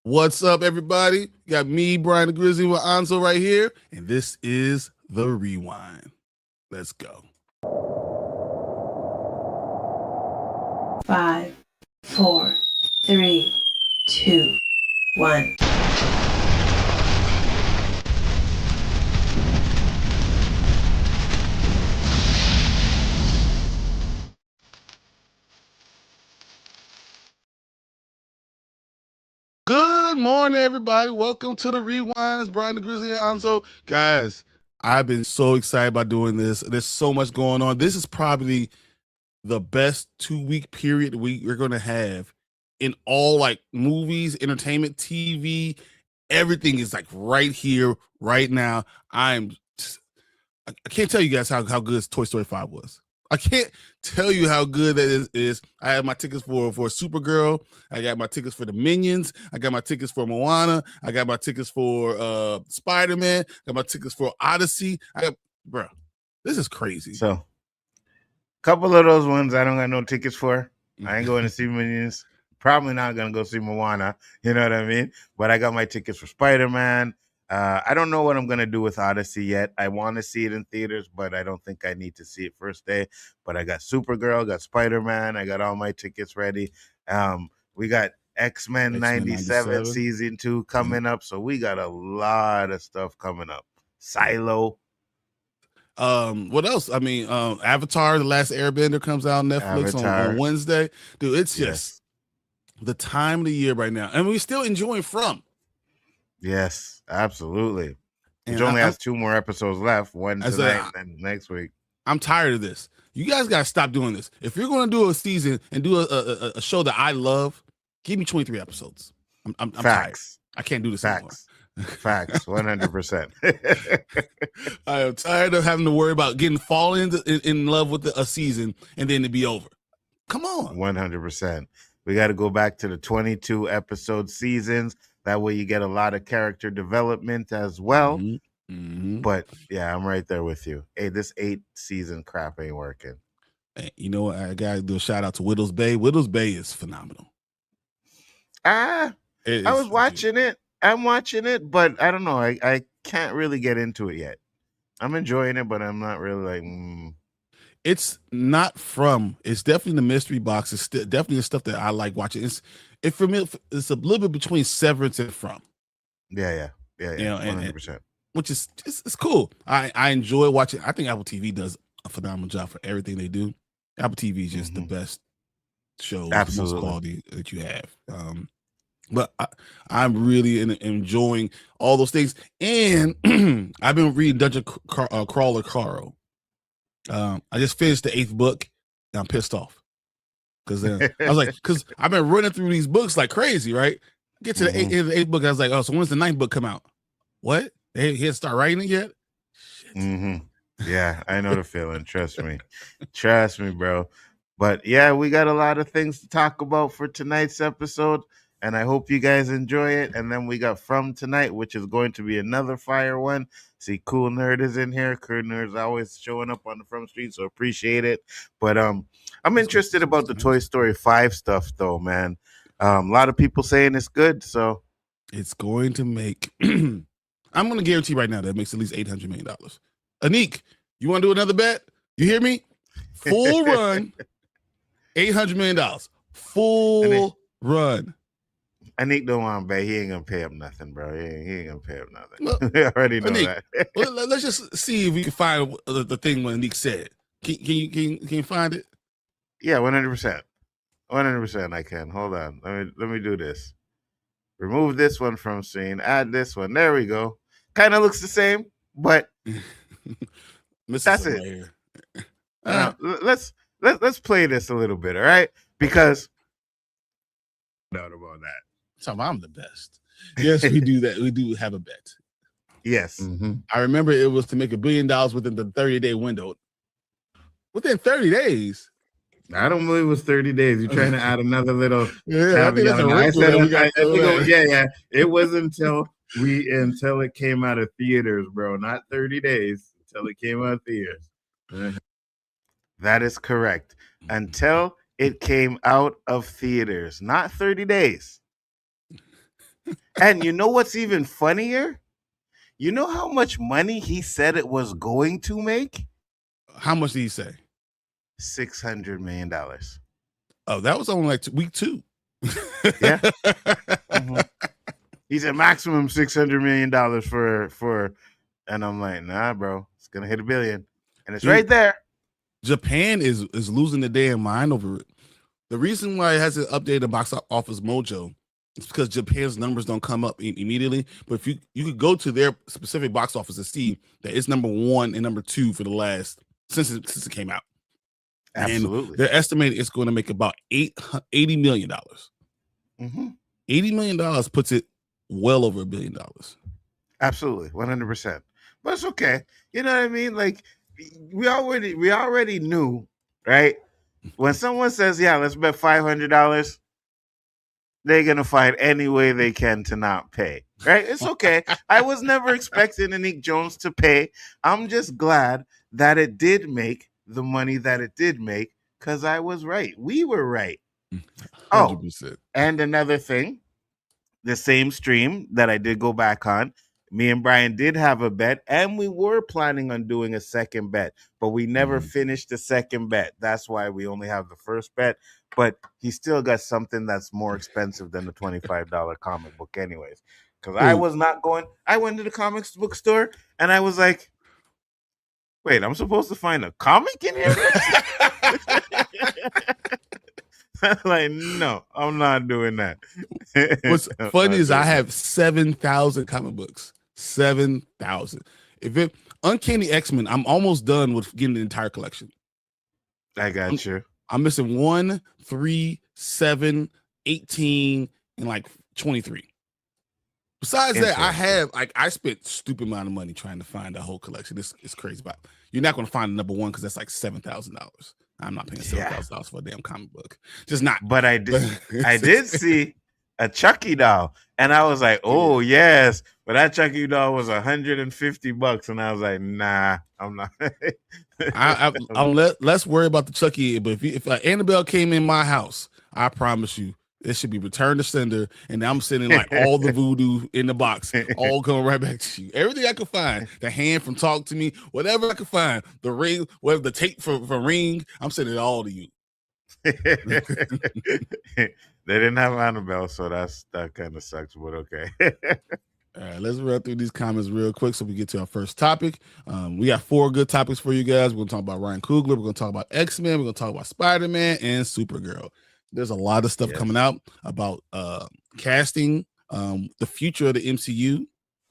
What's up, everybody? You got me, Bryon the Grizzly, with Nzo right here, and this is The Rewind. Let's go. 5, 4, 3, 2, 1. Good morning, everybody. Welcome to The Rewind. It's Bryon the Grizzly and Nzo. Guys, I've been so excited about doing this. There's so much going on. This is probably the best 2-week period we're going to have in all like movies, entertainment, TV. Everything is like right here, right now. I can't tell you guys how good Toy Story 5 was. I can't tell you how good that is. I have my tickets for Supergirl. I got my tickets for the Minions. I got my tickets for Moana. I got my tickets for Spider-Man. I got my tickets for Odyssey. Bro, this is crazy. So, a couple of those ones I don't got no tickets for. I ain't going to see Minions. Probably not going to go see Moana. You know what I mean? But I got my tickets for Spider-Man. I don't know what I'm going to do with Odyssey yet. I want to see it in theaters, but I don't think I need to see it first day. But I got Supergirl, got Spider-Man. I got all my tickets ready. We got X-Men 97 season 2 coming up. So we got a lot of stuff coming up. Silo. What else? I mean, Avatar, The Last Airbender comes out on Netflix on Wednesday. Dude, it's just the time of the year right now. And we're still enjoying From. Yes, absolutely. Which only has 2 more episodes left, one tonight and next week. I'm tired of this. You guys got to stop doing this. If you're going to do a season and do a show that I love, give me 23 episodes. I'm tired. I can't do this anymore. Facts, 100%. I am tired of having to worry about falling in love with a season and then it be over. Come on. 100%. We got to go back to the 22 episode seasons. That way you get a lot of character development as well. But yeah, I'm right there with you. Hey, this 8-season crap ain't working. Hey, you know what? I got to do a shout out to Widow's Bay. Widow's Bay is phenomenal. I was watching it. I'm watching it, but I don't know. I can't really get into it yet. I'm enjoying it, but I'm not really like... It's not From. It's definitely the mystery box. It's definitely the stuff that I like watching. For me, it's a little bit between Severance and From. Yeah. You know, 100%. Which is it's cool. I enjoy watching. I think Apple TV does a phenomenal job for everything they do. Apple TV is just the best show, the most quality that you have. But I'm really enjoying all those things. And I've been reading Dungeon Crawler Caro. I just finished the 8th book and I'm pissed off because I was like, because I've been running through these books like crazy, right? Get to the 8th book, I was like, oh, so when's the 9th book come out? What? He didn't start writing it yet? Shit. Yeah, I know the feeling. Trust me, bro. But yeah, we got a lot of things to talk about for tonight's episode, and I hope you guys enjoy it. And then we got From tonight, which is going to be another fire one. See, Cool Nerd is in here. Cool Nerd's always showing up on the From Street, so appreciate it. But I'm interested about the Toy Story 5 stuff, though, man. A lot of people saying it's good, so it's going to make. I'm going to guarantee right now that it makes at least $800 million. Anik, you want to do another bet? You hear me? Full run, $800 million. Full run. Anik don't want to bet. He ain't gonna pay up nothing, bro. He ain't gonna pay up nothing. Look, we already know Anik, that. Let's just see if we can find the thing when Anik said. Can you find it? Yeah, 100%. 100%. I can. Hold on. Let me do this. Remove this one from scene. Add this one. There we go. Kind of looks the same, but that's it. Let's play this a little bit, all right? Because doubt about that. So I'm the best. Yes, we do that. We do have a bet. Yes. I remember it was to make $1 billion within the 30-day window. Within 30 days. I don't believe it was 30 days. You're trying to add another little. Yeah, I think that's a yeah. It was until it came out of theaters, bro. Not 30 days until it came out of theaters. That is correct. Until it came out of theaters, not 30 days. And you know what's even funnier? You know how much money he said it was going to make? How much did he say? $600 million. Oh, that was only like week 2. Yeah. Mm-hmm. He said maximum $600 million for, and I'm like, nah, bro, it's gonna hit $1 billion, and it's right there. Japan is losing the damn mind over it. The reason why it hasn't updated box office mojo is because Japan's numbers don't come up immediately. But if you could go to their specific box office and see that it's number 1 and number 2 for the last since it came out. Absolutely. And they're estimating it's going to make about $80 million. Mm-hmm. $80 million puts it well over $1 billion. Absolutely, 100%. But it's okay. You know what I mean? Like we already knew, right? When someone says, "Yeah, let's bet $500," they're gonna find any way they can to not pay. Right? It's okay. I was never expecting Nick Jones to pay. I'm just glad that it did make the money that it did make because I was right. We were right. 100%. And another thing, the same stream that I did go back on, me and Bryon did have a bet, and we were planning on doing a second bet, but we never finished the second bet. That's why we only have the first bet, but he still got something that's more expensive than the $25 comic book anyways. Because I was not going, I went to the comics book store, and I was like, wait, I'm supposed to find a comic in here? Like, no, I'm not doing that. What's funny is I have 7,000 comic books. 7,000. If it Uncanny X-Men, I'm almost done with getting the entire collection. I got you. I'm missing 1, 3, 7, 18, and like 23. Besides that, I spent stupid amount of money trying to find the whole collection. It's crazy. But you're not going to find the number 1 because that's like $7,000. I'm not paying $7,000 for a damn comic book. Just not. But I did see a Chucky doll, and I was like, oh yes. But that Chucky doll was $150, and I was like, nah, I'm not. I'm let's worry about the Chucky. But if Annabelle came in my house, I promise you, it should be returned to sender, and I'm sending like all the voodoo in the box, all coming right back to you. Everything I could find, the hand from Talk to Me, whatever I could find, the ring, whatever the tape for Ring, I'm sending it all to you. They didn't have Annabelle, so that kind of sucks, but okay. All right, let's run through these comments real quick so we get to our first topic. We got 4 good topics for you guys. We're going to talk about Ryan Coogler. We're going to talk about X-Men. We're going to talk about Spider-Man and Supergirl. There's a lot of stuff coming out about casting, the future of the MCU.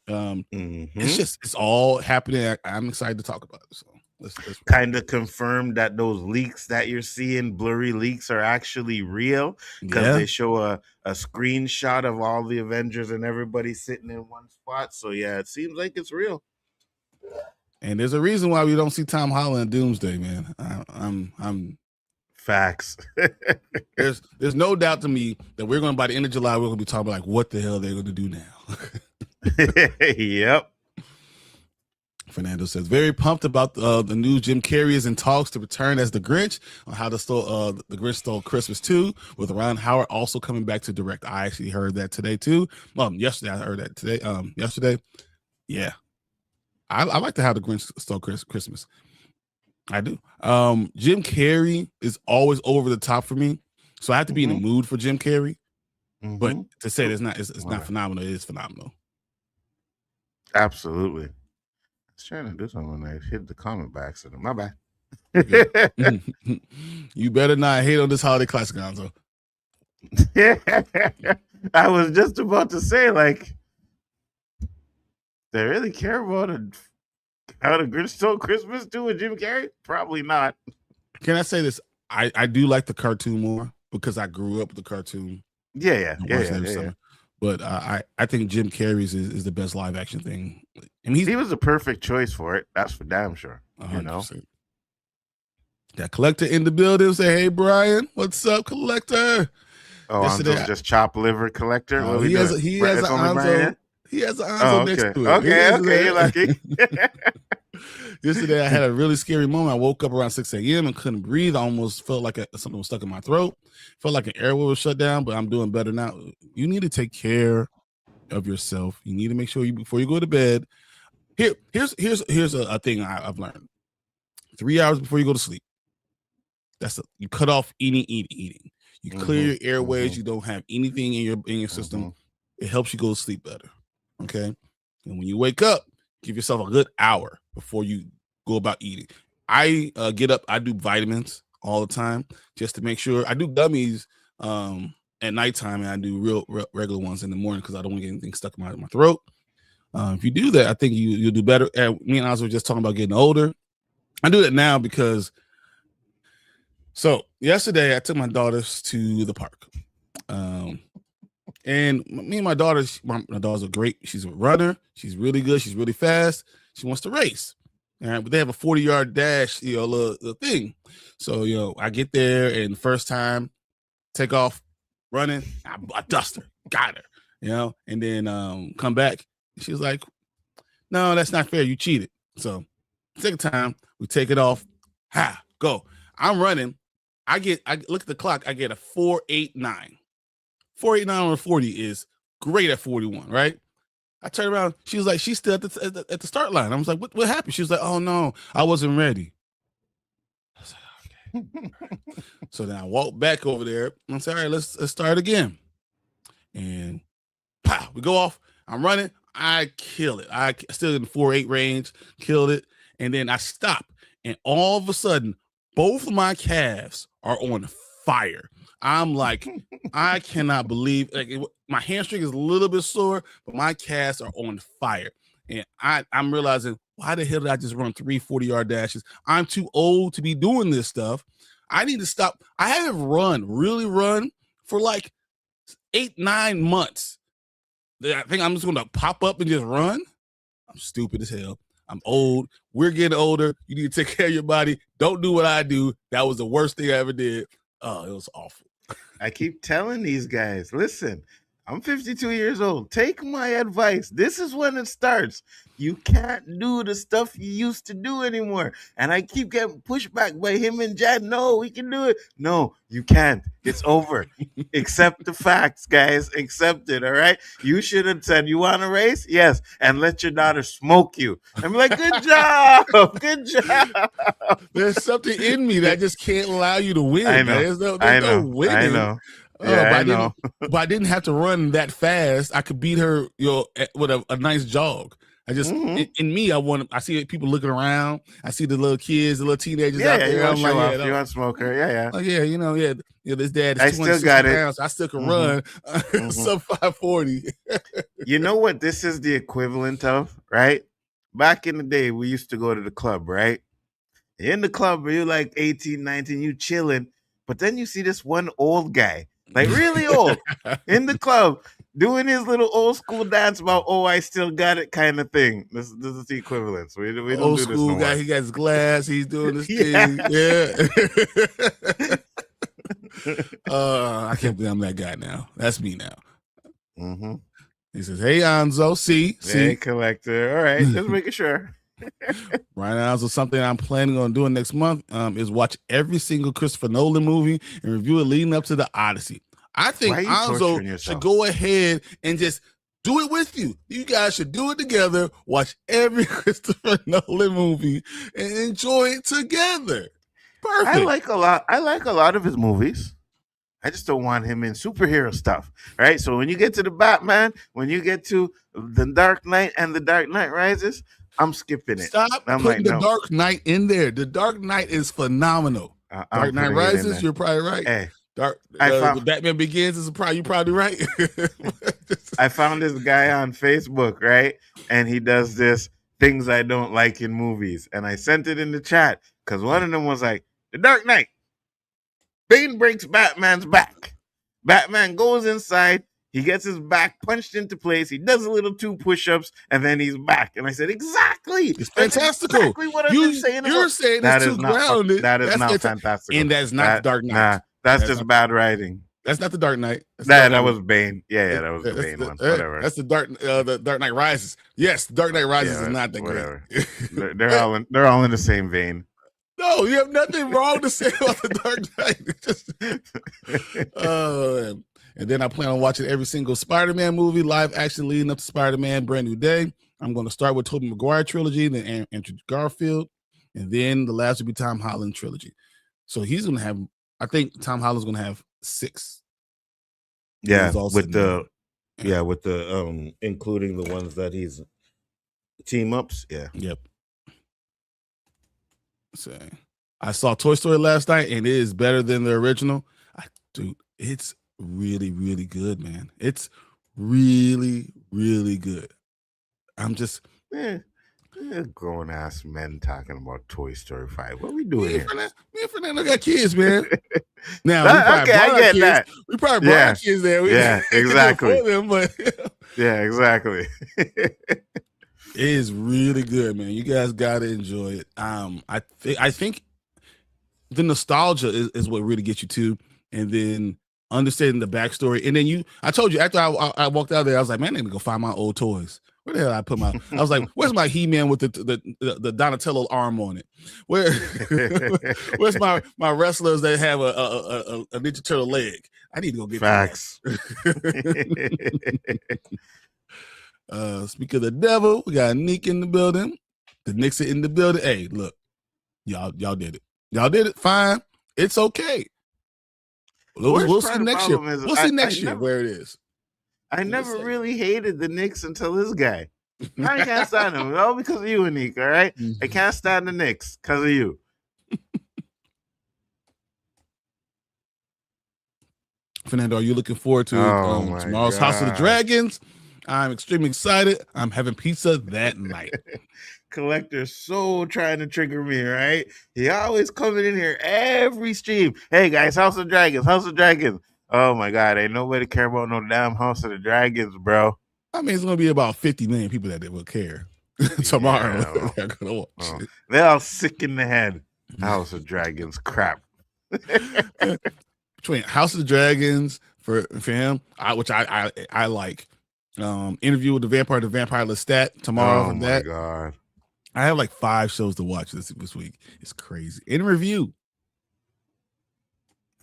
It's all happening. I'm excited to talk about it. So let's kind of confirm that those leaks that you're seeing, blurry leaks, are actually real because they show a screenshot of all the Avengers and everybody sitting in one spot. So yeah, it seems like it's real. And there's a reason why we don't see Tom Holland in Doomsday, man. I'm facts. There's no doubt to me that we're going to, by the end of July, we're going to be talking about like what the hell they're going to do now. Yep. Fernando says, very pumped about the news. Jim Carrey is in talks to return as the Grinch on how the Grinch stole Christmas too, with Ron Howard also coming back to direct. I actually heard that today too. Yesterday I heard that today. Yesterday, yeah, I like to have the Grinch stole Christmas. I do. Jim Carrey is always over the top for me, so I have to be in the mood for Jim Carrey. But to say it's not phenomenal, it is phenomenal. Absolutely. Trying to do something when I hit the comment by accident. My bad. You better not hate on this holiday classic, Nzo. I was just about to say, like, they really care about how the Grinch stole Christmas too with Jim Carrey? Probably not. Can I say this? I do like the cartoon more because I grew up with the cartoon. Yeah. But I think Jim Carrey's is the best live action thing. And he was the perfect choice for it. That's for damn sure. 100%. You know? Got Collector in the building. Say, hey, Bryon, what's up, Collector? Oh, Anzo's just chop liver Collector? He has an Anzo next to it. Okay, you're lucky. Yesterday, I had a really scary moment. I woke up around 6 a.m. and couldn't breathe. I almost felt like something was stuck in my throat. Felt like an airway was shut down, but I'm doing better now. You need to take care of yourself. You need to make sure before you go to bed. Here's a thing I've learned. 3 hours before you go to sleep. You cut off eating. You clear your airways. You don't have anything in your system. It helps you go to sleep better. Okay. And when you wake up, give yourself a good hour before you go about eating. I get up, I do vitamins all the time just to make sure. I do gummies at nighttime, and I do real regular ones in the morning because I don't want to get anything stuck in my throat. If you do that, I think you'll do better. Me and Oz were just talking about getting older. I do that now because yesterday I took my daughters to the park. And me and my daughters are great. She's a runner. She's really good. She's really fast. She wants to race. All right, but they have a 40-yard dash, little thing. So, I get there and the first time, take off running, I dust her, got her, and then come back. She was like, no, that's not fair. You cheated. So second time, we take it off. Go. I'm running. I look at the clock. I get a 4.89. 4.89 on 40 is great at 41, right? I turned around. She was like, she's still at the start line. I was like, what happened? She was like, oh, no, I wasn't ready. I was like, okay. So then I walked back over there and I said, all right, let's start again. And we go off. I'm running. I kill it. I still in the 4.8 range, killed it. And then I stop. And all of a sudden, both of my calves are on fire. I'm like, I cannot believe my hamstring is a little bit sore, but my calves are on fire. And I'm realizing, why the hell did I just run 3 40-yard dashes? I'm too old to be doing this stuff. I need to stop. I haven't really run for like 8-9 months. I think I'm just going to pop up and just run. I'm stupid as hell. I'm old. We're getting older. You need to take care of your body. Don't do what I do. That was the worst thing I ever did. Oh, it was awful. I keep telling these guys, listen, I'm 52 years old. Take my advice. This is when it starts. You can't do the stuff you used to do anymore. And I keep getting pushed back by him and Jad. No, we can do it. No, you can't. It's over. Accept the facts, guys. Accept it, all right? You should have said, you want to race? Yes. And let your daughter smoke you. I'm like, good job. Good job. There's something in me that just can't allow you to win. I know. There's no winning. I know. Yeah, I know. But I didn't have to run that fast. I could beat her, with a nice jog. I just in me, I see people looking around. I see the little kids, the little teenagers out there. I'm like, you want to smoke her? Yeah. Oh yeah, this dad is I still got it. I still can run sub 540. You know what this is the equivalent of, right? Back in the day, we used to go to the club, right? In the club, you're like 18, 19, you chilling, but then you see this one old guy, like really old, in the club, doing his little old school dance about, oh, I still got it kind of thing. This is the equivalent. So we don't old do this school no guy, more. he got his glass, he's doing this thing. Yeah. I can't believe I'm that guy now. That's me now. He says, hey, Nzo, see. Hey, collector. All right, just making sure. Right now, so something I'm planning on doing next month is watch every single Christopher Nolan movie and review it leading up to the Odyssey. I think Nzo should go ahead and just do it with you. You guys should do it together. Watch every Christopher Nolan movie and enjoy it together. Perfect. I like a lot of his movies. I just don't want him in superhero stuff, right? So when you get to the Batman, when you get to the Dark Knight and the Dark Knight Rises, I'm skipping it. Stop putting the Dark Knight in there. The Dark Knight is phenomenal. Dark Knight Rises, you're probably right. Hey, the Batman Begins is you're probably right. I found this guy on Facebook, right? And he does this things I don't like in movies. And I sent it in the chat because one of them was like, The Dark Knight. Bane breaks Batman's back. Batman goes inside. He gets his back punched into place. He does a little 2 push-ups, and then he's back. And I said, exactly. It's fantastical. Exactly what I've been saying. You're saying it's too grounded. That is not fantastic. And that's not the Dark Knight. Nah, that's just bad writing. That's not the Dark Knight. That was Bane. Yeah, that was the Bane one. Whatever. That's the Dark Knight Rises. Yes, the Dark Knight Rises is not that great. They're all in the same vein. No, you have nothing wrong to say about the Dark Knight. And then I plan on watching every single Spider-Man movie, live action leading up to Spider-Man Brand New Day. I'm going to start with Tobey Maguire trilogy, then Andrew Garfield, and then the last will be Tom Holland trilogy. So he's going to have, I think Tom Holland's going to have 6. Yeah, with the including the ones that he's team ups. Yeah. Yep. So I saw Toy Story last night, and it is better than the original. Dude, it's really, really good, man. It's really, really good. I'm just grown ass men talking about Toy Story 5. What are we doing here? Me and Fernando got kids, man. Now I get that. We probably brought our kids there. Yeah, exactly. Them, but yeah, exactly. It is really good, man. You guys gotta enjoy it. I think the nostalgia is what really gets you too, and then understanding the backstory. And then I told you after I walked out there, I was like, man, I need to go find my old toys. Where the hell I put my? I was like, where's my He-Man with the Donatello arm on it? Where's my wrestlers that have a Ninja Turtle leg? I need to go get facts. Speak of the devil, we got Nick in the building. The Knicks are in the building. Hey, look, y'all did it. Y'all did it. Fine. It's okay. We'll see next year. We'll see next year where it is. I never really hated the Knicks until this guy. I can't stand them. All because of you, Nick, all right? I can't stand the Knicks because of you. Fernando, are you looking forward to tomorrow's House of the Dragons? I'm extremely excited. I'm having pizza that night. Collector's so trying to trigger me, right? He always coming in here every stream. Hey, guys, House of Dragons, House of Dragons. Oh my God, ain't nobody care about no damn House of the Dragons, bro. I mean, it's gonna be about 50 million people that will care tomorrow. They're gonna watch it. They're all sick in the head. House of Dragons crap. Between House of the Dragons for him, which I like. Interview with the Vampire Lestat tomorrow. Oh my God. I have like 5 shows to watch this week. It's crazy. In review.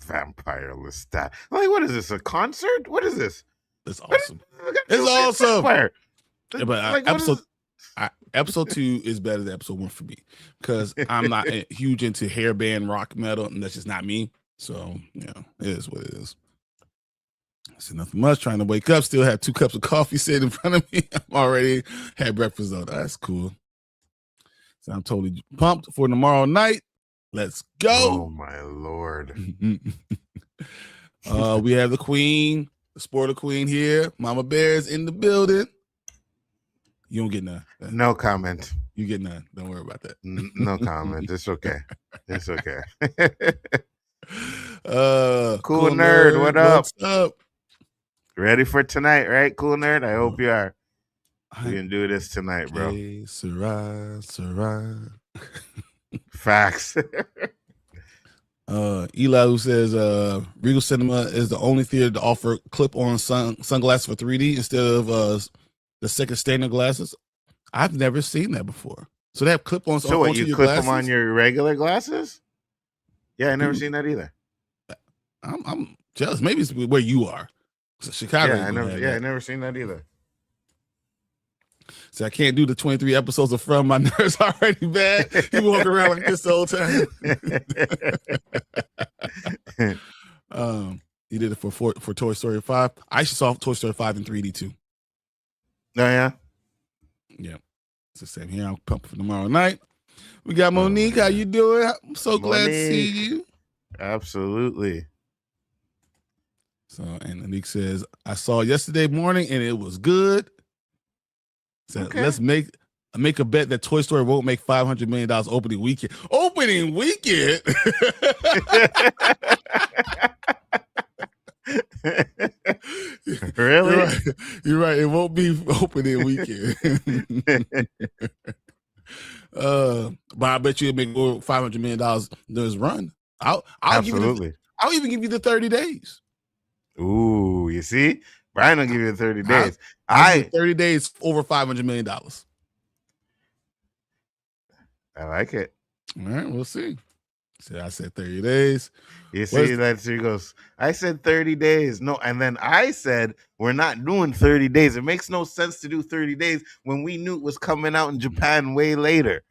Vampire Lestat. Like, what is this? A concert? What is this? It's awesome. It's awesome. Yeah, but episode 2 is better than episode 1 for me because I'm not huge into hairband rock metal, and that's just not me. So, it is what it is. I said nothing much. Trying to wake up. Still have 2 cups of coffee sitting in front of me. I'm already had breakfast though. That's cool. So I'm totally pumped for tomorrow night. Let's go. Oh my Lord. We have the queen, the spoiler queen here. Mama Bear's in the building. You don't get none. No comment. You get none. Don't worry about that. No comment. It's okay. It's okay. Cool nerd, what up? What's up? Ready for tonight, right? Cool nerd. I hope you are. We can do this tonight, bro. Hey, Sarai. Facts. Elihu says Regal Cinema is the only theater to offer clip-on sunglasses for 3D instead of the second standard glasses. I've never seen that before. So they have clip-ons. So what, you clip them on your regular glasses? Yeah, I never seen that either. I'm jealous. Maybe it's where you are. So Chicago. Yeah, I never seen that either. So I can't do the 23 episodes of From. My nerves already bad. You walk around like this the whole time. He did it for Toy Story 5. I actually saw Toy Story 5 in 3D too. Oh yeah? Yeah. It's the same here. I'm pumped for tomorrow night. We got Monique. How you doing? I'm so glad to see you. Absolutely. So, and Monique says, I saw yesterday morning and it was good. So let's make a bet that Toy Story won't make $500 million opening weekend. Opening weekend? Really? You're right. It won't be opening weekend. But I bet you it'll make over $500 million during his run. I'll Absolutely. I'll even give you the 30 days. Ooh, you see? Bryon will give you the 30 days. I 30 days over $500 million. I like it. All right, we'll see. So I said 30 days. You Where's see that she goes, I said 30 days. No, and then I said we're not doing 30 days. It makes no sense to do 30 days when we knew it was coming out in Japan way later.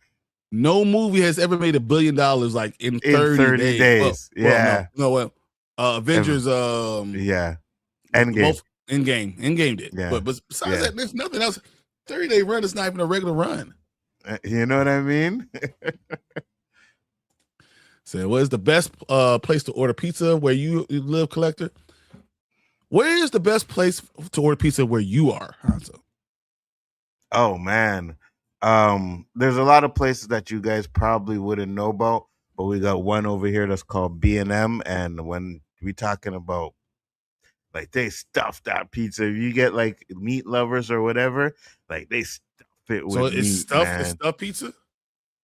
no movie has ever made $1 billion like in In 30 30 days. days. Yeah. Well, Avengers Yeah. Endgame. both Endgame did. Yeah. But besides Yeah. that, there's nothing else. 30-day run is not even a regular run. You know what I mean? So what is the best place to order pizza where you live, Collector? Where is the best place to order pizza where you are, Hanzo? Oh man. There's a lot of places that you guys probably wouldn't know about, but we got one over here that's called B&M, and when we talking about like they stuff that pizza, if you get like meat lovers or whatever, like they stuff it with So it's meat, stuffed, man. it's stuffed pizza?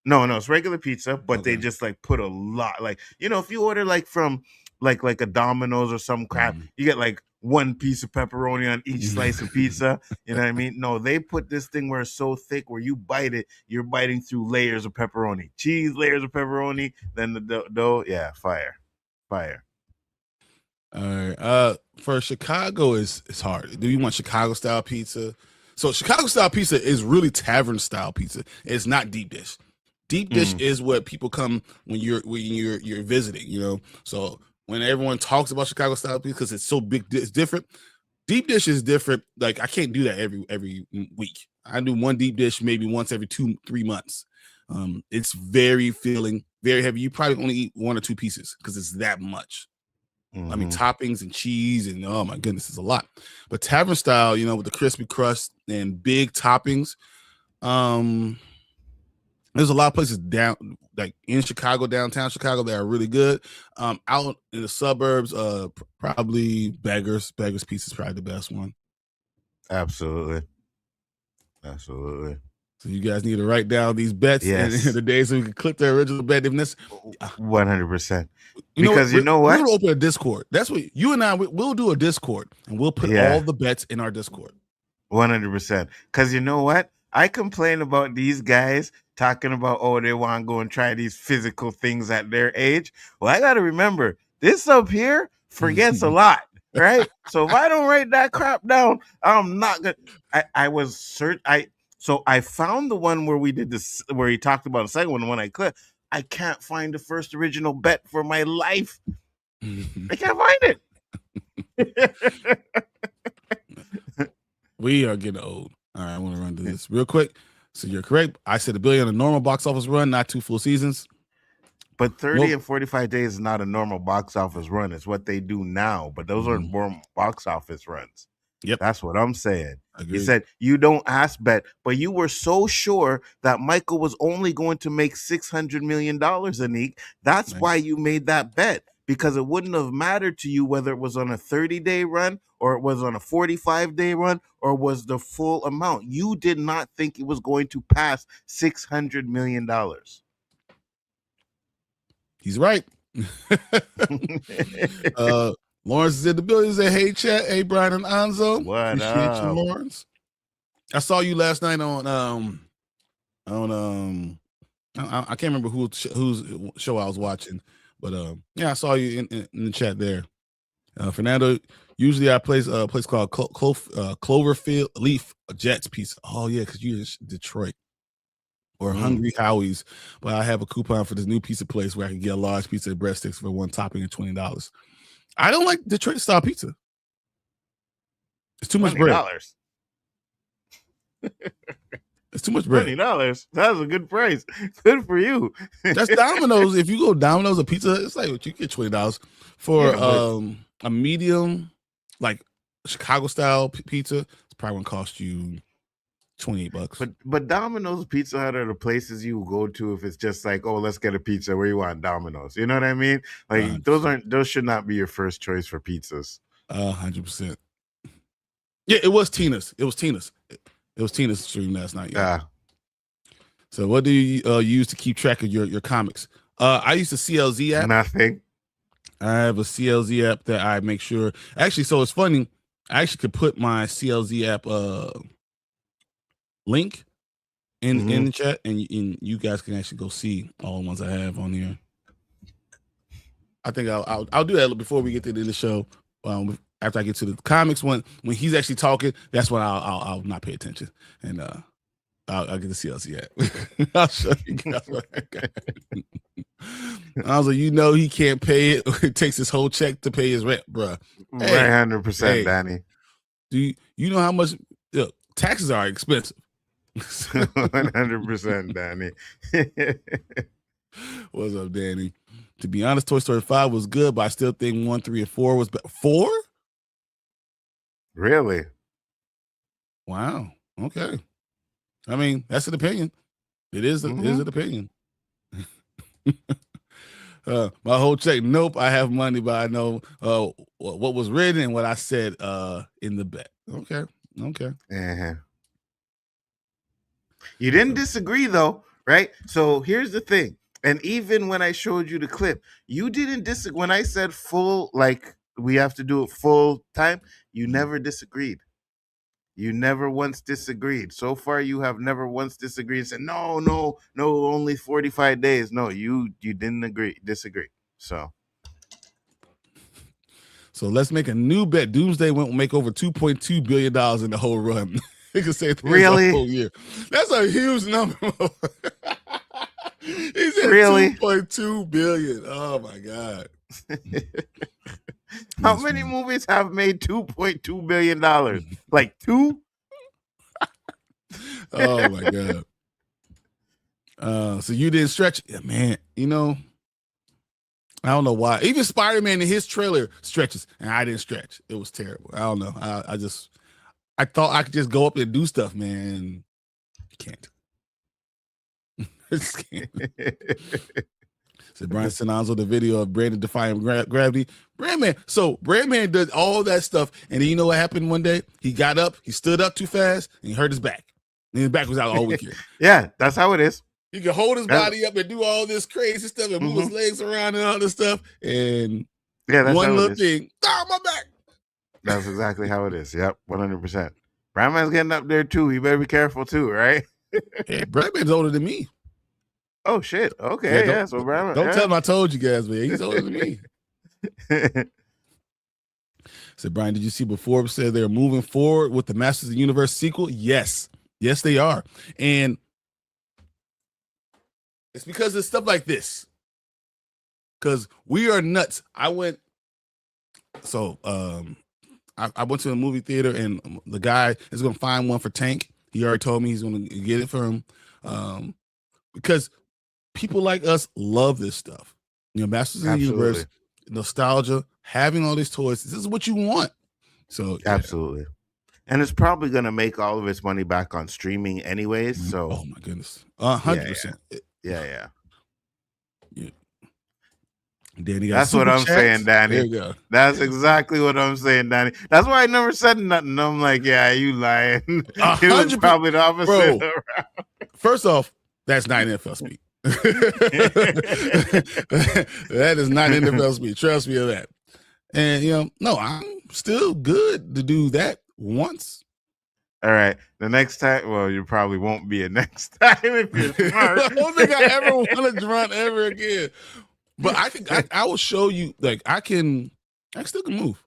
No, it's regular pizza, but they Okay. just like put a lot, like, you know, if you order like from like a Domino's or some crap, you get like one piece of pepperoni on each slice of pizza. You know what I mean? No, they put this thing where it's so thick where you bite it, you're biting through layers of pepperoni, cheese, layers of pepperoni, then the dough. Yeah, fire. All right. For Chicago it's hard. Do you want Chicago style pizza? So Chicago style pizza is really tavern style pizza. It's not deep dish. Deep dish is what people come when you're visiting, you know. So when everyone talks about Chicago style pizza because it's so big, it's different. Deep dish is different. Like I can't do that every week. I do one deep dish maybe once every 2-3 months. It's very filling, very heavy. You probably only eat 1 or 2 pieces because it's that much. I mean, toppings and cheese and oh my goodness, it's a lot. But tavern style, you know, with the crispy crust and big toppings, there's a lot of places down, like in Chicago, downtown Chicago, that are really good. Out in the suburbs, probably Beggars Pizza is probably the best one. Absolutely. So you guys need to write down these bets in the day so we can click the original bet. If this 100%. Because you know what? We're gonna open a Discord. That's what you and I we'll do a Discord and we'll put all the bets in our Discord. 100%. Because you know what? I complain about these guys talking about, oh, they want to go and try these physical things at their age. Well, I got to remember, this up here forgets a lot, right? So if I don't write that crap down, I'm not going to. So I found the one where we did this, where he talked about the second one, the one I clicked. I can't find the first original bet for my life. I can't find it. We are getting old. All right, I want to run through this real quick. So you're correct. I said $1 billion on a normal box office run, not 2 full seasons. But 30 and 45 days is not a normal box office run. It's what they do now. But those are more box office runs. Yep. That's what I'm saying. Agreed. He said, you don't ask bet, but you were so sure that Michael was only going to make $600 million, Anik. That's why you made that bet. Because it wouldn't have mattered to you whether it was on a 30-day run or it was on a 45-day run or was the full amount. You did not think it was going to pass $600 million. He's right. Lawrence is in the building. He said, hey, chat. Hey, Bryon and Nzo. What Appreciate up? you, Lawrence. I saw you last night on I can't remember whose show I was watching, but yeah, I saw you in the chat there. Fernando, usually I play a place called Cloverfield Leaf Jets Pizza. Oh yeah, because you're in Detroit. Or Hungry Howie's, but I have a coupon for this new pizza place where I can get a large pizza and breadsticks for one topping and $20. I don't like Detroit style pizza. It's too much bread. It's too much bread. $20. That's a good price. Good for you. That's Domino's. If you go Domino's a pizza, it's like what you get $20 for a medium, like Chicago style pizza. It's probably gonna cost you $28. But Domino's, Pizza Hut are the places you go to if it's just like, oh, let's get a pizza. Where you want Domino's? You know what I mean? Like those should not be your first choice for pizzas. 100%. Yeah, it was Tina's. It was Tina's stream last night. Yeah. So what do you use to keep track of your comics? I use the CLZ app. Nothing. I have a CLZ app that I make sure. Actually, so it's funny. I actually could put my CLZ app link in the chat, and you guys can actually go see all the ones I have on here. I think I'll do that before we get to the end of the show. After I get to the comics, when he's actually talking, that's when I'll not pay attention, and I'll get to see us yet. I'll show you guys. I was like, he can't pay it. It takes his whole check to pay his rent, bruh. 100%, Danny. Do you know how much taxes are expensive? 100%, Danny. What's up, Danny? To be honest, Toy Story 5 was good, but I still think 1, 3, and 4 was better. 4? Really? Wow. Okay. I mean, that's an opinion. It is an opinion. My whole check. Nope, I have money, but I know what was written and what I said in the bet. Okay. Uh-huh. You didn't disagree, though, right? So here's the thing. And even when I showed you the clip, you didn't disagree. When I said full, like we have to do it full time, you never disagreed. You never once disagreed. So far, you have never once disagreed and said, no, only 45 days. No, you didn't disagree. So let's make a new bet. Doomsday won't make over $2.2 billion in the whole run. You can say really? The whole year. That's a huge number. He said really? $2.2 billion. Oh my God. How many movies have made $2.2 billion? Like 2? Oh my God. So you didn't stretch. Yeah, man, I don't know why. Even Spider-Man in his trailer stretches, and I didn't stretch. It was terrible. I don't know. I thought I could just go up and do stuff, man. You can't. So Bryon sent Nzo the video of Brandon defying gravity. Brandman did all that stuff, and then you know what happened one day? He got up, he stood up too fast, and he hurt his back. And his back was out all weekend. Yeah, that's how it is. He could hold his body up and do all this crazy stuff and move his legs around and all this stuff. And that's one little thing, my back. That's exactly how it is. Yep, 100%. Brandman's getting up there too. You better be careful too, right? Hey, Brandman's older than me. Oh shit! Okay, yeah. So Brandman, don't tell him I told you guys, man. He's older than me. Said Bryon, did you see what Forbes said they're moving forward with the Masters of the Universe sequel? Yes, they are, and it's because of stuff like this. Because we are nuts. I went to the movie theater, and the guy is going to find one for Tank. He already told me he's going to get it for him, because people like us love this stuff. Masters of the Universe, nostalgia, having all these toys. This is what you want. So absolutely. And it's probably going to make all of its money back on streaming anyways. So oh my goodness, 100%. Yeah. Danny, that's what I'm saying, Danny. There you go. That's exactly what I'm saying, Danny. That's why I never said nothing. I'm like, yeah, you lying. It was probably the opposite. Bro, first off, that's not NFL speak. That is not NFL speak. Trust me on that. And no, I'm still good to do that once. All right. The next time, well, you probably won't be a next time if you're smart. I don't think I ever want to run ever again. But I will show you, like, I still can move.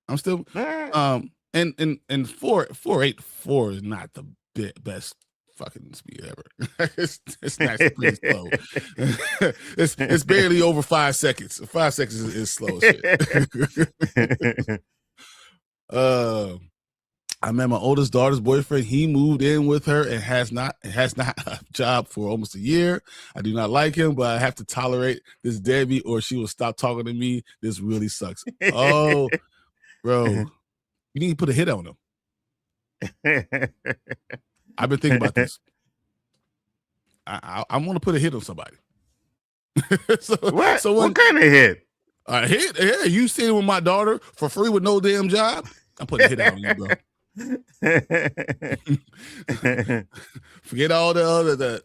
I'm still and 4.84 is not the best fucking speed ever. it's not pretty slow. it's barely over 5 seconds. 5 seconds is slow as shit. I met my oldest daughter's boyfriend. He moved in with her and has not a job for almost a year. I do not like him, but I have to tolerate this Debbie or she will stop talking to me. This really sucks. Oh, bro, you need to put a hit on him. I've been thinking about this. I want to put a hit on somebody. What kind of hit? A hit? Yeah, you sitting with my daughter for free with no damn job? I'm putting a hit on you, bro. Forget all the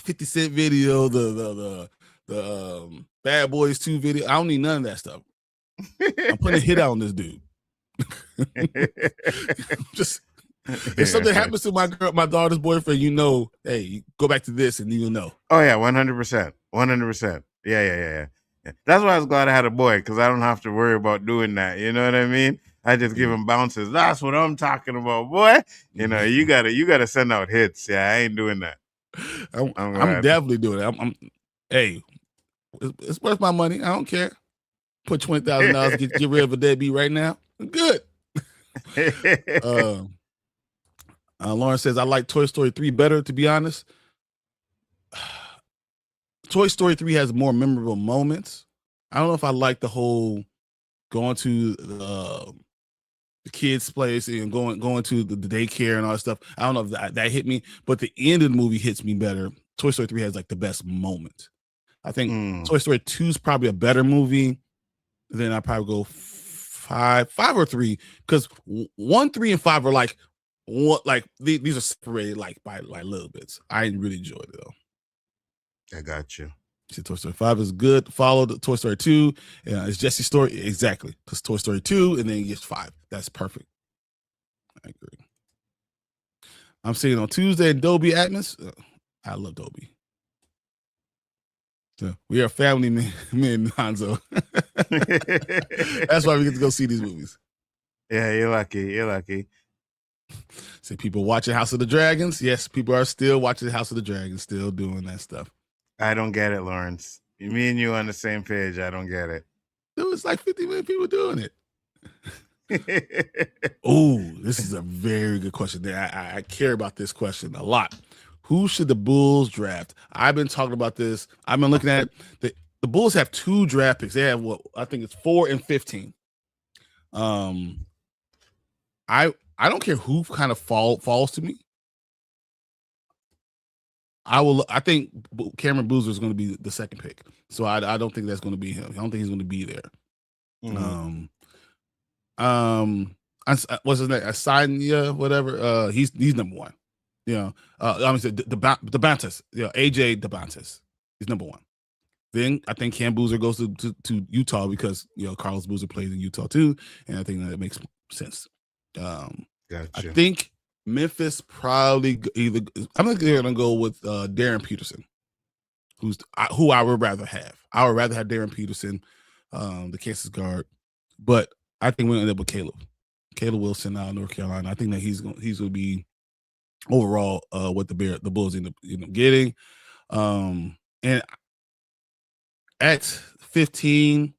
50 Cent video, the Bad Boys 2 video. I don't need none of that stuff. I'm putting a hit on this dude. Just if something happens to my daughter's boyfriend, hey, go back to this and you'll know. Oh yeah, 100%. 100%. Yeah. That's why I was glad I had a boy, because I don't have to worry about doing that. You know what I mean? I just give him bounces. That's what I'm talking about, boy. You know, you gotta send out hits. Yeah, I ain't doing that. I'm definitely doing it. Hey, it's worth my money. I don't care. Put $20,000 to get rid of a deadbeat right now. I'm good. Lauren says, I like Toy Story 3 better, to be honest. Toy Story 3 has more memorable moments. I don't know if I like the whole going to the kids' place and going to the daycare and all that stuff. I don't know if that hit me, but the end of the movie hits me better. Toy Story 3 has like the best moment. I think Toy Story 2 is probably a better movie. Then I probably go five or 3, because 1, 3, and 5 are like what, like these are separated like by little bits. I really enjoyed it though. I got you. See, Toy Story 5 is good. Followed Toy Story 2. It's Jesse's story. Exactly. Because Toy Story 2 and then you get 5. That's perfect. I agree. I'm seeing on Tuesday Dolby Atmos. I love Dolby. So we are family men, Nzo. That's why we get to go see these movies. Yeah, you're lucky. You're lucky. See, people watching House of the Dragons. Yes, people are still watching House of the Dragons, still doing that stuff. I don't get it, Lawrence. Me and you on the same page. I don't get it. There was like 50 million people doing it. Oh, this is a very good question. I care about this question a lot. Who should the Bulls draft? I've been talking about this. I've been looking at it. The Bulls have 2 draft picks. They have what I think it's 4 and 15. I don't care who kind of falls to me. I think Cameron Boozer is going to be the second pick. So I don't think that's going to be him. I don't think he's going to be there. What's his name? Asanya, whatever. He's number 1. I'm saying DeBantis. AJ DeBantis. He's number 1. Then I think Cam Boozer goes to Utah because Carlos Boozer plays in Utah too, and I think that makes sense. Gotcha. I think Memphis probably either. I'm gonna go with Darren Peterson, who I would rather have. I would rather have Darren Peterson, the Kansas guard, but I think we'll end up with Caleb Wilson out of North Carolina. I think that he's gonna be overall what the Bulls end up getting. And at 15,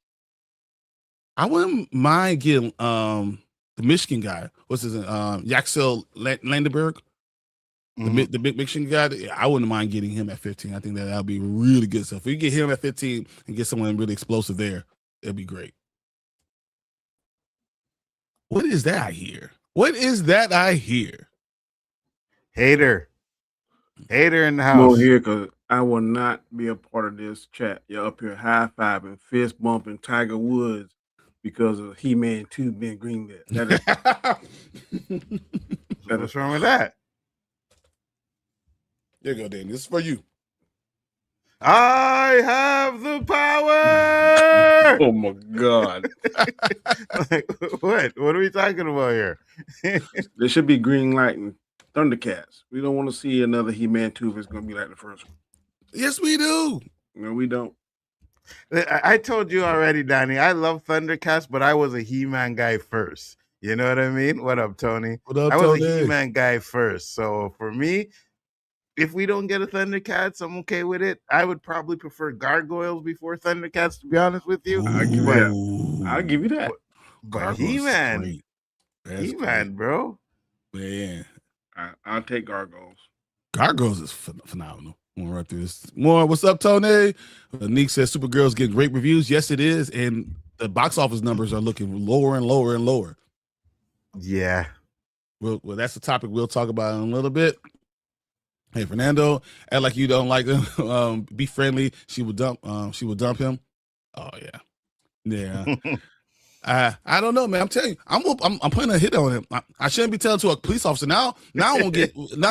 I wouldn't mind getting the Michigan guy. What's his name? Yaxel Landenberg, the big Michigan guy. I wouldn't mind getting him at 15. I think that'll be really good stuff. If we get him at 15 and get someone really explosive there, it'd be great. What is that I hear? What is that I hear? Hater in the house. Come on here, because I will not be a part of this chat. You're up here high-fiving, fist bumping Tiger Woods because of He-Man 2 being greenlit. What's wrong with that? There you go, Danny. This is for you. I have the power. Oh my God. What are we talking about here? There should be green light and Thundercats. We don't want to see another He-Man 2 if it's going to be like the first one. Yes, we do. No, we don't. I told you already, Danny. I love Thundercats, but I was a He-Man guy first. You know what I mean? What up, Tony? What up, I was Tony? a He-Man guy first. So for me, if we don't get a Thundercats, I'm okay with it. I would probably prefer Gargoyles before Thundercats, to be honest with you. I'll give you that. But He-Man, bro. Man. I'll take Gargoyles. Gargoyles is phenomenal. We'll run through this more. What's up, Tony? Nick says Supergirl's getting great reviews. Yes, it is. And the box office numbers are looking lower and lower and lower. Yeah. Well, that's the topic we'll talk about in a little bit. Hey, Fernando, act like you don't like them. Be friendly. She would dump him. Oh yeah. I don't know, man. I'm telling you, I'm putting a hit on him. I shouldn't be telling to a police officer now. Now I'm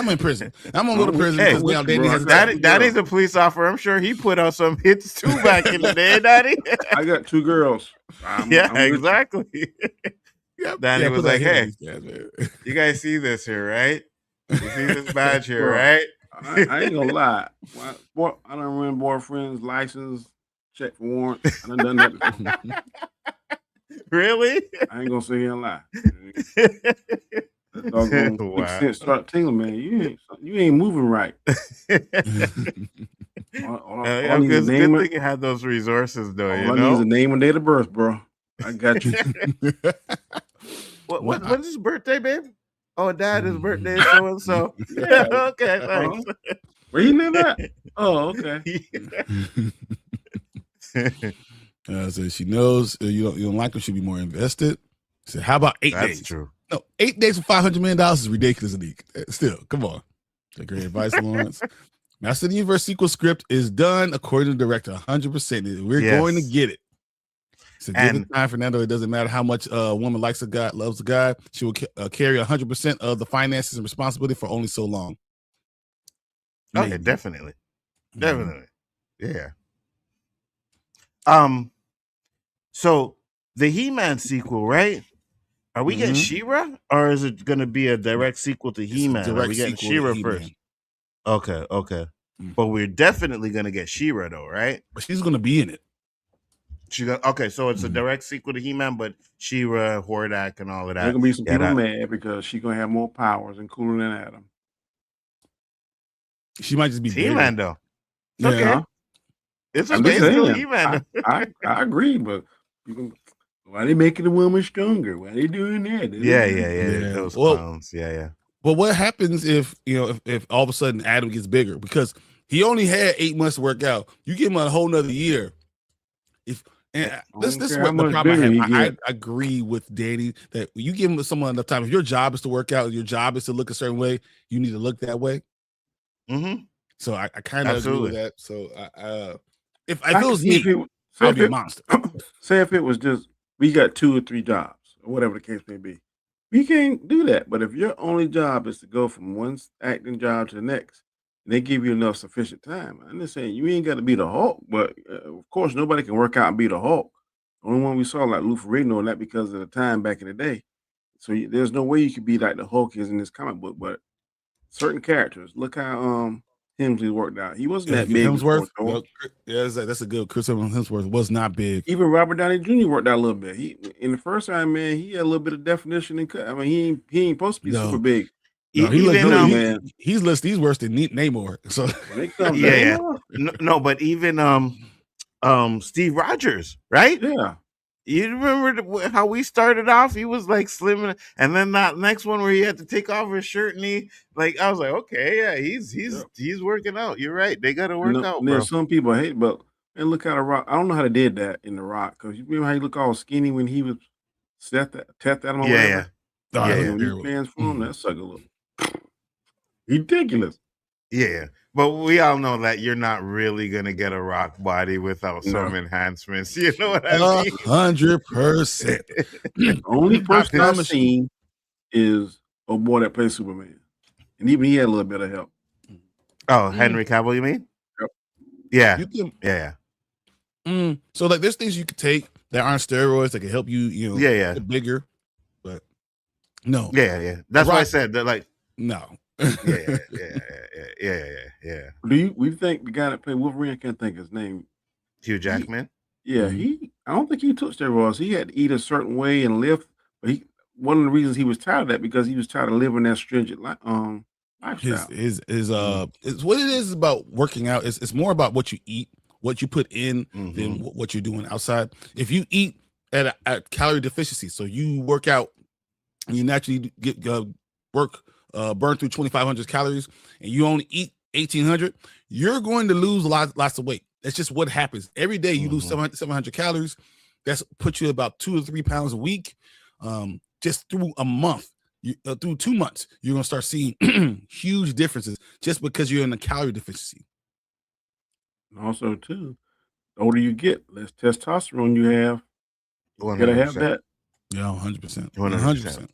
in prison. I'm gonna go to prison because now Danny has Daddy's a police officer. I'm sure he put out some hits too back in the day, Daddy. I got 2 girls. I'm exactly. Danny was like, "Hey, guys, you guys see this here, right? You see this badge here, right?" I ain't gonna lie. I don't run boyfriend's license check for warrants. I done that before. Really? I ain't gonna sit here and lie. That doggone Wow. 6 cent start tingling, man. You ain't moving right. I'm good thing you had those resources, though. All I need is a name and date of birth, bro. I got you. What's his birthday, babe? Oh, Dad, his birthday is so and so. Yeah. Okay, thanks. Where you live at? Oh, okay. So she knows you don't like her. She'll be more invested. So how about 8 days? That's true. No, 8 days for $500 million is ridiculous, Anique. Still, come on. Take great advice, Lawrence. Master of the Universe sequel script is done according to the director, 100%. We're going to get it. So given time, Fernando, it doesn't matter how much a woman likes a guy, loves a guy, she will carry 100% of the finances and responsibility for only so long. Okay, Maybe. definitely. Yeah. So the He-Man sequel, right? Are we getting She-Ra, or is it going to be a direct sequel to He-Man? Are we getting She-Ra first? Okay. But we're definitely going to get She-Ra, though, right? But she's going to be in it. Okay, so it's a direct sequel to He-Man, but She-Ra, Hordak, and all of that. There's gonna be some people mad because she's gonna have more powers and cooler than Adam. She might just be He-Man, though. It's okay. It's okay. Still He-Man. I agree, but you can. Why are they making the woman stronger? Why are they doing that? Yeah. Those clowns. Yeah. But what happens if all of a sudden Adam gets bigger? Because he only had 8 months to work out. You give him a whole nother year. This is what the problem I have. I agree with Danny that you give him someone enough time. If your job is to work out, your job is to look a certain way, you need to look that way. So I kind of agree with that. So if it was me, I'd be a monster. Say if it was just we got 2 or 3 jobs or whatever the case may be, we can't do that. But if your only job is to go from one acting job to the next, and they give you enough sufficient time, I'm just saying you ain't got to be the Hulk. But of course, nobody can work out and be the Hulk. The only one we saw like Lou Ferrigno, and that because of the time back in the day. So there's no way you could be like the Hulk is in this comic book. But certain characters, look how Hemsley worked out. He wasn't that big. Hemsworth, that's a good. Chris Hemsworth was not big. Even Robert Downey Jr. worked out a little bit. He in the first Iron Man, he had a little bit of definition and cut. I mean, he ain't supposed to be super big. No, he's listed. He's worse than Namor. So no, but even Steve Rogers, right? Yeah. You remember how we started off? He was like slim, and then that next one where he had to take off his shirt, and I was like, okay, yeah, he's working out. You're right. They got to work out, bro. Some people hate, but and look how The Rock. I don't know how they did that in The Rock, because you remember how he looked all skinny when he was Teth Adam or whatever. When he transformed, that sucker look ridiculous. Yeah. But we all know that you're not really gonna get a Rock body without some enhancements. You know what I mean? 100%. The only person I've seen is a boy that plays Superman, and even he had a little bit of help. Oh, Henry Cavill, you mean? Yep. Yeah. So like, there's things you could take that aren't steroids that can help you. Get bigger. But no. Yeah. That's why I said that. Like, no. Yeah. We think the guy that played Wolverine, I can't think of his name. Hugh Jackman. I don't think he took steroids. He had to eat a certain way and lift. But one of the reasons he was tired of that because he was tired of living that stringent lifestyle. It's what it is about working out. It's more about what you eat, what you put in, than what you're doing outside. If you eat at a calorie deficiency, so you work out, and you naturally get burn through 2,500 calories, and you only eat 1,800, you're going to lose lots of weight. That's just what happens. Every day you lose 700 calories. That's put you about 2 or 3 pounds a week. Just through a month, through 2 months, you're going to start seeing huge differences just because you're in a calorie deficiency. And also, too, the older you get, less testosterone you have. You got to have that. Yeah, 100%. 100%.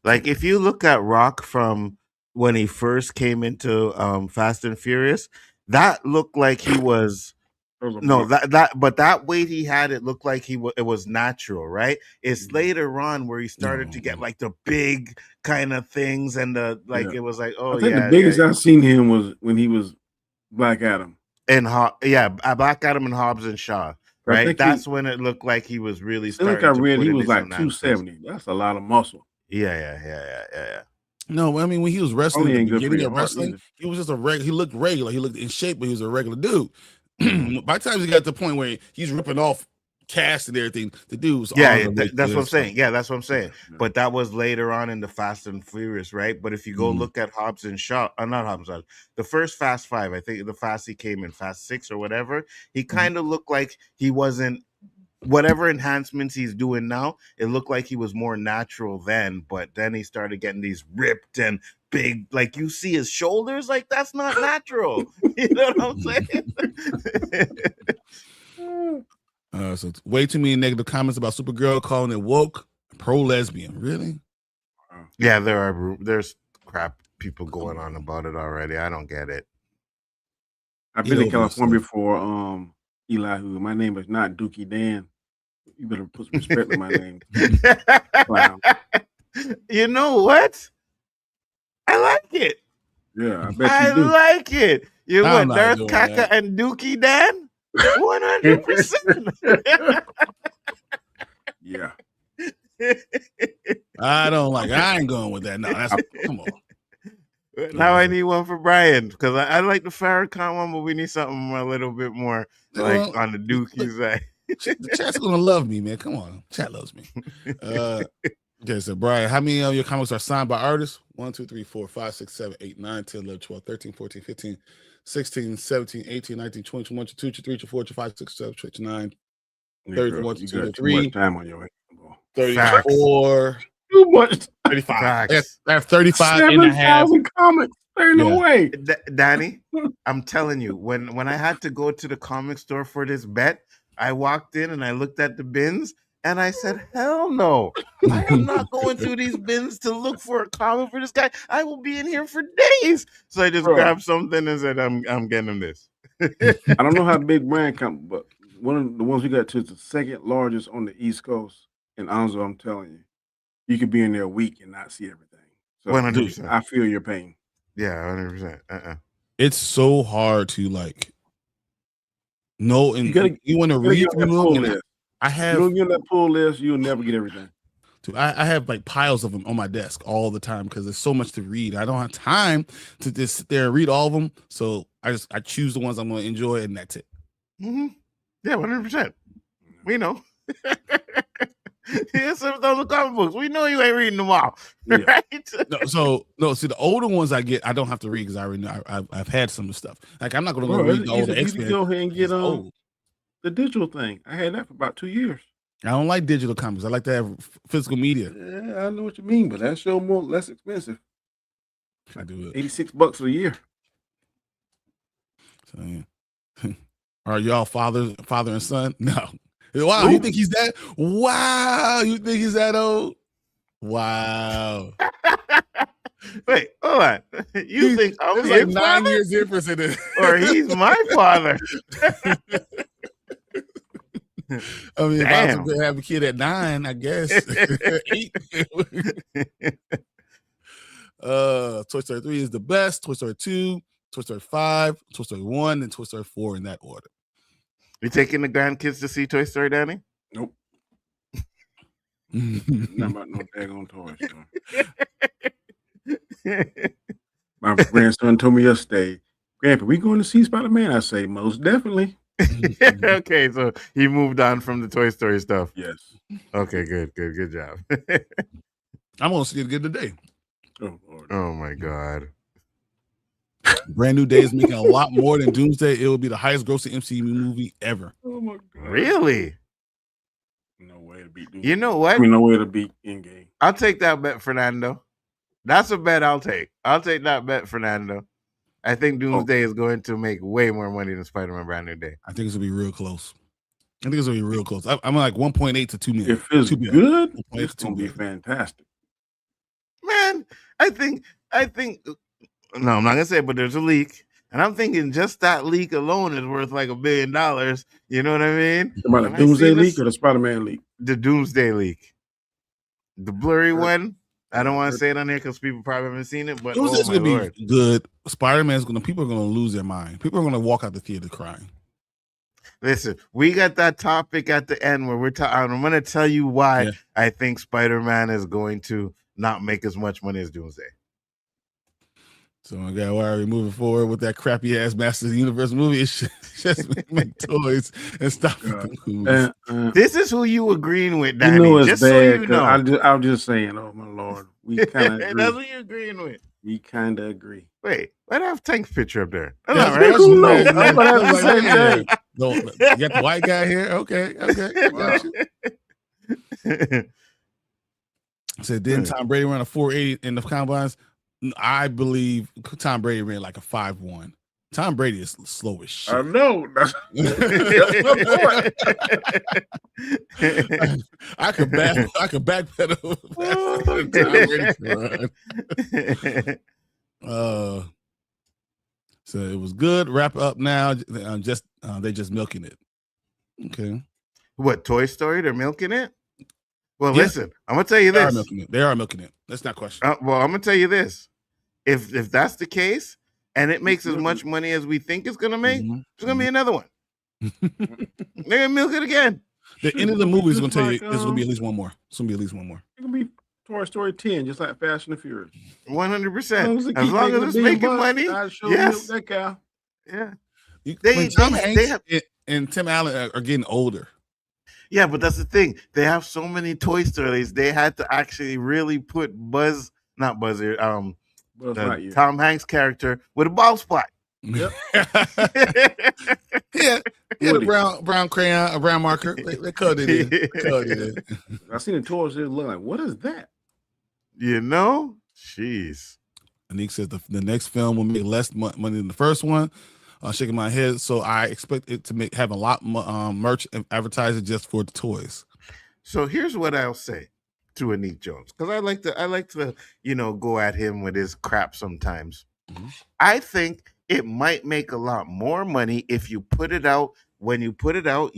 Like, if you look at Rock from when he first came into Fast and Furious, that looked like he was but that weight he had, it looked like it was natural, right? It's later on where he started to get like the big kind of things, and it was like, I think the biggest I've seen him was when he was Black Adam. And Black Adam and Hobbs and Shaw. Right, that's when it looked like he was really starting. I read he was like 270. That's a lot of muscle. Yeah. No, I mean when he was wrestling in the beginning of wrestling, he was just a regular. He looked regular. He looked in shape, but he was a regular dude. By the time he got to the point where he's ripping off cast and everything, the dude was that's what I'm saying. Yeah, that's what I'm saying. Yeah. But that was later on in the Fast and Furious, right? But if you go look at Hobbs and Shaw, not Hobbs, the first Fast 5, I think the Fast he came in Fast 6 or whatever, he kind of looked like he wasn't. Whatever enhancements he's doing now, it looked like he was more natural then, but then he started getting these ripped and big, like you see his shoulders, like that's not natural. You know what I'm saying? So it's way too many negative comments about Supergirl, calling it woke, pro-lesbian. Really? Yeah, there's crap people going on about it already. I don't get it. I've been in California before. Elihu, my name is not Dookie Dan. You better put some respect on my name. Wow. You know what? I like it. Yeah, I bet you do. I like it. You what? Darth Kaka and Dookie Dan? 100%. Yeah. I ain't going with that. No, come on. Now I need one for Bryon because I like the Farrakhan one, but we need something a little bit more like on the Dookie side. The chat's gonna love me, man. Come on, chat loves me. Okay, so Bryon, how many of your comics are signed by artists? 1, 2, 3, 4, 5, 6, 7, 8, 9, 10, 11, 12, 13, 14, 15, 16, 17, 18, 19, 20, 21, 22, 23, 24, 25, 26, 27, 29, 30, 31, 32, 33, time on your 34, too much. 35. I have 35 and a half. 7,000 comics. There's no way. Danny, I'm telling you, when I had to go to the comic store for this bet, I walked in and I looked at the bins and I said, hell no. I am not going through these bins to look for a comic for this guy. I will be in here for days. So I just grabbed something and said, I'm getting him this. I don't know how big Bryon comes, but one of the ones we got to is the second largest on the East Coast. And Nzo, I'm telling you, you could be in there a week and not see everything. So 100%. I feel your pain. Yeah, 100%. It's so hard to know, and you want to read through them. I have. You don't get that pull list, you'll never get everything. I have like piles of them on my desk all the time because there's so much to read. I don't have time to just sit there and read all of them. So I choose the ones I'm going to enjoy, and that's it. Mm-hmm. Yeah, 100%. We know. Here's some of those comic books. We know you ain't reading them all, right? No. See, the older ones I get, I don't have to read because I already know I've had some of the stuff. Like I'm not going to go read the older X-Men. Go ahead and get the digital thing. I had that for about 2 years. I don't like digital comics. I like to have physical media. Yeah, I know what you mean, but that show less expensive. I do it. $86 a year. So, yeah. Are y'all father and son? No. Wow, you think he's that? Wow, you think he's that old? Wow. Wait, hold on. You think I'm like 9 years difference in it, or he's my father? I mean, if I was to have a kid at 9, I guess 8. Toy Story 3 is the best. Toy Story 2, Toy Story 5, Toy Story 1, and Toy Story 4 in that order. You taking the grandkids to see Toy Story, Danny? Nope. Not about no daggone toys. My grandson told me yesterday, Grandpa, we going to see Spider-Man? I say, most definitely. Okay, so he moved on from the Toy Story stuff. Yes. Okay, good job. I'm going to see it again today. Oh, Lord. Oh, my God. Brand New Day is making a lot more than Doomsday. It will be the highest grossing MCU movie ever. Oh my God! Really? No way to beat Doomsday. You know what? I mean, no way to beat Endgame. I'll take that bet, Fernando. That's a bet I'll take. I'll take that bet, Fernando. I think Doomsday is going to make way more money than Spider-Man Brand New Day. I think it's going to be real close. I'm like 1.8 to 2 million. If it's good, it's going to be fantastic. Man, I think. No, I'm not gonna say it, but there's a leak, and I'm thinking just that leak alone is worth like $1 billion. You know what I mean? About the Doomsday leak or the Spider-Man leak? The Doomsday leak, the blurry one. I don't want to say it on there because people probably haven't seen it, but It's my gonna lord. be good. Spider-Man's people are gonna lose their mind. People are gonna walk out the theater crying. Listen, we got that topic at the end where we're talking. I'm going to tell you why I think Spider-Man is going to not make as much money as Doomsday. So my God, why are we moving forward with that crappy ass Masters of the Universe movie? It's just make toys and stop with the movies. This is who you agreeing with, Danny. You know it's just bad. So you know. I'm just saying. Oh my lord, we kind of agree. That's what you're agreeing with. We kind of agree. Wait, why have Tank's picture up there? Yeah, That's right. Who knows? I'm gonna have the same thing. No, you got the white guy here. Okay, I got you. So then Tom Brady ran a 4.80 in the combines. I believe Tom Brady ran like a 5.1. Tom Brady is slow as shit. I know. That's I could backpedal. So it was good. Wrap up now. They just milking it. Okay. What, Toy Story? They're milking it? Well, listen, I'm gonna tell you this. They are milking it. That's not a question. Well, I'm gonna tell you this. If that's the case, and it makes as much money as we think it's gonna make, there's gonna be another one. They're gonna milk it again. The end of the movie is gonna tell you there's gonna be at least one more. It's gonna be at least one more. It can be Toy Story 10, just like Fast and the Furious. 100%. As long as it's making money, yes. That cow. Yeah. Tom Hanks and Tim Allen are getting older. Yeah, but that's the thing. They have so many Toy Stories. They had to actually really put Tom Hanks character with a bald spot. Yep. Yeah. A brown crayon, a brown marker. They cut it in. I seen the toys. It look like, what is that? You know? Jeez. Anik says the next film will make less money than the first one. Shaking my head, so I expect it to have a lot merch and advertising just for the toys. So here's what I'll say to Anik Jones, because I like to go at him with his crap sometimes. Mm-hmm. I think it might make a lot more money if you put it out. When you put it out,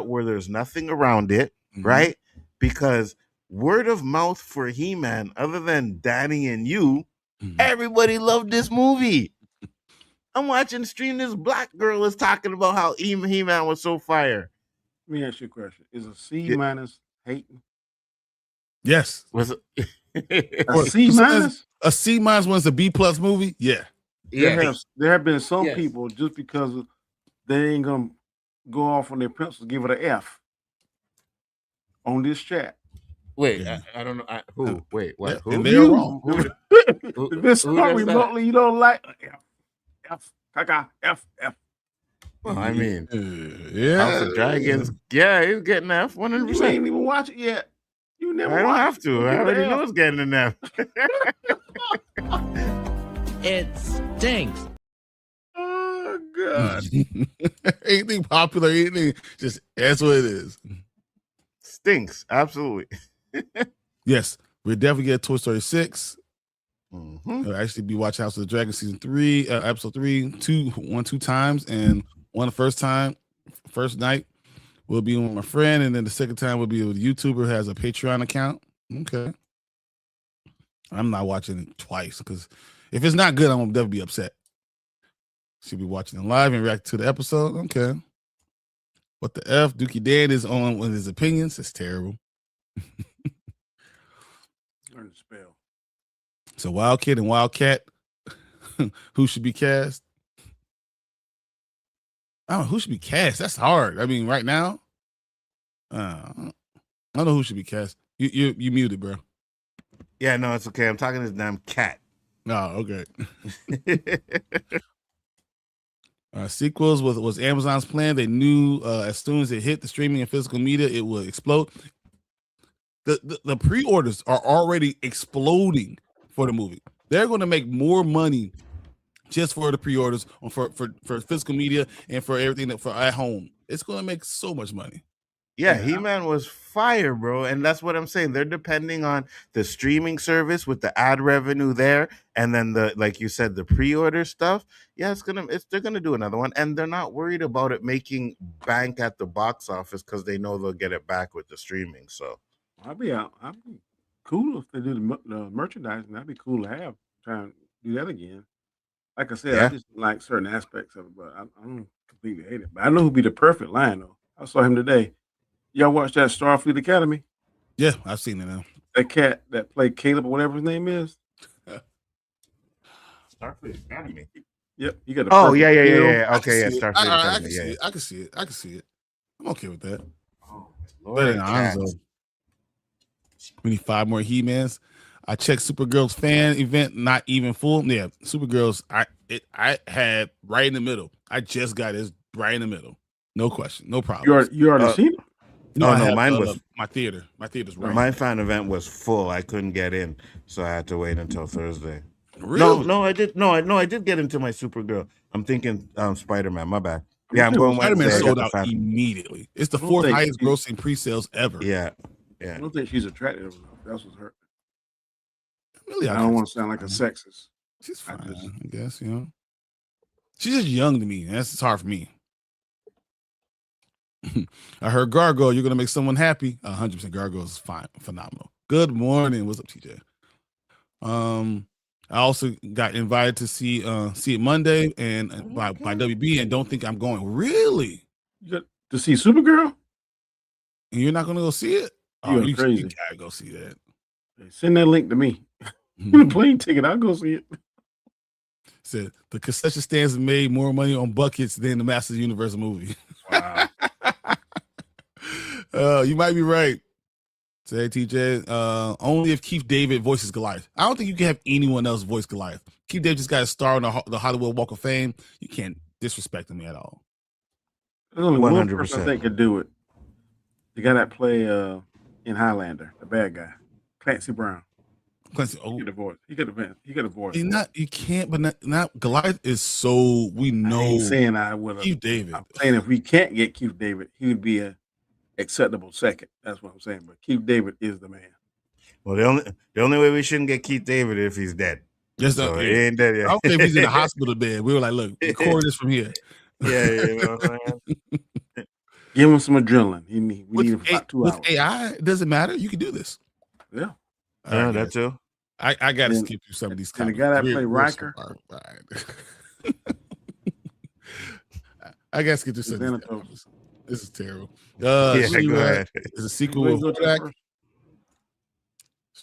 where there's nothing around it, mm-hmm. right? Because word of mouth for He-Man, other than Danny and you, mm-hmm. everybody loved this movie. I'm watching the stream. This black girl is talking about how He-Man was so fire. Let me ask you a question. Is a C minus hating? Yes. Was it a C minus? A C minus was a B plus movie? Yeah. There have been some people just because they ain't gonna go off on their pencils, give it an F on this chat. Wait, I don't know. Who? Wait, what? Who? And they're wrong. If it's not remotely you don't like F. Well, I mean, House of Dragons. Yeah, he's getting F 100%. You ain't even watch it yet. You never. I don't have to. I already know it's getting an F. It stinks. Oh God. Anything popular, anything, just that's what it is. Stinks, absolutely. Yes, we'll definitely get Toy Story 6. Mm-hmm. I'll actually be watching House of the Dragon season 3, episode 3, two times, and one the first night will be with my friend, and then the second time will be with a YouTuber who has a Patreon account. Okay. I'm not watching it twice because if it's not good, I'm gonna definitely be upset. She'll be watching it live and react to the episode. Okay. What the F? Dookie Dan is on with his opinions. It's terrible. Learn to spell. So Wild Kid and Wildcat, who should be cast? I don't know who should be cast. That's hard. I mean, right now, I don't know who should be cast. You muted, bro. Yeah, no, it's okay. I'm talking to this damn cat. Oh, okay. Sequels was Amazon's plan. They knew as soon as it hit the streaming and physical media, it would explode. The pre-orders are already exploding for the movie. They're going to make more money just for the pre-orders for physical media and for everything for at home. It's going to make so much money. Yeah, He-Man was fire, bro. And that's what I'm saying. They're depending on the streaming service with the ad revenue there. And then like you said, the pre-order stuff. Yeah, they're gonna do another one. And they're not worried about it making bank at the box office because they know they'll get it back with the streaming. So I'll be out. cool if they do the merchandising. That'd be cool to have. Try and do that again. Like I said, I Yeah. just like certain aspects of it, but I don't completely hate it. But I know who'd be the perfect lion though. I saw him today. Y'all watch that Starfleet Academy? Yeah, I've seen it now. That cat that played Caleb or whatever his name is. Starfleet Academy. Yep, you got. Oh yeah. I Okay, yeah. can see it. Starfleet I Academy. can see it. I can see it. I can see it. I'm okay with that. Oh, Better Lord, than cat. Hanzo. We need 5 more He-Mans. I checked Supergirl's fan event, not even full. Yeah, Supergirl's. I had right in the middle. I just got this right in the middle. No question, no problem. You already seen it? No, Oh, I no, have, mine was- my theater. My theater's right. My fan event was full. I couldn't get in, so I had to wait until Thursday. Really? No, I did. No, I did get into my Supergirl. I'm thinking Spider-Man. My bad. Yeah, I'm going Spider-Man Wednesday. I got sold the out fan. immediately. It's the I don't 4th think highest she- grossing pre-sales ever. Yeah. I don't think she's attractive enough. That's what's hurt. Really, I don't want to sound like a sexist. She's I fine, just- I guess, you know. She's just young to me. That's just hard for me. I heard Gargoyle, you're gonna make someone happy. 100% Gargoyle is fine, phenomenal. Good morning. What's up, TJ? I also got invited to see it Monday and by WB, and don't think I'm going. Really? You got to see Supergirl? And you're not gonna go see it? You're you crazy. gotta go see that. Hey, send that link to me. The plane ticket. I'll go see it. Said the concession stands have made more money on buckets than the Masters Universe movie. Wow. You might be right. Say TJ. Only if Keith David voices Goliath. I don't think you can have anyone else voice Goliath. Keith David just got a star on the Hollywood Walk of Fame. You can't disrespect him at all. There's only one 100%. person I think could do it. The guy that play in Highlander, the bad guy, Clancy Brown. Clancy, He got a voice. He got a voice. you can't, but not Goliath is so we I know. ain't saying I would have. Keith David. I'm saying if we can't get Keith David, he would be a acceptable second. That's what I'm saying. But Keith David is the man. Well, the only way we shouldn't get Keith David if he's dead. Just So he ain't dead yet. I don't care if he's in the hospital bed. We were like, look, record this from here. Yeah, you know what I'm saying? Give him some adrenaline. We need him for about 2 hours. With AI, it doesn't matter. You can do this. Yeah. All Yeah, right, that guys. too. I got to And- skip through some of these and the comments. guy that We're- played we're so Riker? far. All right. I got to skip through some of these Xanatos. comments. This is terrible. Yeah, go She-Ra ahead. is a sequel Wait, of go to that Hordak. first.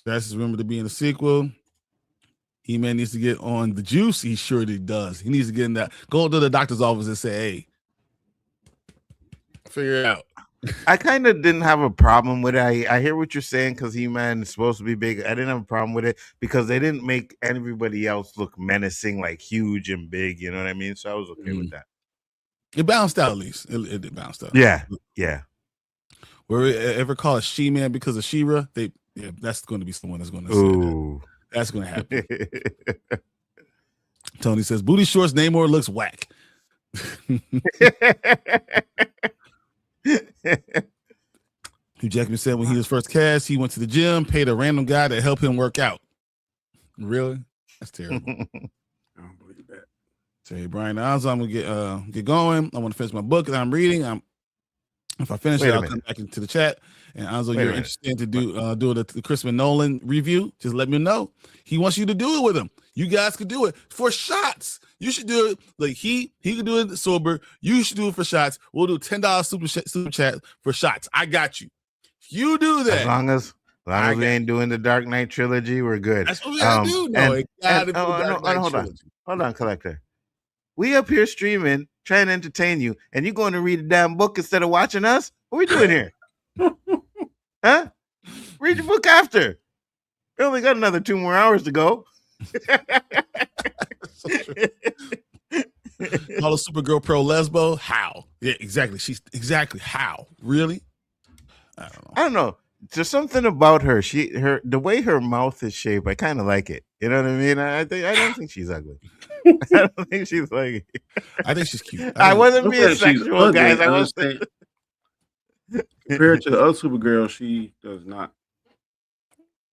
That's his rumor to be in the sequel. He-Man needs to get on the juice. He surely does. He needs to get in that. Go to the doctor's office and say, hey, figure it out. I kind of didn't have a problem with it. I hear what you're saying because He-Man is supposed to be big. I didn't have a problem with it because they didn't make everybody else look menacing, like huge and big. You know what I mean? So I was okay with that. It bounced out at least. It bounced out. Yeah. Were we ever call it She-Man because of She-Ra? That's going to be someone that's going to say that. Ooh. That's going to happen. Tony says, booty shorts, Namor looks whack. Hugh Jackman said when he was first cast, he went to the gym, paid a random guy to help him work out. Really? That's terrible. I don't believe that. Say, Bryon, Nzo, I'm gonna get going. I want to finish my book that I'm reading. If I finish Wait it, a I'll minute. come back into the chat. And Nzo, Wait a you're minute. interested to do the Christopher Nolan review? Just let me know. He wants you to do it with him. You guys could do it for shots. You should do it like he could do it sober. You should do it for shots. We'll do $10 super chat for shots. I got you. If you do As that, long as we ain't doing the Dark Knight trilogy, we're good. that's what we gotta do. No, it gotta be the Dark Knight hold on. trilogy. Hold on, Collector. We up here streaming, trying to entertain you, and you going to read a damn book instead of watching us? What we doing here? Huh? Read your book after. We only got another 2 more hours to go. Call a Supergirl pro lesbo? How? Yeah, exactly. She's exactly how? Really? I don't know. There's something about her. The way her mouth is shaped, I kind of like it. You know what I mean? I don't think she's ugly. I don't think she's ugly. I think she's cute. I wasn't Look being at she's sexual, ugly, guys. I I was understand. Compared to the other Supergirl, she does not.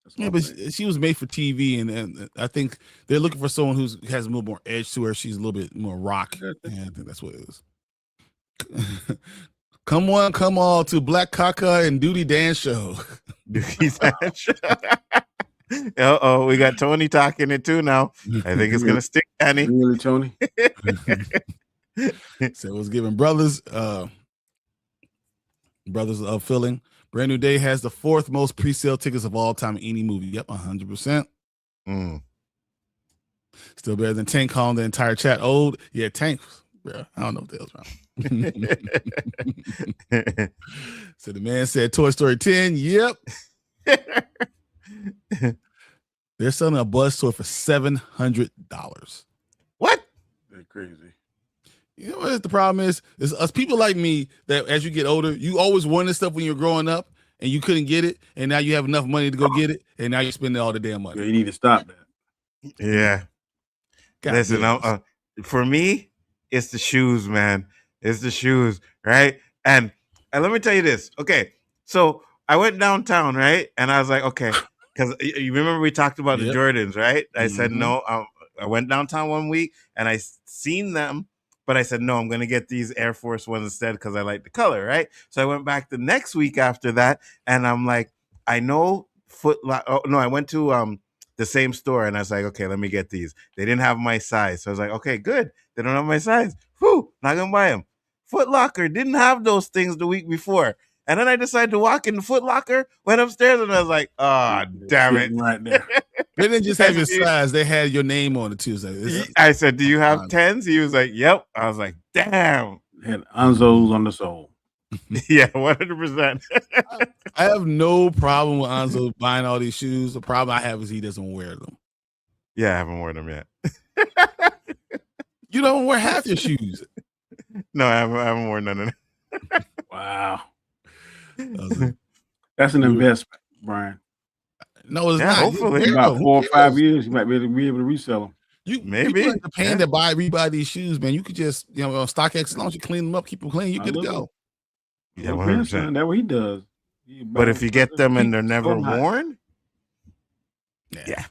That's Yeah, my but thing. she was made for TV, and I think they're looking for someone who has a little more edge to her. She's a little bit more rock, and I think that's what it is. Come on, come all to Black Kaka and Duty Dan show. Uh-oh, we got Tony talking it too now. I think it's gonna stick, Danny. Really, Tony? So it was giving brothers of filling. Brand New Day has the 4th most pre-sale tickets of all time in any movie. Yep, 100%. Still better than Tank calling the entire chat old. Yeah, Tank, bro. I don't know what the hell's wrong. So the man said Toy Story 10. Yep. They're selling a Buzz toy for $700. What? That's crazy. You know what the problem is? It's us people like me that as you get older, you always wanted stuff when you were growing up and you couldn't get it, and now you have enough money to go get it, and now you're spending all the damn money. Yeah, you need to stop that. Yeah. God, listen, for me, it's the shoes, man. It's the shoes, right? And let me tell you this. Okay, so I went downtown, right? And I was like, okay, because you remember we talked about the Jordans, right? I said, no, I went downtown one week and I seen them, but I said, no, I'm going to get these Air Force ones instead because I like the color, right? So I went back the next week after that, and I'm like, I know I went to the same store, and I was like, okay, let me get these. They didn't have my size. So I was like, okay, good. They don't have my size. Whew, not going to buy them. Foot Locker didn't have those things the week before. And then I decided to walk in the Foot Locker, went upstairs, and I was like, oh, damn it. Right there. They didn't just have your size. They had your name on it, too. So I said, do you have 10s? He was like, yep. I was like, damn. Had Nzo's on the soul. Yeah, 100%. I have no problem with Nzo buying all these shoes. The problem I have is he doesn't wear them. Yeah, I haven't worn them yet. You don't wear half your shoes. No, I haven't worn none of them. Wow. That's an investment, Brian. No, it's Yeah, not. hopefully. In about 4 or 5 years, you might be able to resell them. You maybe in Japan to rebuy these shoes, man. You could just, StockX, as long as you clean them up, keep them clean, you good to go. Yeah, 100%. That's what he does. But if you get them and they're never worn, yeah.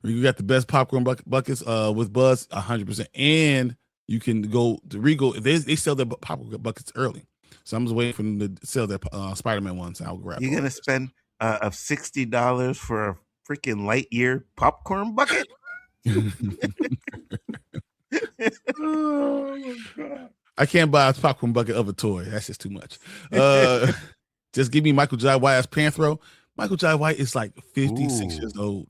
You got the best popcorn buckets with Buzz, 100%. And you can go to Regal. They sell their popcorn buckets early. So I'm just waiting for them to sell their Spider-Man ones. I'll grab You're going to spend $60 for a freaking Lightyear popcorn bucket? Oh, my God. I can't buy a popcorn bucket of a toy. That's just too much. Just give me Michael Jai White as Panthro. Michael Jai White is like 56 years old.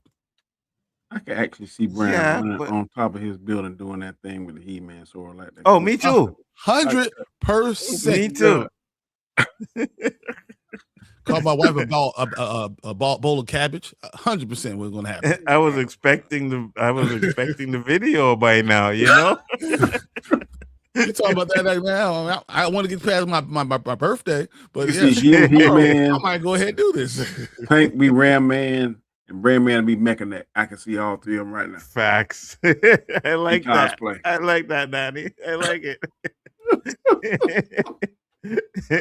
I can actually see Brian on top of his building doing that thing with the He-Man sword like that. Oh, me too. 100%. Me too. Call my wife a bowl of cabbage. 100% what's going to happen. I was expecting the video by now, you know? You talking about that right now? I want to get past my birthday, but He-Man, I might go ahead and do this. Tank be Ram Man and Brand Man be Mechanic. I can see all three of them right now. Facts. I like that. Cosplay. I like that, Danny. I like it.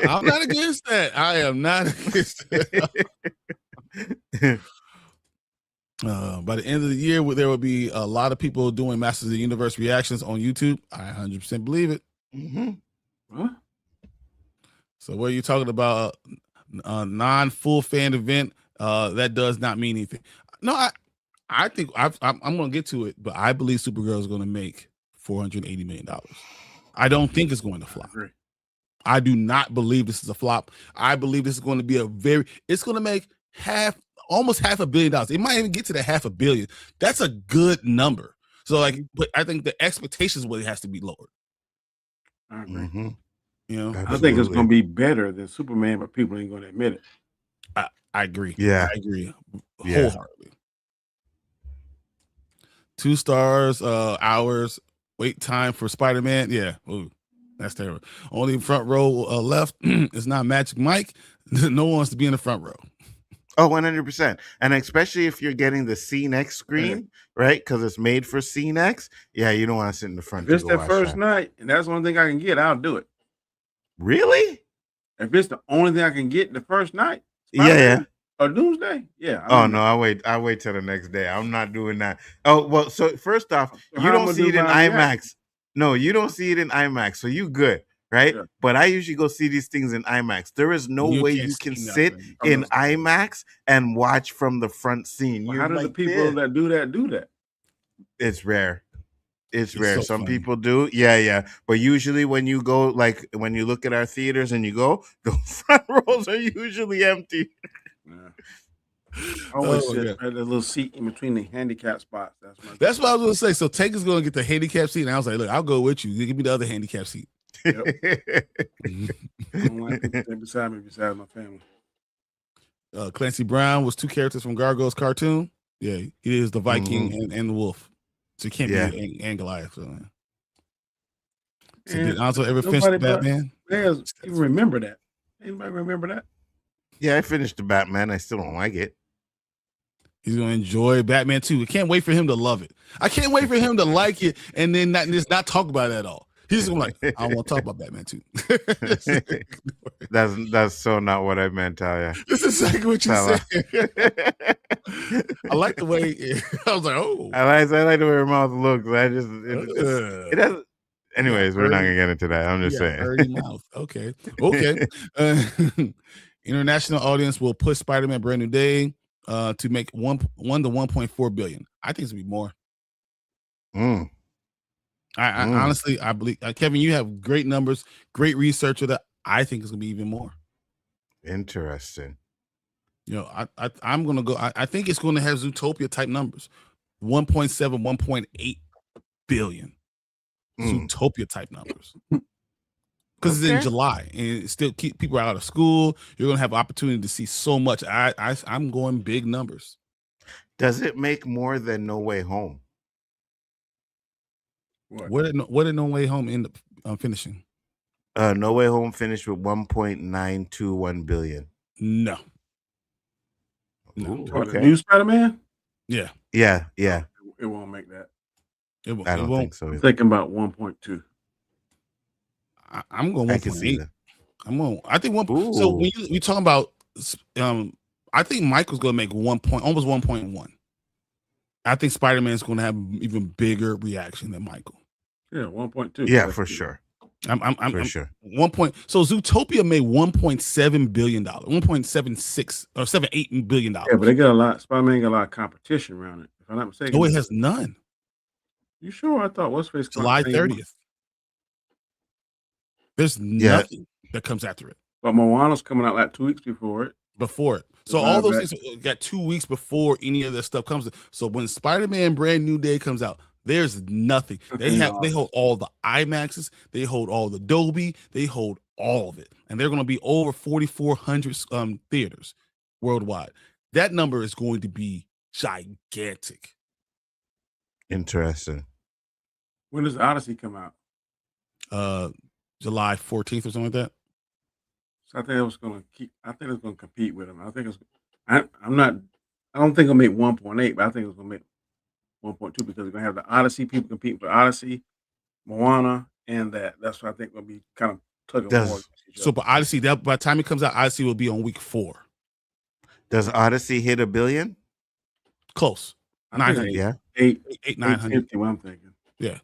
I'm not against that. I am not against that. By the end of the year, there will be a lot of people doing Masters of the Universe reactions on YouTube. I 100% believe it. Mm-hmm. Huh? So what are you talking about? A non-full fan event? That does not mean anything. No, I think I'm going to get to it, but I believe Supergirl is going to make $480 million. I don't think it's going to flop. I do not believe this is a flop. I believe this is going to be it's going to make almost $500 million. It might even get to the $500 million. That's a good number. So but I think the expectations really has to be lowered. I agree. Mm-hmm. I think it's going to be better than Superman, but people ain't going to admit it. I agree. Yeah. I agree wholeheartedly. 2 stars, hours, wait time for Spider-Man. Yeah. Ooh, that's terrible. Only front row left. It's not Magic Mike. No one wants to be in the front row. Oh, 100%. And especially if you're getting the CNX screen, right? Because it's made for CNX. Yeah, you don't want to sit in the front. If it's that first night, and that's the only thing I can get, I'll do it. Really? If it's the only thing I can get the first night, yeah. Or Doomsday, yeah. Oh no, I wait till the next day. I'm not doing that. Oh well, so first off, you don't see it in IMAX. No, you don't see it in IMAX, so you good, right? Yeah. But I usually go see these things in IMAX. There is no You way can't you can see sit nothing. in IMAX and watch from the front scene. Well, You're how do the like people this. that do that? It's rare. It's rare. so Some funny. people do. Yeah. But usually when you go, like when you look at our theaters and you go, the front rows are usually empty. Yeah. I always Oh, my sit God. at the little seat in between the handicap spots. That's what I was gonna say. So Tank is gonna get the handicap seat, and I was like, "Look, I'll go with you. You give me the other handicap seat." Yep. I don't like people sitting beside me, beside my family. Clancy Brown was 2 characters from Gargoyles cartoon. Yeah, he is the Viking and the wolf. So he can't be and Goliath. So, so did Anzo ever finish the Batman? Even remember that? Anybody remember that? Yeah, I finished the Batman. I still don't like it. He's gonna enjoy Batman 2. I can't wait for him to love it. I can't wait for him to like it and then not talk about it at all. He's just gonna be like, I don't want to talk about Batman 2. That's so not what I meant, Talia. This is exactly what you said. I like the way I was like, oh. I like the way her mouth looks. It doesn't. Anyways, we're not gonna get into that. I'm just saying. Dirty mouth. Okay. International audience will push Spider-Man Brand New Day to make 1 to 1.4 billion. I think it's gonna be more. I honestly, I believe Kevin, you have great numbers, great researcher. That I think it's gonna be even more. Interesting. You know, I'm gonna go. I think it's gonna have Zootopia type numbers, 1.7, 1.8 billion. Zootopia type numbers. Because it's in July and it still keep people out of school. You're gonna have opportunity to see so much. I'm going big numbers. Does it make more than No Way Home? What did No Way Home end up finishing? No Way Home finished with 1.921 billion. No. Ooh, okay. The new Spider-Man? Yeah. It won't make that. I don't think so. I'm thinking about 1.2. I'm going 1.8. I think 1. Ooh. So when you talking about, I think Michael's going to make almost 1.1. I think Spider-Man is going to have even bigger reaction than Michael. Yeah, 1.2. Yeah, for sure. I'm sure. 1 point. So Zootopia made $1.7 billion, 1.76 or 78 billion dollars. Yeah, but they got a lot. Spider-Man got a lot of competition around it. If I'm not mistaken. No, it has none. You sure? I thought what's face July 30th. There's nothing that comes after it. But Moana's coming out like 2 weeks before it. So all those things got 2 weeks before any of that stuff comes. So when Spider-Man Brand New Day comes out, there's nothing. They hold all the IMAXs, they hold all the Dolby, they hold all of it, and they're going to be over 4,400 theaters worldwide. That number is going to be gigantic. Interesting. When does Odyssey come out? July 14th or something like that. So I think it's going to compete with them. I think I don't think it'll make 1.8, but I think it's going to make 1.2 because we're going to have the Odyssey people competing for Odyssey, Moana, and that's what I think will be kind of tug of war. So, but Odyssey, by the time it comes out, Odyssey will be on week 4. Does Odyssey hit 1 billion? Close. 900. Yeah. 800. What I'm thinking. Yeah.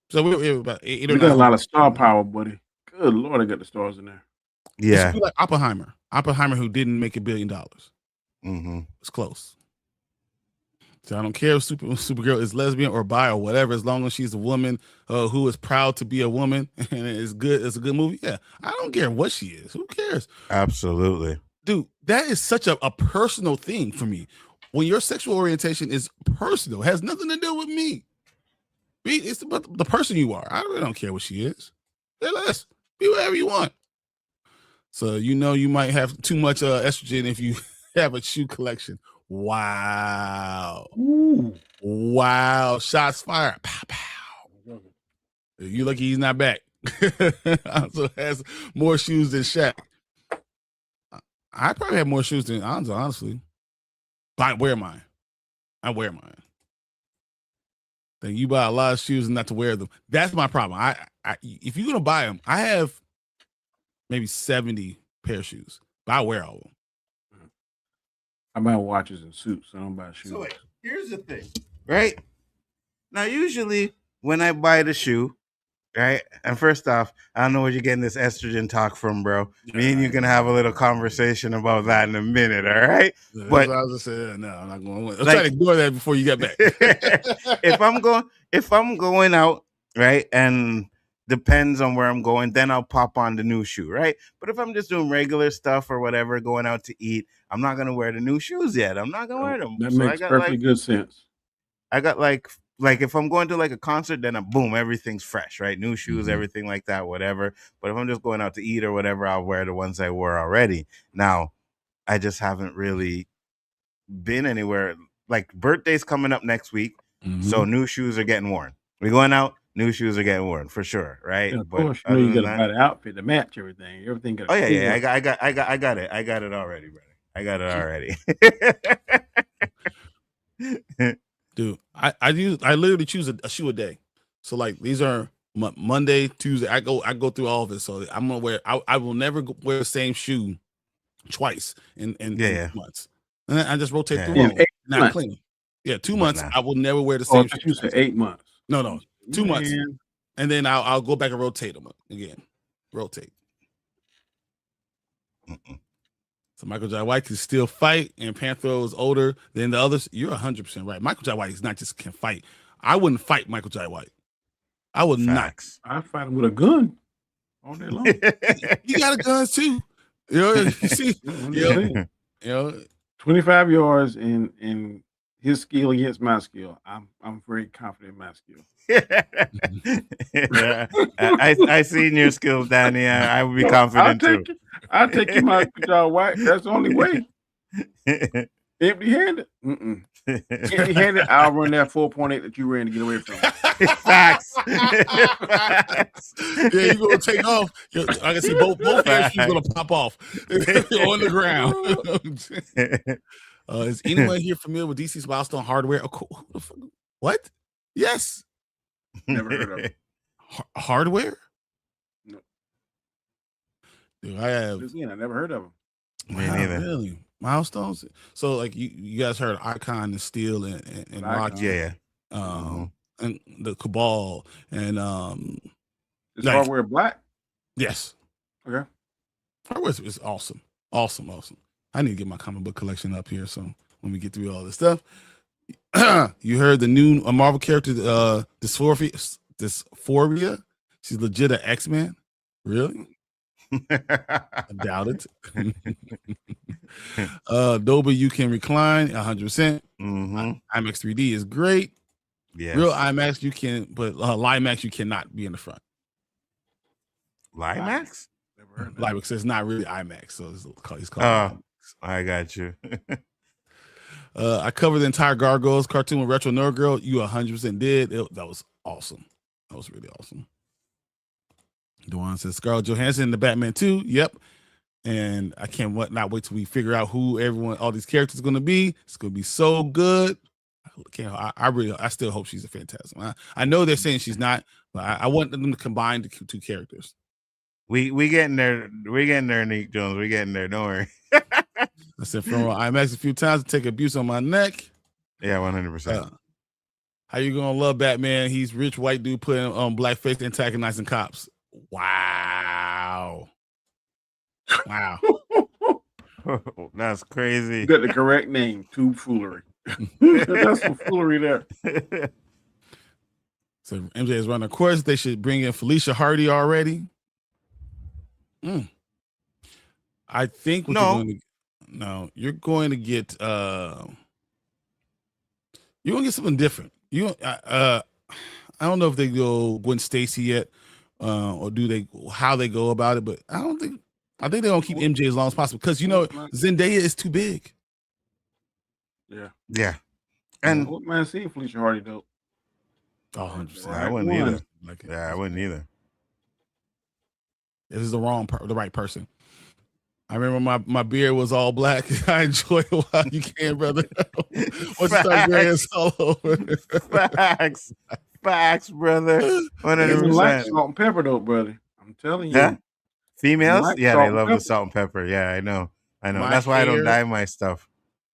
So we're about 8 or 9. We got a lot of star power, buddy. Good Lord, I got the stars in there. Yeah. It's like Oppenheimer, who didn't make $1 billion. It's close. So I don't care if Supergirl is lesbian or bi or whatever, as long as she's a woman who is proud to be a woman and it's good. It's a good movie. Yeah, I don't care what she is. Who cares? Absolutely, dude. That is such a personal thing for me. When your sexual orientation is personal, it has nothing to do with me. It's about the person you are. I really don't care what she is. Let's be whatever you want. So you might have too much estrogen if you have a shoe collection. Wow. Ooh. Wow. Shots fired. Pow, pow. You lucky he's not back. Anzo has more shoes than Shaq. I probably have more shoes than Anzo, honestly. But I wear mine. Then you buy a lot of shoes and not to wear them. That's my problem. If you're gonna buy them, I have maybe 70 pair of shoes, but I wear all of them. I buy watches and suits. I don't buy shoes. So wait, here's the thing, right? Now, usually when I buy the shoe, right? And first off, I don't know where you're getting this estrogen talk from, bro. Me and you can have a little conversation about that in a minute, all right? That's But what I was just saying. No, I'm not going. I'm like, trying to ignore that before you get back. if I'm going out, right, and depends on where I'm going, then I'll pop on the new shoe, right? But if I'm just doing regular stuff or whatever, going out to eat, I'm not gonna wear the new shoes yet. I'm not gonna wear them. That So makes perfectly good sense. I got like if I'm going to like a concert, then boom, everything's fresh, right? New shoes, Mhm. everything like that, whatever. But if I'm just going out to eat or whatever, I'll wear the ones I wore already. Now, I just haven't really been anywhere. Like birthday's coming up next week, so new shoes are getting worn. We're going out, new shoes are getting worn for sure, right? Yeah, of But course, you know other you than got to that, buy the outfit to match everything. Everything got. oh yeah, I got it. I got it already, brother. I got it already. Dude, I literally choose a shoe a day. So like these are Monday, Tuesday. I go through all of it. So I'm gonna wear. I will never wear the same shoe twice in Yeah. months. And then I just rotate Yeah. through In all. 8 Not months. clean. Yeah, 2 But months. nah. I will never wear the Oh, same I shoe. thought you said 8 months. No, 2 months, Man, and then I'll go back and rotate them again. Rotate. Mm-mm. So Michael Jai White can still fight, and Panthro is older than the others. You're 100% right. Michael Jai White is not just can fight. I wouldn't fight Michael Jai White. I would Facts. I fight him with a gun all day long. He got a gun too. You know, you see, Yeah. you know, 25 yards in his skill against my skill. I'm very confident in my skill. Yeah. I seen your skills, Danny. I would be confident too. I'll take him out with y'all white. That's the only way. Empty-handed. Empty-handed, I'll run that 4.8 that you ran to get away from. Facts. Yeah, you're gonna take off. I can see both hands gonna pop off on the ground. Is anyone here familiar with DC's Milestone Hardware? What? Yes. Never heard of it. Hardware? No. Dude, I have. Again, I never heard of them. Me neither. Really? Milestones? So like you guys heard Icon and Steel and Rock, Yeah. and the Cabal and Is like- hardware black? yes. Okay. Hardware is awesome. Awesome. I need to get my comic book collection up here. So when we get through all this stuff, you heard the new Marvel character, Dysphoria. She's legit an X-Men. Really? I doubt it. Dolby, you can recline 100%. IMAX 3D is great. Yeah. Real IMAX you can, but LIMAX you cannot be in the front. Limax? Never heard of that. LIMAX is not really IMAX, so it's called. Oh, I got you. I covered the entire Gargoyles cartoon with Retro Nerd Girl. You 100% did. That was awesome. That was really awesome. Duan says Scarlett Johansson in the Batman 2. Yep. And I can't not wait till we figure out who all these characters are going to be. It's going to be so good. I still hope she's a Phantasm. I know they're saying she's not, but I want them to combine the two characters. We getting there. We're getting there, Nick Jones. We're getting there. Don't worry. I said from IMAX a few times to take abuse on my neck. Yeah, 100%. How you gonna love Batman? He's rich white dude putting on blackface antagonizing cops. Wow. That's crazy. You got the correct name. Tube foolery. That's some foolery there. So MJ is running a course. They should bring in Felicia Hardy already. I think you're going to get something different. I don't know if they go Gwen Stacy yet, or how they go about it, but I think they're gonna keep MJ as long as possible because Zendaya is too big. Yeah. And what man seeing Felicia Hardy though? 100%. I wouldn't either. Yeah, I wouldn't either. This is the right person. I remember my beard was all black. I enjoyed it while you can, brother. Once you start graying, it's all over. Facts, brother. 100%. Like salt and pepper though, brother. I'm telling you. Yeah. Females? Like Yeah, salt they and love the pepper. salt and pepper. Yeah, I know. My That's why I don't hair- dye my stuff.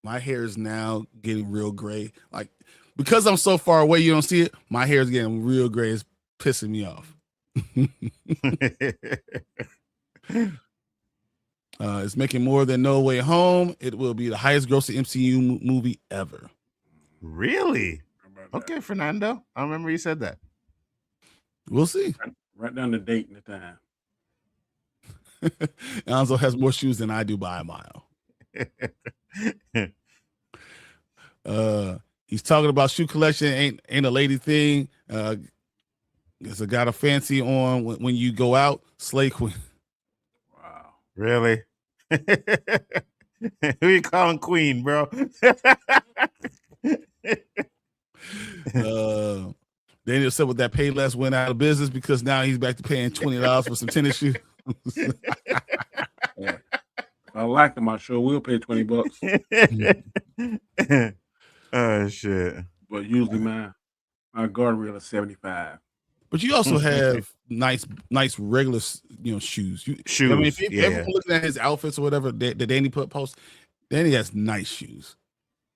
My hair is now getting real gray. Like because I'm so far away, you don't see it. My hair is getting real gray. It's pissing me off. It's making more than No Way Home. It will be the highest grossing MCU movie ever. Really? How about that? Okay, Fernando. I remember you said that. We'll see. Write down the date and the time. Nzo has more shoes than I do by a mile. He's talking about shoe collection ain't a lady thing. It's a got a fancy on when you go out. Slay Queen. Wow. Really? Who you calling Queen, bro? Daniel said with that Payless went out of business because now he's back to paying $20 for some tennis shoes. Yeah. If I like them, I sure will pay $20. Oh shit! But usually my guardrail is $75. But you also have nice regular shoes. Shoes. I mean, if yeah. everyone looking at his outfits or whatever that Danny post, Danny has nice shoes.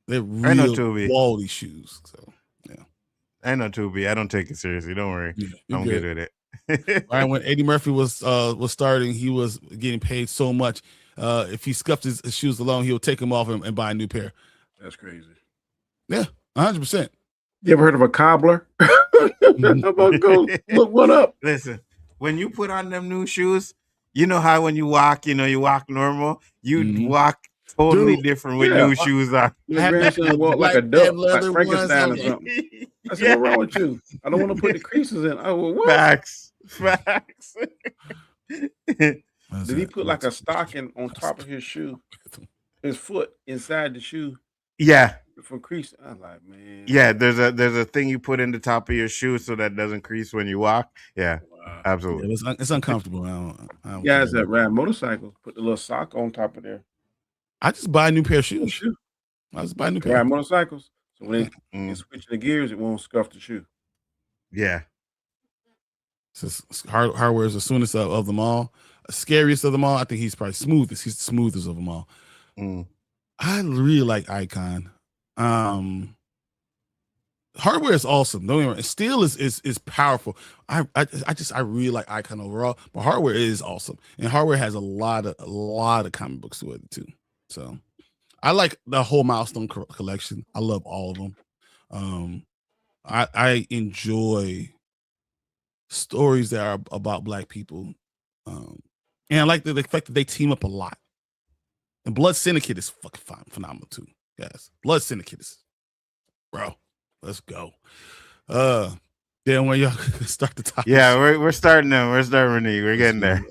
They're real quality shoes. So yeah. I know, Tubi. I don't take it seriously. Don't worry. Yeah, I'm good with it. Right, when Eddie Murphy was starting, he was getting paid so much. If he scuffed his shoes alone, he'll take them off and buy a new pair. That's crazy. Yeah, 100%. You ever heard of a cobbler? How about go look one up? Listen, when you put on them new shoes, you know how when you walk, you walk normal. You walk totally different with new shoes on. My grandson walked like a duck, like Frankenstein or something. I said, "What's wrong with you? I don't want to put the creases in." Oh, well, what? Facts. Did he put like a stocking on top of his shoe? His foot inside the shoe? Yeah. For crease. I'm like, man. Yeah, there's a thing you put in the top of your shoe so that doesn't crease when you walk. Yeah, absolutely. Yeah, it's uncomfortable. I don't guys that ride motorcycles put the little sock on top of there. I just buy a new pair of shoes. I just buy a new pair. Ride motorcycles. So when they switch the gears, it won't scuff the shoe. Yeah. So hardware is the soonest of them all. Scariest of them all. I think he's probably smoothest. He's the smoothest of them all. I really like Icon. Hardware is awesome. Don't get me wrong. Steel is powerful. I really like Icon overall, but hardware is awesome, and hardware has a lot of comic books to it too. So I like the whole Milestone collection. I love all of them. I enjoy stories that are about Black people, and I like the fact that they team up a lot. And Blood Syndicate is fucking phenomenal too, guys. Blood Syndicate is, bro. Let's go. Then when y'all start the topic. Yeah, we're starting them. We're starting Renee. We're getting there.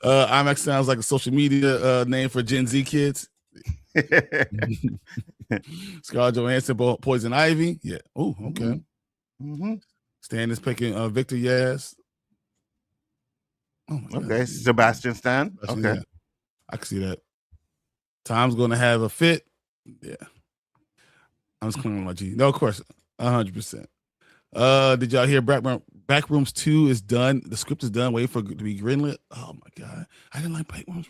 IMAX sounds like a social media name for Gen Z kids. Scarlett Johansson, Poison Ivy. Yeah. Oh, okay. Stan is picking Victor Yaz. Oh my God. Sebastian Stan. Okay. Yeah. I can see that. Tom's going to have a fit. Yeah. I'm just calling my G. No, of course. 100%. Did y'all hear Backrooms 2 is done? The script is done. Waiting for it to be greenlit. Oh my God. I didn't like Backrooms.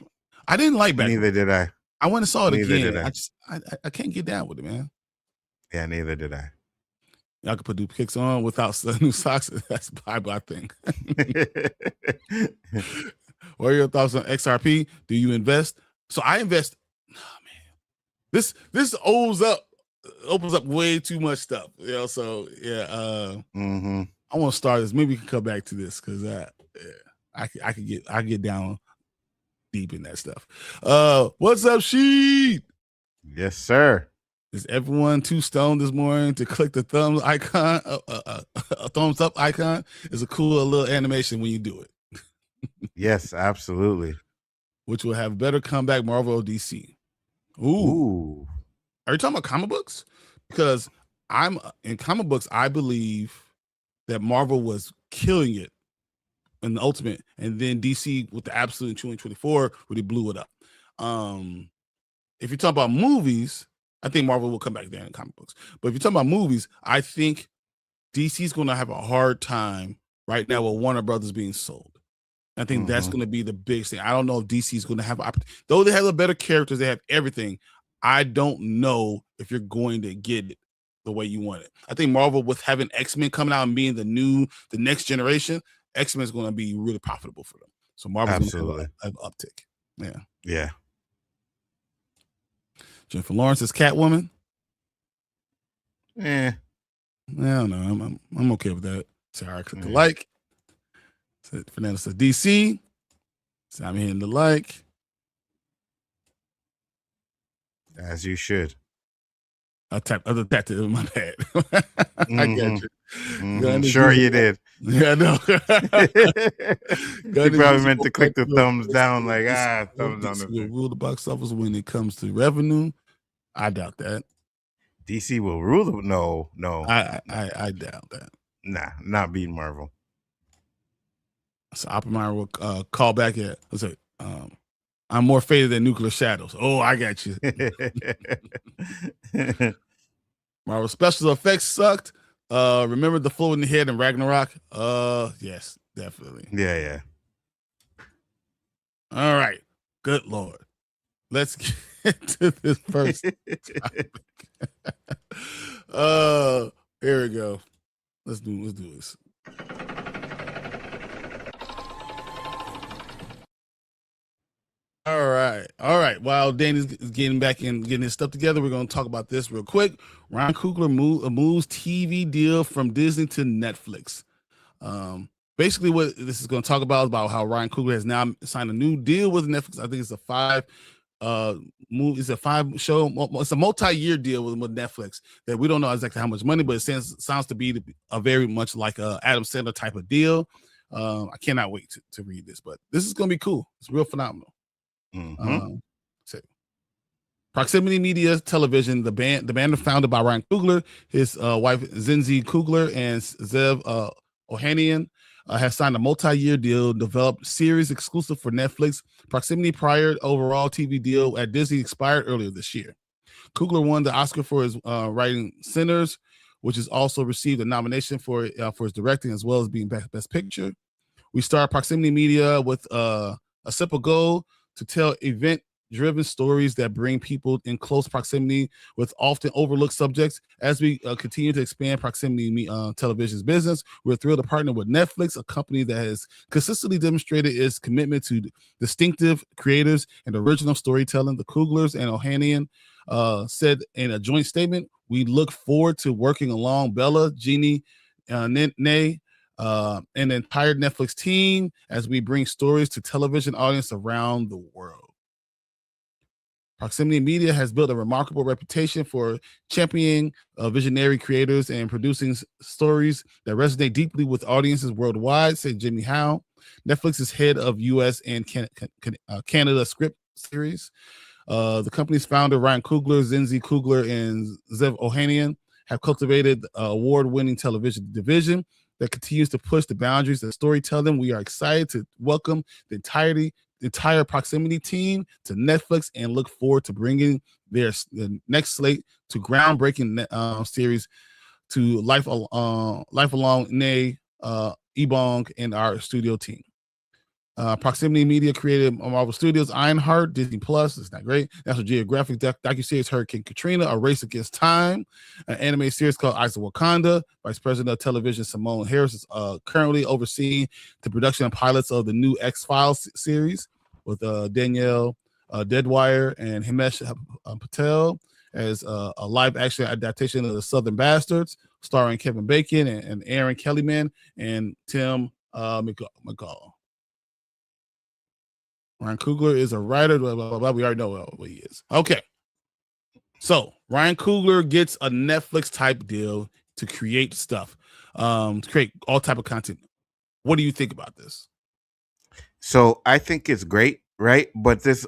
I didn't like Backrooms. Neither did I. I went and saw it Neither again. Did I can't get down with it, man. Yeah, neither did I. Y'all can put new kicks on without new socks. That's Bible, I think. What are your thoughts on XRP? Do you invest? So I invest. Oh man, this opens up way too much stuff. So yeah. I want to start this. Maybe we can come back to this because I could get down deep in that stuff. What's up, Sheet? Yes, sir. Is everyone too stoned this morning to click the thumbs icon? A thumbs up icon is a cool little animation when you do it. Yes, absolutely. Which will have better comeback, Marvel or DC. Ooh. Are you talking about comic books? Because I'm in comic books, I believe that Marvel was killing it in the Ultimate, and then DC with the Absolute in 2024 really blew it up. If you're talking about movies, I think Marvel will come back there in comic books. But if you're talking about movies, I think DC's going to have a hard time right now with Warner Brothers being sold. I think that's going to be the biggest thing. I don't know if DC is going to have, though they have the better characters, they have everything. I don't know if you're going to get it the way you want it. I think Marvel with having X-Men coming out and being the next generation, X-Men is going to be really profitable for them. So Marvel's going to have an uptick. Yeah. Yeah. Jennifer Lawrence is Catwoman. I don't know. I'm okay with that. Sarah, I click the like. Fernando says DC. So I'm hitting the like. As you should. I tapped it in my bad. I got you. Sure you did. Yeah, I know. You probably meant to click the thumbs down, like, thumbs down. DC will rule the box office when it comes to revenue. I doubt that. DC will rule the no. I doubt that. Nah, not beating Marvel. So Oppenheimer will call back at, let's say, I'm more faded than nuclear shadows. Oh, I got you. Marvel special effects sucked. Remember the float in the head in Ragnarok? Yes, definitely. Yeah. All right. Good Lord. Let's get to this first topic. Here we go. Let's do this. All right. While Danny's getting back in, getting his stuff together, we're going to talk about this real quick. Ryan Coogler moves TV deal from Disney to Netflix. Basically, what this is going to talk about is about how Ryan Coogler has now signed a new deal with Netflix. I think it's a 5-show. It's a multi-year deal with Netflix that we don't know exactly how much money, but it sounds to be a very much like a Adam Sandler type of deal. I cannot wait to read this, but this is going to be cool. It's real phenomenal. Proximity Media Television, the band founded by Ryan Coogler, his wife Nzo Coogler, and Zev Ohanian, has signed a multi-year deal, developed series exclusive for Netflix. Proximity prior overall TV deal at Disney expired earlier this year. Coogler won the Oscar for his writing Sinners, which has also received a nomination for his directing as well as being Best Picture. We start Proximity Media with a simple goal to tell event-driven stories that bring people in close proximity with often overlooked subjects. As we continue to expand Proximity Television's business, we're thrilled to partner with Netflix, a company that has consistently demonstrated its commitment to distinctive creators and original storytelling. The Cooglers and Ohanian said in a joint statement, "We look forward to working along Bella, Jeannie, Nene, and the entire Netflix team as we bring stories to television audience around the world." Proximity Media has built a remarkable reputation for championing visionary creators and producing stories that resonate deeply with audiences worldwide, said Jimmy Howe, Netflix's head of U.S. and Canada script series. The company's founder, Ryan Coogler, Nzo Coogler, and Zev Ohanian have cultivated award-winning television division that continues to push the boundaries of storytelling. We are excited to welcome the entire Proximity team to Netflix and look forward to bringing the next slate to groundbreaking series to life along Nay, Ebong, and our studio team. Proximity Media created Marvel Studios, Ironheart, Disney Plus. It's not great. National Geographic docuseries Hurricane Katrina, A Race Against Time, an anime series called Eyes of Wakanda. Vice President of Television Simone Harris is currently overseeing the production and pilots of the new X-Files series with Danielle Deadwire and Himesh Patel as a live-action adaptation of The Southern Bastards, starring Kevin Bacon and Aaron Kellyman and Tim McCall. Ryan Coogler is a writer. Blah, blah, blah, blah. We already know what he is. Okay. So Ryan Coogler gets a Netflix type deal to create stuff, to create all type of content. What do you think about this? So I think it's great, right? But this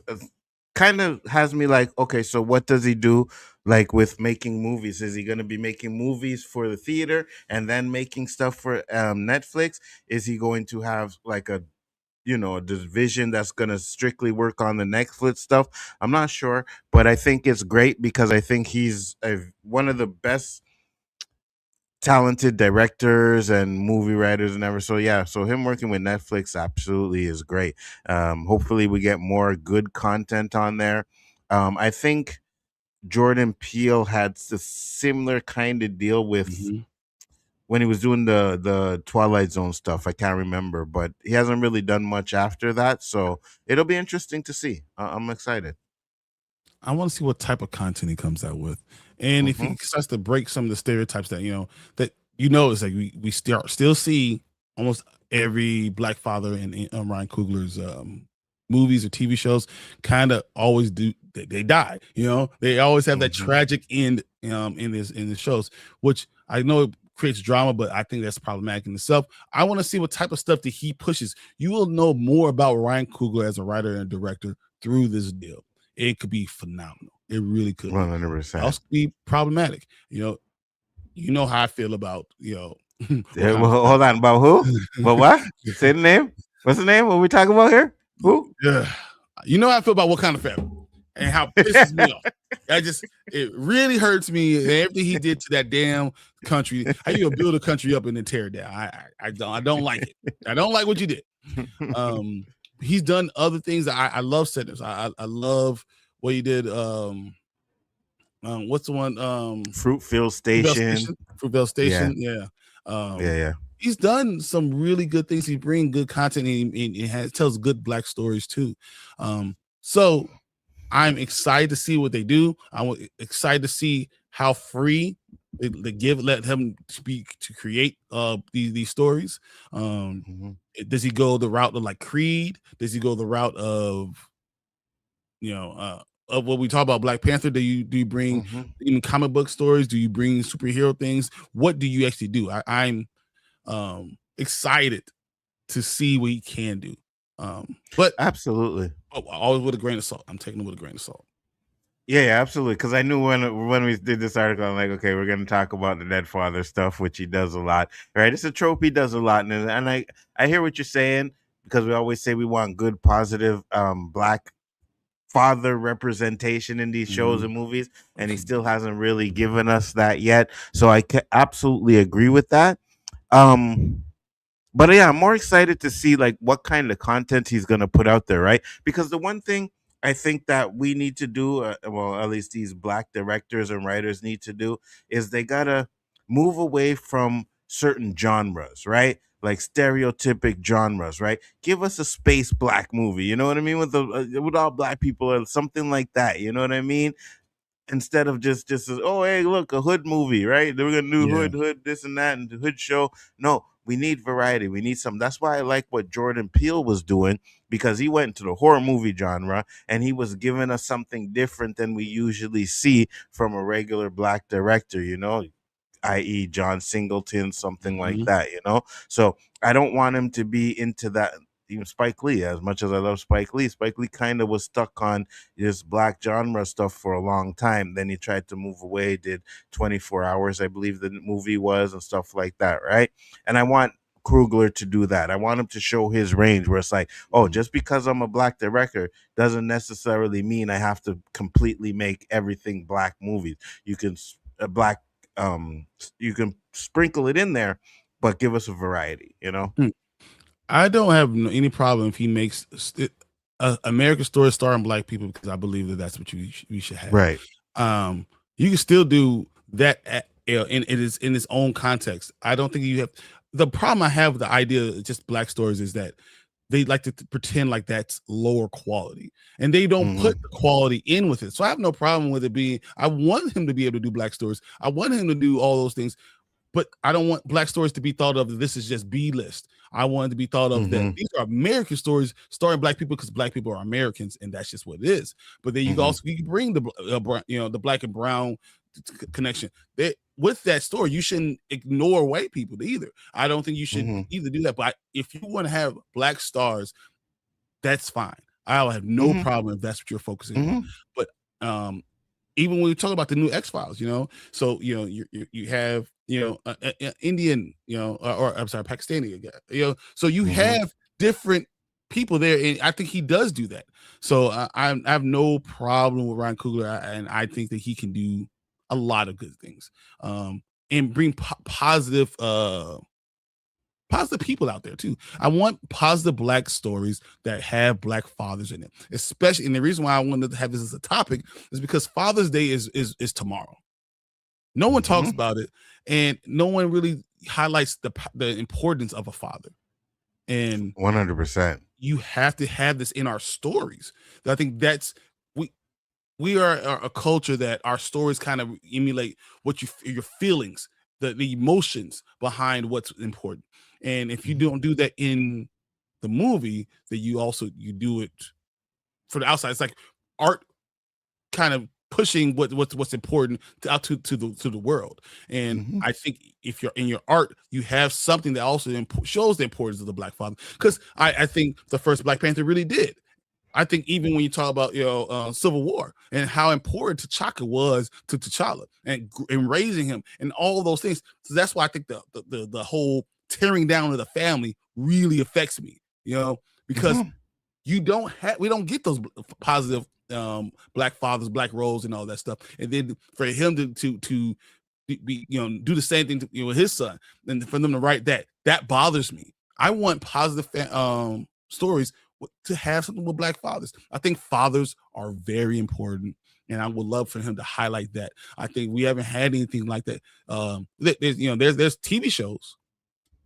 kind of has me like, okay, so what does he do like with making movies? Is he going to be making movies for the theater and then making stuff for Netflix? Is he going to have like a division that's going to strictly work on the Netflix stuff? I'm not sure, but I think it's great because I think he's one of the best talented directors and movie writers and ever. So yeah, so him working with Netflix absolutely is great. Hopefully we get more good content on there. I think Jordan Peele had a similar kind of deal with when he was doing the Twilight Zone stuff. I can't remember, but he hasn't really done much after that. So it'll be interesting to see. I'm excited. I want to see what type of content he comes out with, and if he starts to break some of the stereotypes that it's like we still see almost every black father in Ryan Coogler's movies or TV shows kind of always do they die. They always have that tragic end in the shows, which I know it creates drama, but I think that's problematic in itself. I want to see what type of stuff that he pushes. You will know more about Ryan Coogler as a writer and director through this deal. It could be phenomenal. It really could. 100%. Also be problematic. You know how I feel about Yeah, well, hold on, about who? But what? Say the name. What's the name? What are we talking about here? Who? Yeah, you know how I feel about what kind of family and how it pisses me off. It really hurts me. Everything he did to that damn country. How you gonna build a country up and then tear it down? I don't like it. I don't like what you did. He's done other things that I love. Settings. I love what he did. What's the one? Fruitvale Station. Fruitvale Station. Yeah. Yeah. He's done some really good things. He brings good content and tells good black stories too. So I'm excited to see what they do. I'm excited to see how free they let him to create these stories. Does he go the route of like Creed? Does he go the route of of what we talk about Black Panther? Do you bring even comic book stories? Do you bring superhero things? What do you actually do? I'm excited to see what he can do. But absolutely, always with a grain of salt. I'm taking it with a grain of salt. Yeah, absolutely. Because I knew when we did this article, I'm like, okay, we're going to talk about the dead father stuff, which he does a lot. Right? It's a trope he does a lot, and I hear what you're saying, because we always say we want good, positive black father representation in these shows and movies, and he still hasn't really given us that yet. So I absolutely agree with that. But yeah, I'm more excited to see like what kind of content he's going to put out there, right? Because the one thing I think that we need to do, well, at least these black directors and writers need to do, is they gotta move away from certain genres, right? Like stereotypic genres, right? Give us a space black movie, you know what I mean, with all black people or something like that, you know what I mean? Instead of just oh, hey, look, a hood movie, right? They're gonna do hood this and that and the hood show. No, we need variety. We need some. That's why I like what Jordan Peele was doing, because he went into the horror movie genre and he was giving us something different than we usually see from a regular black director, i.e. John Singleton, something like that, So I don't want him to be into that. Even Spike Lee, as much as I love Spike Lee kind of was stuck on this black genre stuff for a long time. Then he tried to move away, did 24 Hours, I believe the movie was, and stuff like that, right? And I want Coogler to do that. I want him to show his range, where it's like, oh, just because I'm a black director doesn't necessarily mean I have to completely make everything black movies. You can you can sprinkle it in there, but give us a variety, I don't have any problem if he makes American Story starring black people, because I believe that that's what we should have. Right. You can still do that in its own context. I don't think you have. The problem I have with the idea of just black stories is that they like to pretend like that's lower quality, and they don't put the quality in with it. So I have no problem with it being. I want him to be able to do black stories. I want him to do all those things. But I don't want black stories to be thought of that this is just B-list. I want it to be thought of that these are American stories starring black people, because black people are Americans, and that's just what it is. But then you can bring the the black and brown connection. With that story, you shouldn't ignore white people either. I don't think you should either do that. But if you want to have black stars, that's fine. I'll have no problem if that's what you're focusing on. But even when we talk about the new X-Files, so you have Indian, or I'm sorry, Pakistani guy, so you have different people there, and I think he does do that. So I have no problem with Ryan Coogler, and I think that he can do a lot of good things, and bring positive people out there too. I want positive black stories that have black fathers in it, especially. And the reason why I wanted to have this as a topic is because Father's Day is tomorrow. No one talks about it, and no one really highlights the importance of a father, and 100%. you have to have this in our stories. I think that's we are a culture that our stories kind of emulate what your feelings, the emotions behind what's important. And if you don't do that in the movie, then you do it for the outside. It's like art kind of pushing what's important out to the world. And I think if you're in your art, you have something that also shows the importance of the Black father, because I think the first Black Panther really did. I think even when you talk about Civil War and how important T'Chaka was to T'Challa and raising him and all those things, so that's why I think the whole tearing down of the family really affects me, because we don't get those positive Black fathers, Black roles, and all that stuff, and then for him to be do the same thing with his son, and for them to write that bothers me. I want positive stories to have something with Black fathers. I think fathers are very important, and I would love for him to highlight that. I think we haven't had anything like that. There's TV shows,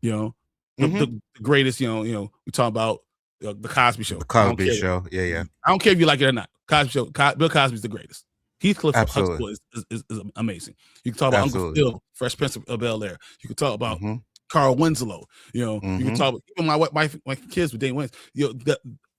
the greatest, we talk about the Cosby Show. The Cosby Show, yeah. I don't care if you like it or not. Cosby Show, Bill Cosby's the greatest. Heathcliff Absolutely. Huxtable is amazing. You can talk about Absolutely. Uncle Phil, Fresh Prince of Bel-Air. You can talk about Carl Winslow. You can talk about even my kids with Dane Wayne.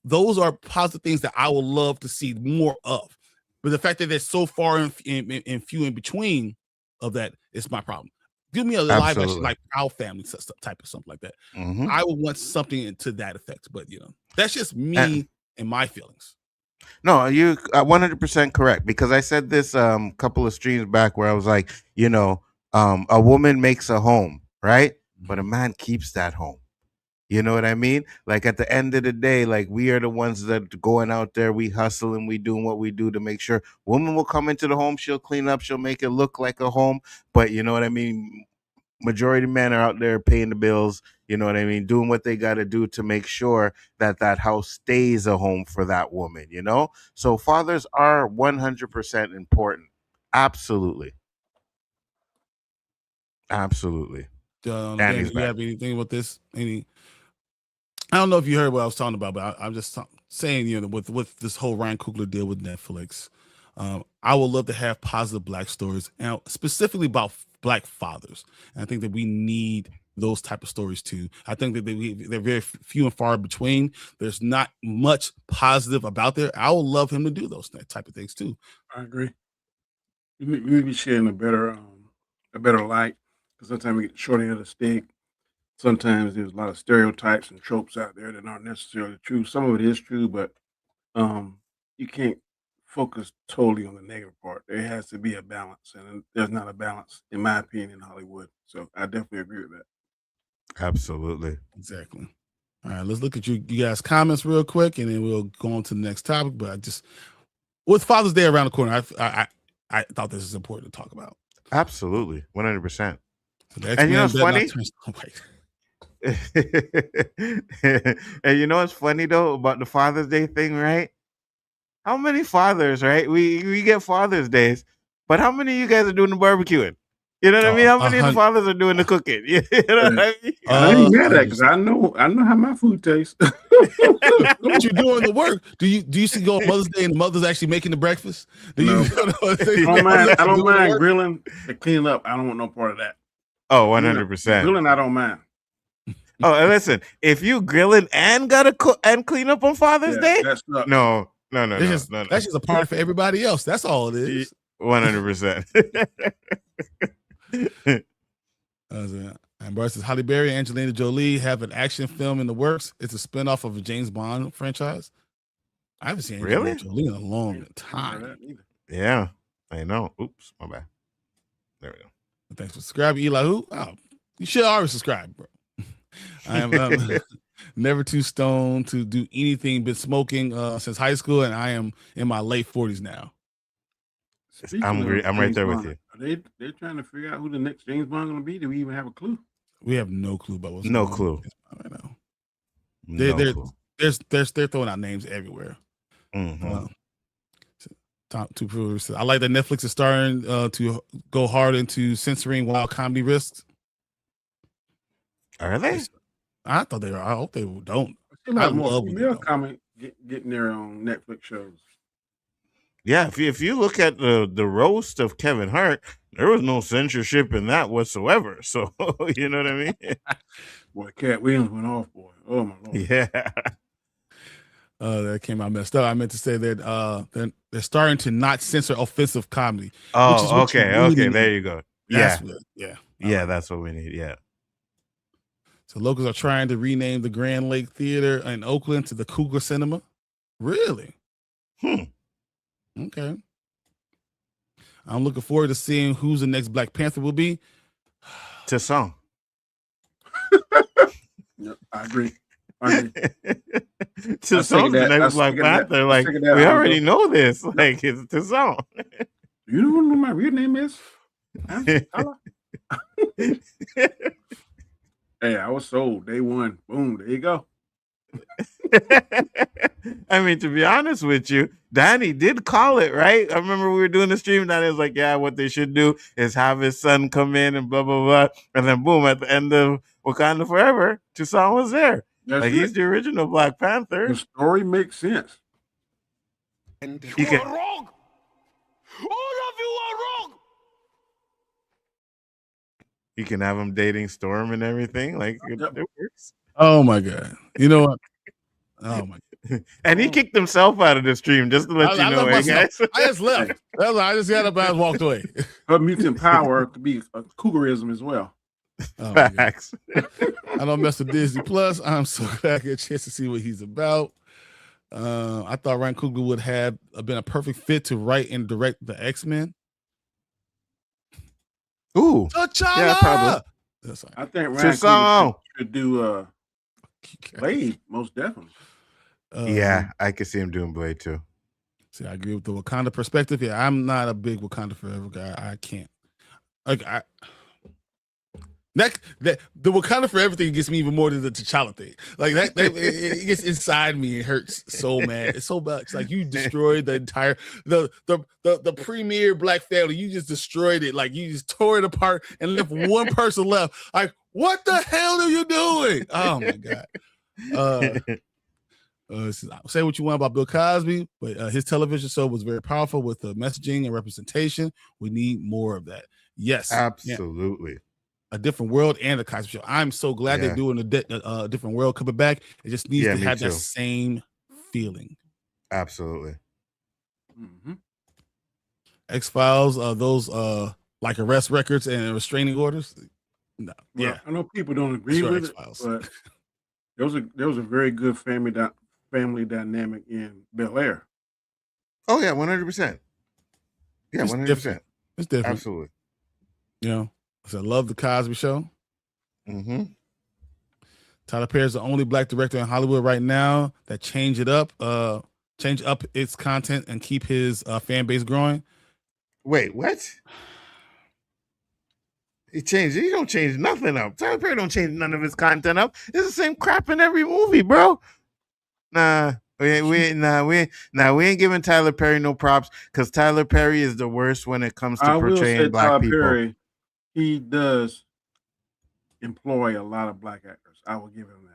Those are positive things that I would love to see more of. But the fact that they're so far and few in between of that is my problem. Give me a live action like Our Family type of something like that. I would want something to that effect. But that's just me and my feelings. No, you 100% correct, because I said this couple of streams back where I was like, a woman makes a home, right? But a man keeps that home. You know what I mean? Like at the end of the day, like we are the ones that going out there, we hustle and we doing what we do to make sure woman will come into the home, she'll clean up, she'll make it look like a home. But you know what I mean? Majority of men are out there paying the bills, you know what I mean, doing what they got to do to make sure that house stays a home for that woman, So fathers are 100% important. Absolutely. Absolutely. Dan, you have anything with this? I don't know if you heard what I was talking about, but I'm just saying, with this whole Ryan Coogler deal with Netflix, I would love to have positive Black stories, and specifically about Black fathers. And I think that we need those type of stories too. I think that they're very few and far between. There's not much positive about there. I would love him to do those type of things too. I agree. We be sharing a better light, because sometimes we get the short end of the stick. Sometimes there's a lot of stereotypes and tropes out there that aren't necessarily true. Some of it is true, but you can't focus totally on the negative part. There has to be a balance, and there's not a balance, in my opinion, in Hollywood. So I definitely agree with that. Absolutely. Exactly. All right, let's look at you guys' comments real quick, and then we'll go on to the next topic. But with Father's Day around the corner, I thought this is important to talk about. Absolutely, 100%. So and you know what's funny? And you know what's funny though about the Father's Day thing, right? How many fathers, right? We get Father's Days, but how many of you guys are doing the barbecuing? You know what I mean? How many of the fathers are doing the cooking? You know what I mean? I ain't mad at it, because I know how my food tastes. What you doing the work? Do you see go on Mother's Day and the mother's actually making the breakfast? I don't mind grilling and cleaning up. I don't want no part of that. Oh, 100%. Grilling, I don't mind. Oh, and listen, if you grilling and gotta cook and clean up on Father's Day, no. That's just a party for everybody else. That's all it is. 100%. And Bart says Halle Berry and Angelina Jolie have an action film in the works. It's a spinoff of a James Bond franchise. I haven't seen Angelina Jolie in a long time. Yeah, I know. Oops, my bad. There we go. Thanks for subscribing, Elihu. Oh, you should already subscribe, bro. I am never too stoned to do anything but smoking since high school, and I am in my late 40s now. I'm right there with you. They're trying to figure out who the next James Bond going to be. Do we even have a clue? We have no clue about what's no going clue. On right now. No clue. They're throwing out names everywhere. To prove, I like that Netflix is starting to go hard into censoring wild comedy risks. Are they? I thought they were. I hope they don't. I feel I like more love when they female don't. comic getting their own Netflix shows. Yeah, if you look at the roast of Kevin Hart, there was no censorship in that whatsoever. So you know what I mean? Boy, Cat Williams went off, boy. Oh my lord. Yeah. That came out messed up. I meant to say that they're starting to not censor offensive comedy. Oh, which is what you okay, really okay. need. There you go. That's Yeah, what, yeah, yeah. That's what we need. Yeah. So locals are trying to rename the Grand Lake Theater in Oakland to the Coogler Cinema. Really? Okay. I'm looking forward to seeing who's the next Black Panther will be. Tasson. Yep, I agree. Tasson's the next Black Panther. Like we already know this. Like it's Tasson. You don't know what my real name is? Hey, I was sold day one. Boom, there you go. I mean, to be honest with you, Danny did call it, right? I remember we were doing the stream. Danny was like, yeah, what they should do is have his son come in and blah, blah, blah. And then boom, at the end of Wakanda Forever, Toussaint was there. That's like, he's the original Black Panther. The story makes sense. And You you are wrong. All of you are wrong. You can have him dating Storm and everything. Like, it works. Oh, my God. You know what? Oh, my God. And he kicked himself out of the stream, just to let you know, hey, guys. I just left. I just got up and walked away. Her mutant power could be a cougarism as well. Oh, facts. I don't mess with Disney Plus. I'm so glad I get a chance to see what he's about. I thought Ryan Coogler would have been a perfect fit to write and direct the X-Men. Ooh, T'Challa! Yeah, probably. I think Ryan Coogler should do Blade, most definitely. Yeah, I could see him doing Blade too. See, I agree with the Wakanda perspective. Yeah, I'm not a big Wakanda Forever guy. I can't. Like the Wakanda for everything gets me even more than the T'Challa thing. Like that it gets inside me. It hurts so bad. It's so bad. It's like you destroyed the entire the premier Black family. You just destroyed it. Like you just tore it apart and left one person left. Like what the hell are you doing? Oh my god. Say what you want about Bill Cosby, but his television show was very powerful with the messaging and representation. We need more of that. Yes, absolutely. A different world and a Cosby Show. I'm so glad they're doing a different world coming back. It just needs to have that same feeling. Absolutely. Mm-hmm. X-Files, those like arrest records and restraining orders. No, well, I know people don't agree with X-Files. It, but there was a very good family dynamic in Bel Air. Oh yeah, 100%. Yeah, 100%. It's different. Absolutely. You know, so I love the Cosby Show. Mm-hmm. Tyler Perry is the only Black director in Hollywood right now that change up its content and keep his fan base growing. Wait, what? He don't change nothing up. Tyler Perry don't change none of his content up. It's the same crap in every movie, bro. Nah, we ain't giving Tyler Perry no props because Tyler Perry is the worst when it comes to portraying Black Tyler people. Perry, he does employ a lot of Black actors. I will give him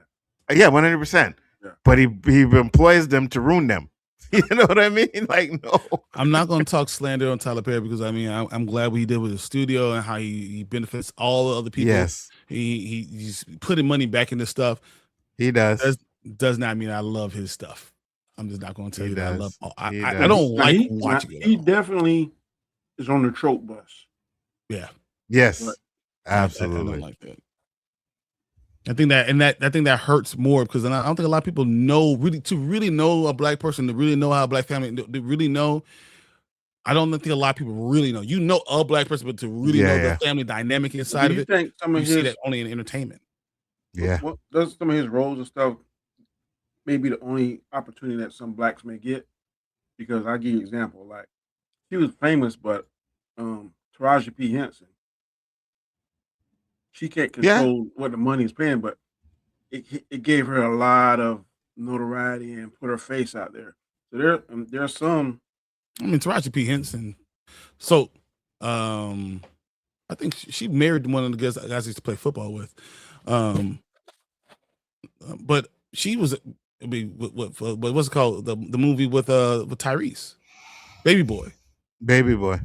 that. Yeah, 100%. Yeah. But he employs them to ruin them. You know what I mean? Like, no. I'm not going to talk slander on Tyler Perry because I mean I'm glad what he did with the studio and how he benefits all the other people. Yes, he's putting money back into stuff. He does. Does not mean I love his stuff. I'm just not going to tell you that I love. I don't like watching it. He definitely is on the trope bus. Yeah. Yes. But absolutely. I don't like that. I think that hurts more because I don't think a lot of people know really know a Black person, to really know how a Black family, to really know. I don't think a lot of people really know. You know a Black person, but to really know the family dynamic inside of it, think some of see that only in entertainment. Yeah. What does some of his roles and stuff maybe the only opportunity that some Blacks may get? Because I'll give you an example. Like he was famous, but Taraji P. Henson, she can't control what the money is paying, but it gave her a lot of notoriety and put her face out there. So there's some. I mean, Taraji P. Henson. So, I think she married one of the guys I used to play football with. But she was, I mean, what's it called? The movie with Tyrese, Baby Boy. Baby Boy.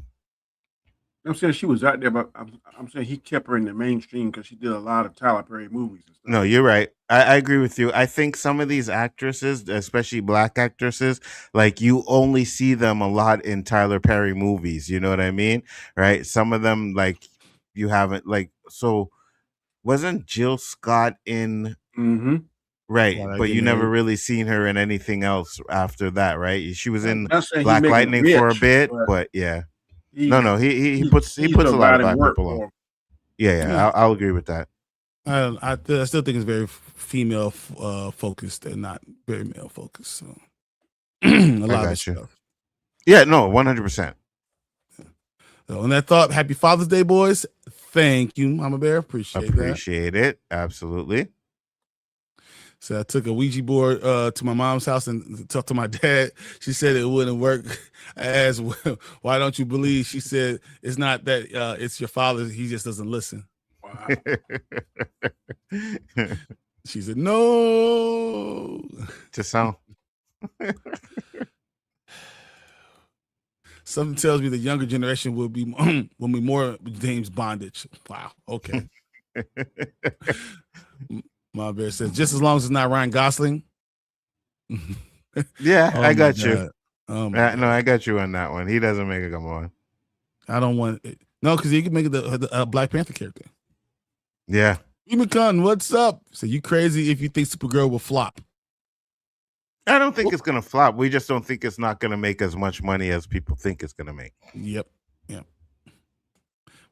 I'm saying she was out there, but I'm saying he kept her in the mainstream because she did a lot of Tyler Perry movies and stuff. No, you're right. I agree with you. I think some of these actresses, especially black actresses, like you only see them a lot in Tyler Perry movies. You know what I mean? Right? Some of them, like, you haven't, like, so wasn't Jill Scott in, Mm-hmm. right? Why Did I But Get you never Married? really seen her in anything else after that, right? She was in Not saying he Black making her Lightning for a rich, bit, but but yeah. he, No, he puts he's a lot of providing black work people on. for him. Yeah, Yeah. I'll agree with that. I still think it's very female focused and not very male focused. So a lot of got you. stuff. Yeah, no, 100%. So on that thought, happy Father's Day, boys. Thank you, Mama Bear. Appreciate that. Appreciate it. Absolutely. So I took a Ouija board to my mom's house and talked to my dad. She said it wouldn't work. I asked, well, why don't you believe? She said, it's not that it's your father. He just doesn't listen. Wow. She said, no. To sound. Something tells me the younger generation will be more James Bondage. Wow. Okay. My bear says, just as long as it's not Ryan Gosling. Yeah, Oh I got my you. God. Oh my No, I got you on that one. He doesn't make it come on. I don't want it. No, because he can make it the Black Panther character. Yeah. Emicon, what's up? So you crazy if you think Supergirl will flop? I don't think it's gonna flop. We just don't think it's not gonna make as much money as people think it's gonna make. Yep.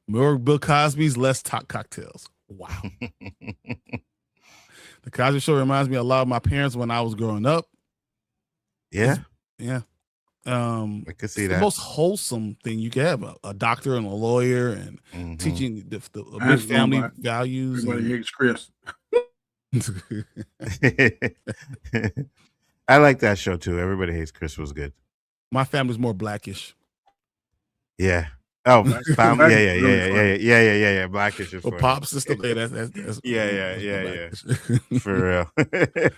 More Bill Cosby's, less top cocktails. Wow. The Cosby Show reminds me a lot of my parents when I was growing up. Yeah. Yeah. I could see it's that. the most wholesome thing you can have, a doctor and a lawyer and Mhm. teaching the I big just know family about values. Everybody hates Chris. I like that show too. Everybody Hates Chris was good. My family's more Blackish. Yeah. Oh, Black- fam- Black yeah, is really yeah. Blackish is Or funny. Pops and stuff. That's Yeah. Blackish. For real.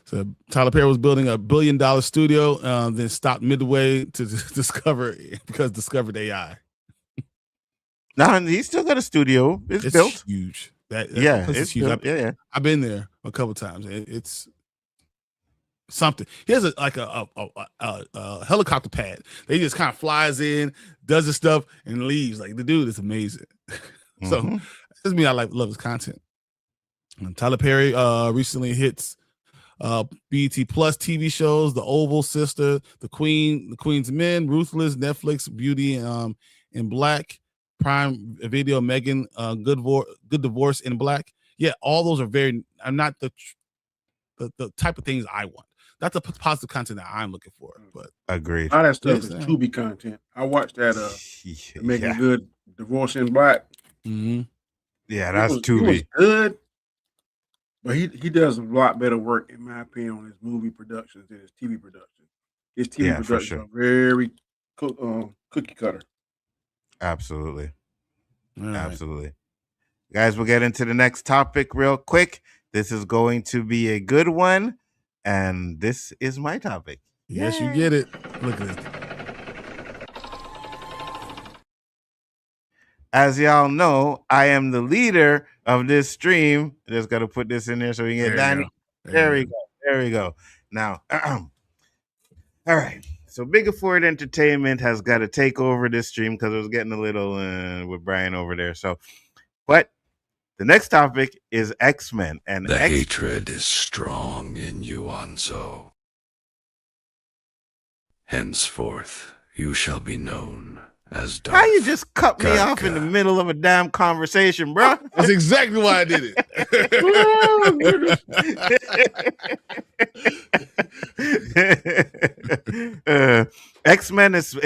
So Tyler Perry was building $1 billion studio, then stopped midway to discovered AI. No, he's still got a studio. It's built. Huge. That Yeah, place is it's huge. built. Yeah. I've been there a couple times. It's something. He has a helicopter pad. They just kind of flies in, does his stuff, and leaves. Like the dude is amazing. So Mhm. this me. I love his content. And Tyler Perry recently hits BET Plus TV shows: The Oval Sister, The Queen's Men, Ruthless, Netflix, Beauty in Black, Prime Video, Megan, Good Divorce in Black. Yeah, all those are very. I'm not the type of things I want. That's the positive content that I'm looking for. But Agreed. A lot of that stuff Yes, is yeah. Tubi content. I watched that Making Yeah. Good Divorce in Black. mhm. Yeah, It that's was Tubi. good, but he does a lot better work, in my opinion, on his movie productions than his TV production. His TV Yeah, for productions sure. are very cookie cutter. Absolutely. All right. Absolutely. Guys, we'll get into the next topic real quick. This is going to be a good one. And this is my topic. Yes, you Yay. get it. Look at it. As y'all know, I am the leader of this stream. Just got to put this in there so we can get There you Danny. There we go. There we go. Now, all right. So Biggaford Entertainment has got to take over this stream because it was getting a little with Bryon over there. So, but the next topic is X-Men. And The hatred is strong in you, Nzo. Henceforth, you shall be known as Darth. How you just cut me off in the Garka. middle of a damn conversation, bro? That's exactly why I did it. X-Men is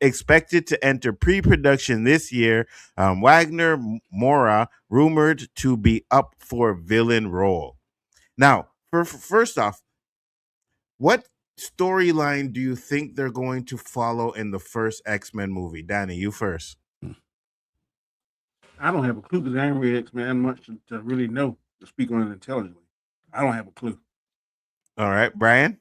expected to enter pre-production this year. Wagner Moura rumored to be up for villain role. Now, first off, what storyline do you think they're going to follow in the first X-Men movie? Danny, you first. I don't have a clue because I ain't read X-Men much to really know to speak on it intelligently. I don't have a clue. All right, Bryon.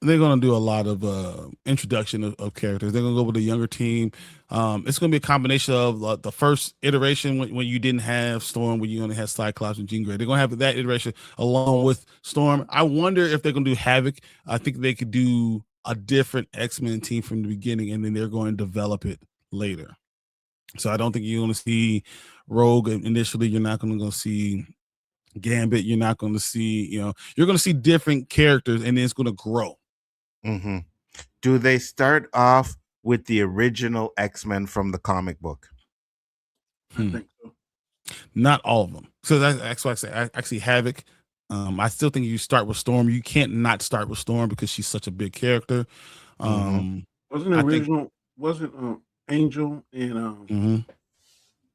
They're going to do a lot of introduction of characters. They're going to go with a younger team. It's going to be a combination of the first iteration when you didn't have Storm, when you only had Cyclops and Jean Grey. They're going to have that iteration along with Storm. I wonder if they're going to do Havoc. I think they could do a different X-Men team from the beginning, and then they're going to develop it later. So I don't think you're going to see Rogue initially. You're not going to see Gambit. You're not going to see, you're going to see different characters, and then it's going to grow. Mm-hmm. Do they start off with the original X-Men from the comic book? I think so. Not all of them. So that's why I say I actually Havoc. I still think you start with Storm. You can't not start with Storm because she's such a big character. Wasn't the original? Wasn't Angel and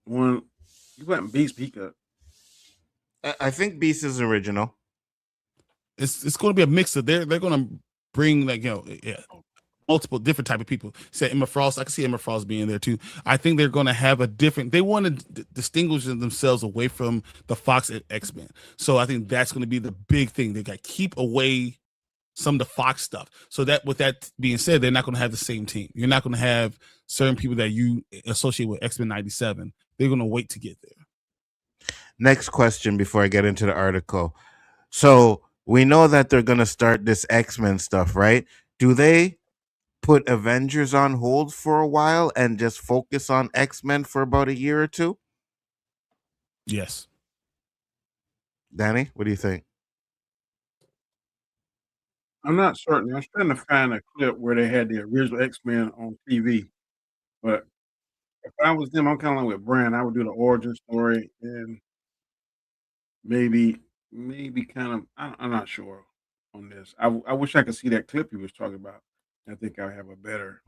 one? You went Beast Pika. I think Beast is original. It's going to be a mix of they're going to bring multiple different type of people. Say Emma Frost. I can see Emma Frost being there too. I think they're going to have a different. They want to distinguish themselves away from the Fox X-Men. So I think that's going to be the big thing. They got to keep away some of the Fox stuff. So that with that being said, they're not going to have the same team. You're not going to have certain people that you associate with X-Men 97. They're going to wait to get there. Next question before I get into the article. So we know that they're going to start this X-Men stuff, right? Do they put Avengers on hold for a while and just focus on X-Men for about a year or two? Yes. Danny, what do you think? I'm not certain. I was trying to find a clip where they had the original X-Men on TV, but if I was them, I'm kind of like with Brand. I would do the origin story and maybe kind of. I'm not sure on this. I wish I could see that clip he was talking about. I think I have a better.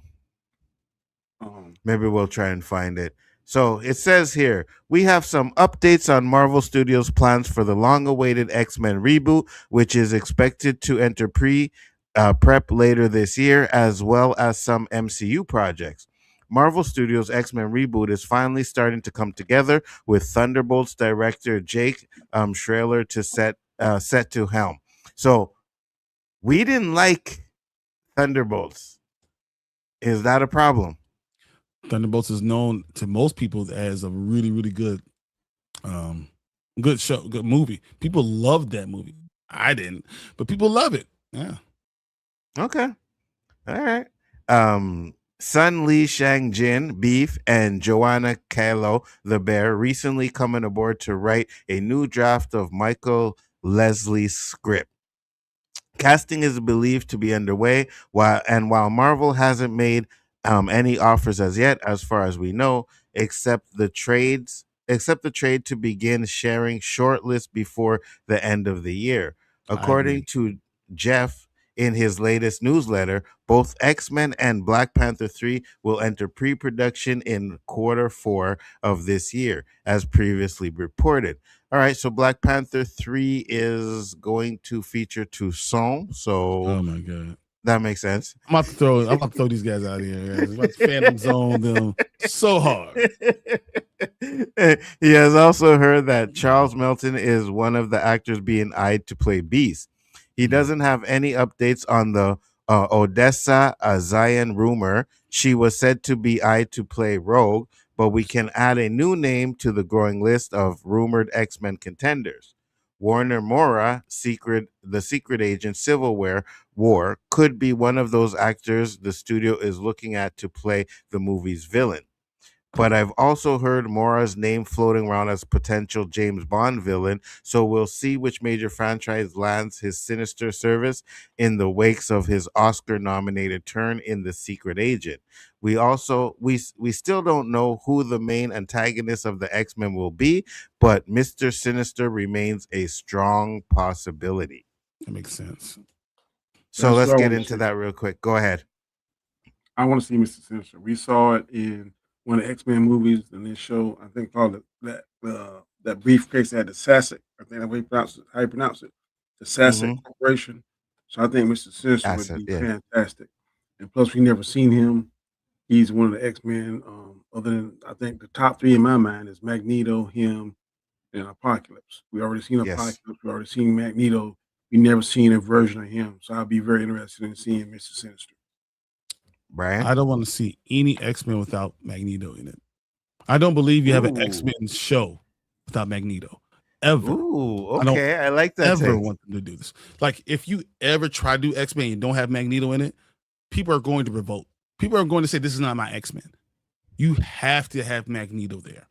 Maybe we'll try and find it. So it says here, we have some updates on Marvel Studios' plans for the long-awaited X-Men reboot, which is expected to enter prep later this year, as well as some MCU projects. Marvel Studios' X-Men reboot is finally starting to come together, with Thunderbolts director Jake Schraller to set to helm. So we didn't like Thunderbolts. Is that a problem? Thunderbolts is known to most people as a really, really good show, good movie. People loved that movie. I didn't, but people love it. Yeah. Okay. All right. Sun Lee Shang Jin, Beef, and Joanna Kalo, the Bear, recently coming aboard to write a new draft of Michael Leslie's script. Casting is believed to be underway, while Marvel hasn't made any offers as yet, as far as we know, except the trade to begin sharing shortlists before the end of the year. According to Jeff in his latest newsletter, both X-Men and Black Panther 3 will enter pre-production in Q4 of this year, as previously reported. All right, so Black Panther 3 is going to feature Toussaint. So, oh my god, that makes sense. I'm about to throw these guys out of here. Guys. I'm about to Phantom Zone them so hard. He has also heard that Charles Melton is one of the actors being eyed to play Beast. He doesn't have any updates on the Odessa Zion rumor. She was said to be eyed to play Rogue, but we can add a new name to the growing list of rumored X-Men contenders. Warner Mora, the secret agent Civil War, could be one of those actors the studio is looking at to play the movie's villain. But I've also heard Mora's name floating around as potential James Bond villain, so we'll see which major franchise lands his sinister service in the wakes of his Oscar-nominated turn in The Secret Agent. We still don't know who the main antagonist of the X-Men will be, but Mr. Sinister remains a strong possibility. That makes sense. So let's get into that real quick. Go ahead. I want to see Mr. Sinister. We saw it in one of the X-Men movies in this show, I think called that briefcase had the Sasek. I think that's how you pronounce it. The Sasek Corporation. So I think Mr. Sinister would be fantastic. And plus, we never seen him. He's one of the X-Men Other than I think the top three in my mind is Magneto, him, and Apocalypse. We already seen Yes, Apocalypse. We already seen Magneto. We never seen a version of him. So I'll be very interested in seeing Mr. Sinister. Brian. I don't want to see any X-Men without Magneto in it. I don't believe you have an Ooh, X-Men show without Magneto. Ever. ooh, I don't okay. I like that ever take. want them to do this. Like, if you ever try to do X-Men and don't have Magneto in it, people are going to revolt. People are going to say, this is not my X-Men. You have to have Magneto there.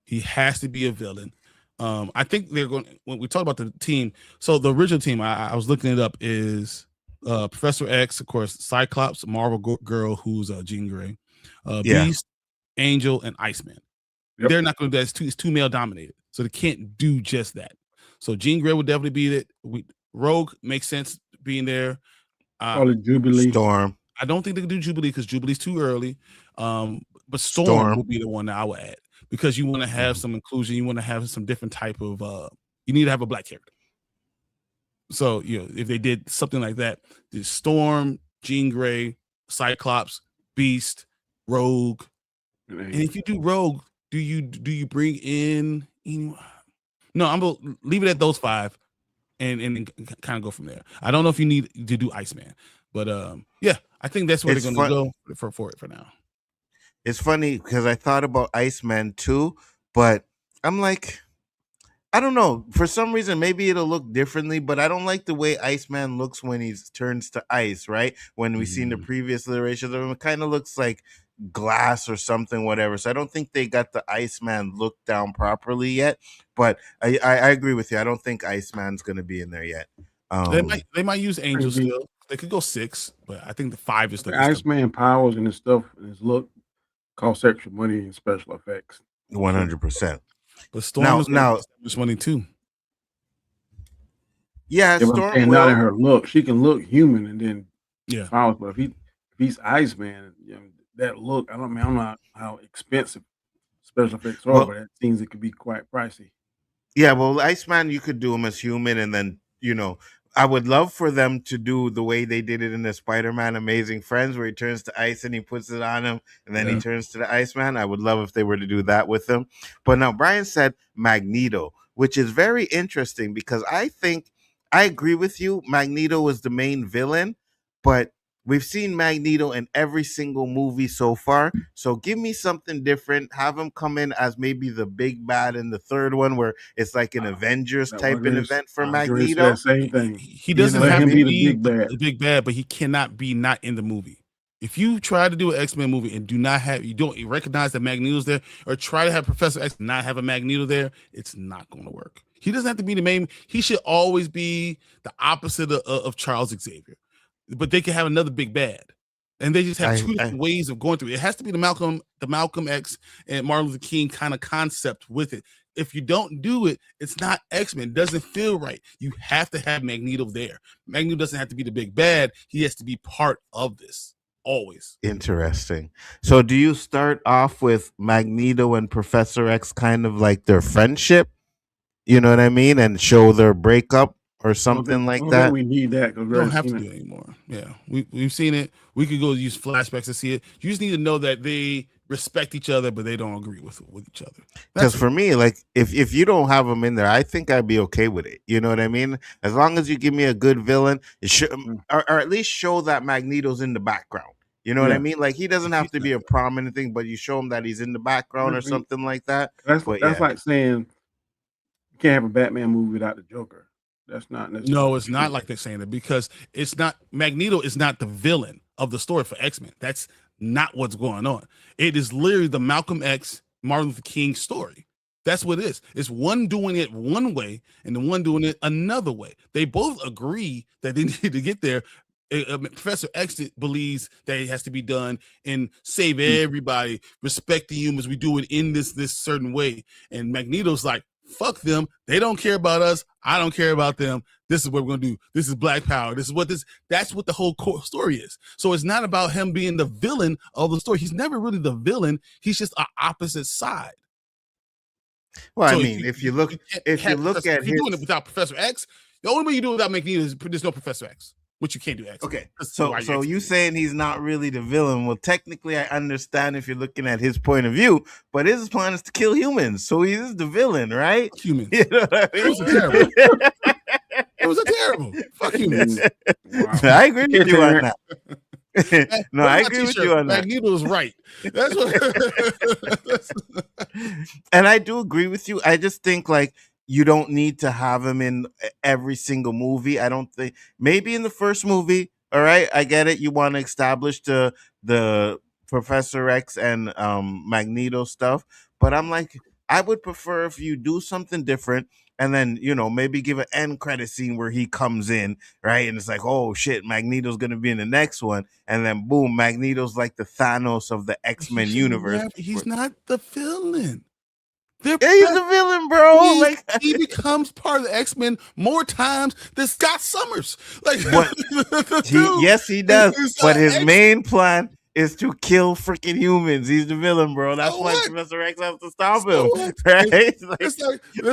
He has to be a villain. I think they're going, when we talk about the team, so the original team, I was looking it up, is Professor X, of course, Cyclops, Marvel Girl, who's Jean Grey, Yeah. Beast, Angel, and Iceman. Yep. They're not going to do that. It's too male dominated. So they can't do just that. So Jean Grey would definitely be it. Rogue makes sense being there. Call it Jubilee. Storm. I don't think they can do Jubilee because Jubilee's too early. But Storm will be the one that I would add because you want to have some inclusion. You want to have some different type of. You need to have a black character. So if they did something like that, the Storm, Jean Grey, Cyclops, Beast, Rogue, and if you do Rogue, do you bring in anyone? No, I'm gonna leave it at those five, and kind of go from there. I don't know if you need to do Iceman, but yeah, I think that's where they're gonna go for it for now. It's funny because I thought about Iceman too, but I'm like, I don't know. For some reason, maybe it'll look differently, but I don't like the way Iceman looks when he turns to ice, right? When we've seen the previous iterations of him, it kind of looks like glass or something, whatever. So I don't think they got the Iceman look down properly yet. But I agree with you. I don't think Iceman's going to be in there yet. They might use Angel still. They could go 6, but I think the 5 is the Iceman powers and his stuff and his look cost extra money and special effects. 100%. But Storm is now money too. Yeah, Storm. Not in her look, she can look human and then powers. But if he's Iceman, that look, I don't know how expensive special effects are, but it seems it could be quite pricey. Yeah, well, Iceman, you could do him as human, and then I would love for them to do the way they did it in the Spider-Man Amazing Friends, where he turns to ice and he puts it on him, and then he turns to the Iceman. I would love if they were to do that with him. But now Brian said Magneto, which is very interesting because I think I agree with you. Magneto is the main villain, but we've seen Magneto in every single movie so far. So give me something different. Have him come in as maybe the big bad in the third one, where it's like an Avengers type of event for Magneto. Same thing. He doesn't have to be the big bad, but he cannot be not in the movie. If you try to do an X-Men movie and you don't recognize that Magneto's there, or try to have Professor X not have a Magneto there, it's not going to work. He doesn't have to be the main. He should always be the opposite of Charles Xavier. But they can have another big bad, and they just have two different ways of going through it. It has to be the Malcolm X and Martin Luther King kind of concept with it. If you don't do it, it's not X-Men. It doesn't feel right. You have to have Magneto there. Magneto doesn't have to be the big bad. He has to be part of this always. Interesting. So do you start off with Magneto and Professor X kind of like their friendship? You know what I mean? And show their breakup? Or something like that. We need that because we don't have to do it anymore. Yeah, we've seen it. We could go use flashbacks to see it. You just need to know that they respect each other, but they don't agree with each other. Because for me, like if you don't have them in there, I think I'd be okay with it. You know what I mean? As long as you give me a good villain, it should, or at least show that Magneto's in the background. You know what I mean? Like he doesn't have to be a prominent thing, but you show him that he's in the background or something like that. That's like saying you can't have a Batman movie without the Joker. That's not necessarily. No, it's not like they're saying it because it's not. Magneto is not the villain of the story for X-Men. That's not what's going on. It is literally the Malcolm X, Martin Luther King story. That's what it is. It's one doing it one way and the one doing it another way. They both agree that they need to get there. Professor X believes that it has to be done and save everybody, respect the humans. We do it in this certain way. And Magneto's like, fuck them. They don't care about us. I don't care about them. This is what we're going to do. This is Black Power. That's what the whole core story is. So it's not about him being the villain of the story. He's never really the villain. He's just an opposite side. Well, so I mean, if you look at you're doing it without Professor X, the only way you do it without Magneto is there's no Professor X. which you can't do X-Men. Okay, That's so why so you X-Men. saying he's not really the villain? Well, technically, I understand if you're looking at his point of view, but his plan is to kill humans, so he is the villain, right? humans. You know what I mean? Humans are terrible. Humans are terrible. Fuck humans. Wow. I agree with you on Can't that. No, I agree with you on that. Magneto's right. That's what. And I do agree with you. I just think like you don't need to have him in every single movie. I don't think maybe in the first movie. All right, I get it. You want to establish the Professor X and Magneto stuff, but I'm like, I would prefer if you do something different. And then, maybe give an end credit scene where he comes in, right? And it's like, oh shit, Magneto's gonna be in the next one. And then boom, Magneto's like the Thanos of the X-Men universe. He's not the villain. Yeah, he's the villain, bro. He becomes part of the X-Men more times than Scott Summers. Yes, he does. But his main plan is to kill freaking humans. He's the villain, bro. That's why Professor X has to stop him. Right? It's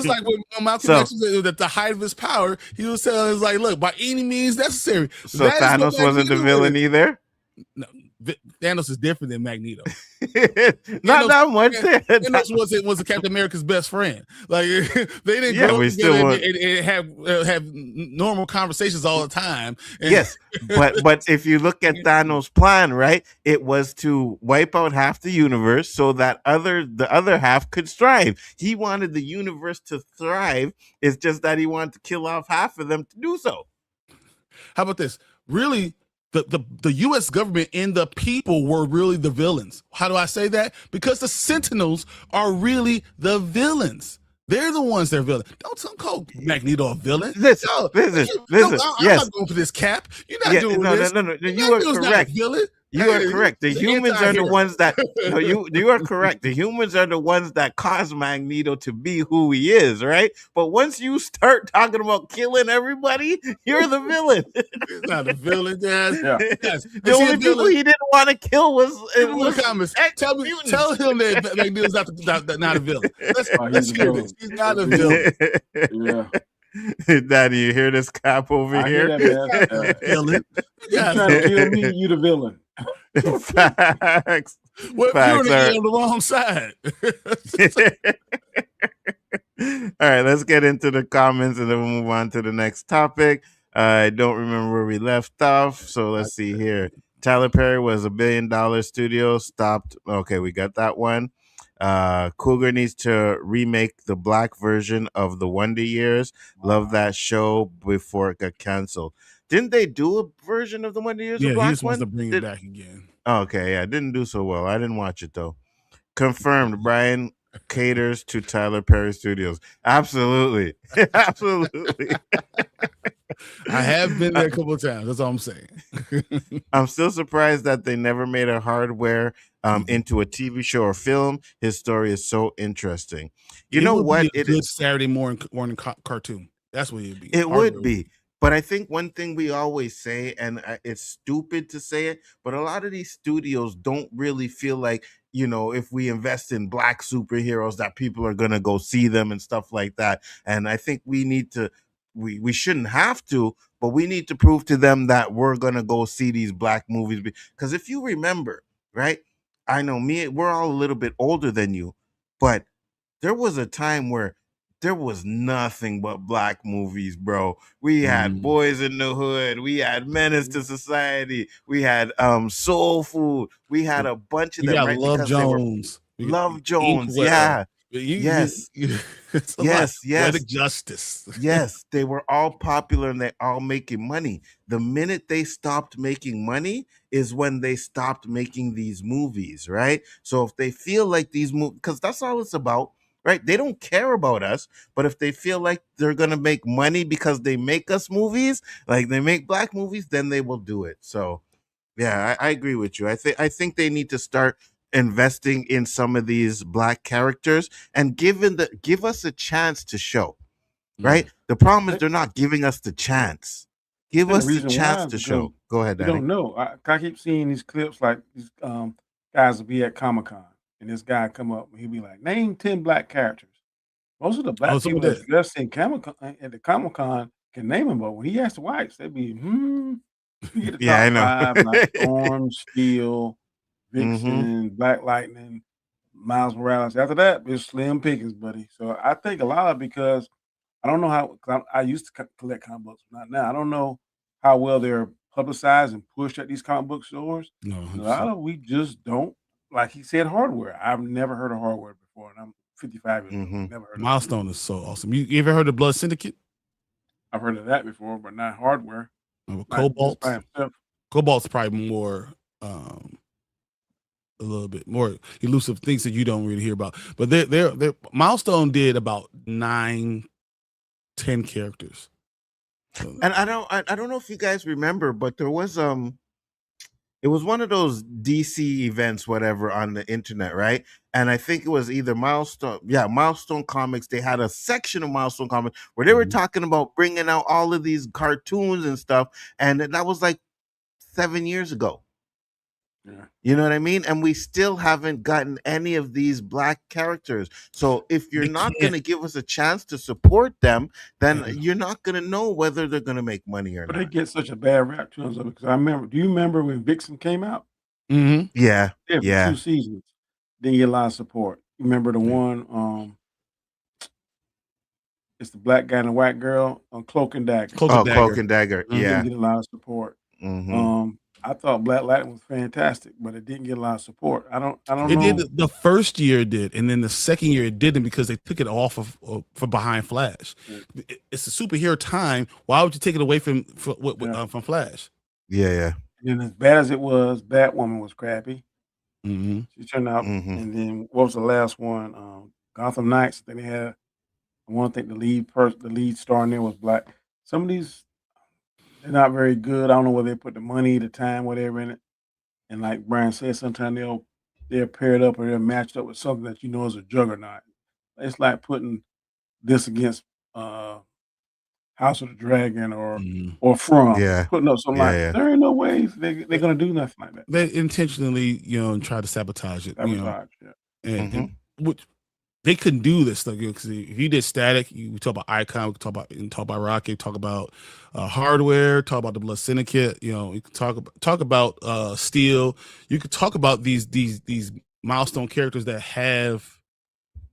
like when Malcolm X was at the height of his power, he was telling us, like, look, by any means necessary. So Thanos wasn't the villain either? No, Thanos is different than Magneto. Not that much. Thanos was Captain America's best friend. Like they didn't grow up together and have normal conversations all the time. Yes, but if you look at Thanos' plan, right, it was to wipe out half the universe so that the other half could thrive. He wanted the universe to thrive. It's just that he wanted to kill off half of them to do so. How about this? Really, the U.S. government and the people were really the villains. How do I say that? Because the Sentinels are really the villains. They're the ones that are villains. Don't call Magneto a villain. Listen. I'm not going for this, Cap. You're not doing this. No. You are correct. You are correct. The humans are the ones that you are correct. The humans are the ones that cause Magneto to be who he is, right? But once you start talking about killing everybody, you're the villain. He's not a villain, Dad. Yes. The only people he didn't want to kill was comments. Tell him that Magneto's not a villain. Let's hear this. He's not a villain. Yeah. Daddy, you hear this, Cap over here? Hear that, man. Villain. You trying to kill me? You the villain. Facts. Well, Facts, you're on the wrong side. All right, let's get into the comments and then we'll move on to the next topic. I don't remember where we left off, so let's see here. Tyler Perry was $1 billion studio, stopped. Okay, we got that one. Coogler needs to remake the black version of the Wonder Years. Love that show before it got canceled. Didn't they do a version of the Wonder Years? Yeah, black he just wants one? to bring it back again. Okay, yeah, didn't do so well. I didn't watch it though. Confirmed, Bryon caters to Tyler Perry Studios. Absolutely. Absolutely. I have been there a couple of times. That's all I'm saying. I'm still surprised that they never made a hardware into a TV show or film. His story is so interesting. You know what? It good Saturday morning cartoon. That's what it'd be. It would be. But I think one thing we always say, and it's stupid to say it, but a lot of these studios don't really feel like, if we invest in black superheroes that people are going to go see them and stuff like that. And I think we need to, we shouldn't have to, but we need to prove to them that we're going to go see these black movies. Because if you remember, right, I know we're all a little bit older than you, but there was a time where there was nothing but black movies, bro. We had Boys in the Hood. We had Menace to Society. We had Soul Food. We had a bunch of them. Right? Love Jones. Love Jones. Yeah. Yes. Poetic Justice. Yes. They were all popular and they all making money. The minute they stopped making money is when they stopped making these movies, right? So if they feel like these movies, because that's all it's about. Right? They don't care about us, but if they feel like they're going to make money because they make us movies, like they make black movies, then they will do it. So, yeah, I agree with you. I think they need to start investing in some of these black characters and give us a chance to show. Right? The problem is they're not giving us the chance. Give us the chance to show. Go ahead, Danny. I don't know. I keep seeing these clips like these guys will be at Comic-Con. And this guy come up and he'll be like, name 10 black characters. Most of the black people that's in at the Comic-Con can name them, but when he asks the whites, they'd be, You get the Yeah, I top know. 5, like Storm, Steel, Mhm. Vixen, Black Lightning, Miles Morales. After that, it's slim pickings, buddy. So I think a lot of because I don't know how 'cause I used to collect comic books, not now. I don't know how well they're publicized and pushed at these comic book stores. No, A 100%. lot of we just don't, like he said, hardware. I've never heard of hardware before, and I'm 55 years old. Mhm. Never heard of it. Milestone is so awesome. You ever heard of Blood Syndicate? I've heard of that before, but not hardware. Not just by Cobalt. himself. Cobalt's probably more a little bit more elusive things that you don't really hear about. But they're Milestone did about 9, 10 characters. And I don't know if you guys remember, but there was it was one of those DC events, whatever, on the internet, right? And I think it was either Milestone Comics. They had a section of Milestone Comics where they were talking about bringing out all of these cartoons and stuff, and that was like 7 years ago. Yeah. You know what I mean? And we still haven't gotten any of these black characters. So if you're They not can't. going to give us a chance to support them, then Yeah. you're not going to know whether they're going to make money or But they not. get such a bad rap to them because I remember. Do you remember when Vixen came out? Mm-hmm. Yeah, Yeah, yeah. 2 seasons. Didn't get a lot of support. You remember the Yeah. one? It's the black guy and the white girl on Cloak and Dagger. Cloak Oh, and Cloak Dagger. and Dagger. Mhm. Yeah. Didn't get a lot of support. Mhm. I thought Black Lightning was fantastic, but it didn't get a lot of support. I don't It know. did the first year it did, and then the second year it didn't because they took it off of for behind Flash. Yeah. It's a superhero time. Why would you take it away from Yeah. from Flash? Yeah, yeah. And as bad as it was, Batwoman was crappy. Mm-hmm. She turned out. Mhm. And then what was the last one? Gotham Knights. Then they had. I want to think the lead star in there was black. Some of these they're not very good. I don't know whether they put the money, the time, whatever in it. And like Brian said, sometimes they're paired up or they're matched up with something that you know is a juggernaut. It's like putting this against House of the Dragon or From. Yeah. Putting up something Yeah, like yeah. there ain't no way they're gonna do nothing like that. They intentionally, try to sabotage it. Sabotage, yeah. And which they couldn't do this stuff because if you did Static, you talk about Icon, we talk about Rocket, talk about Hardware, talk about the Blood Syndicate. You can talk about Steel. You could talk about these milestone characters that have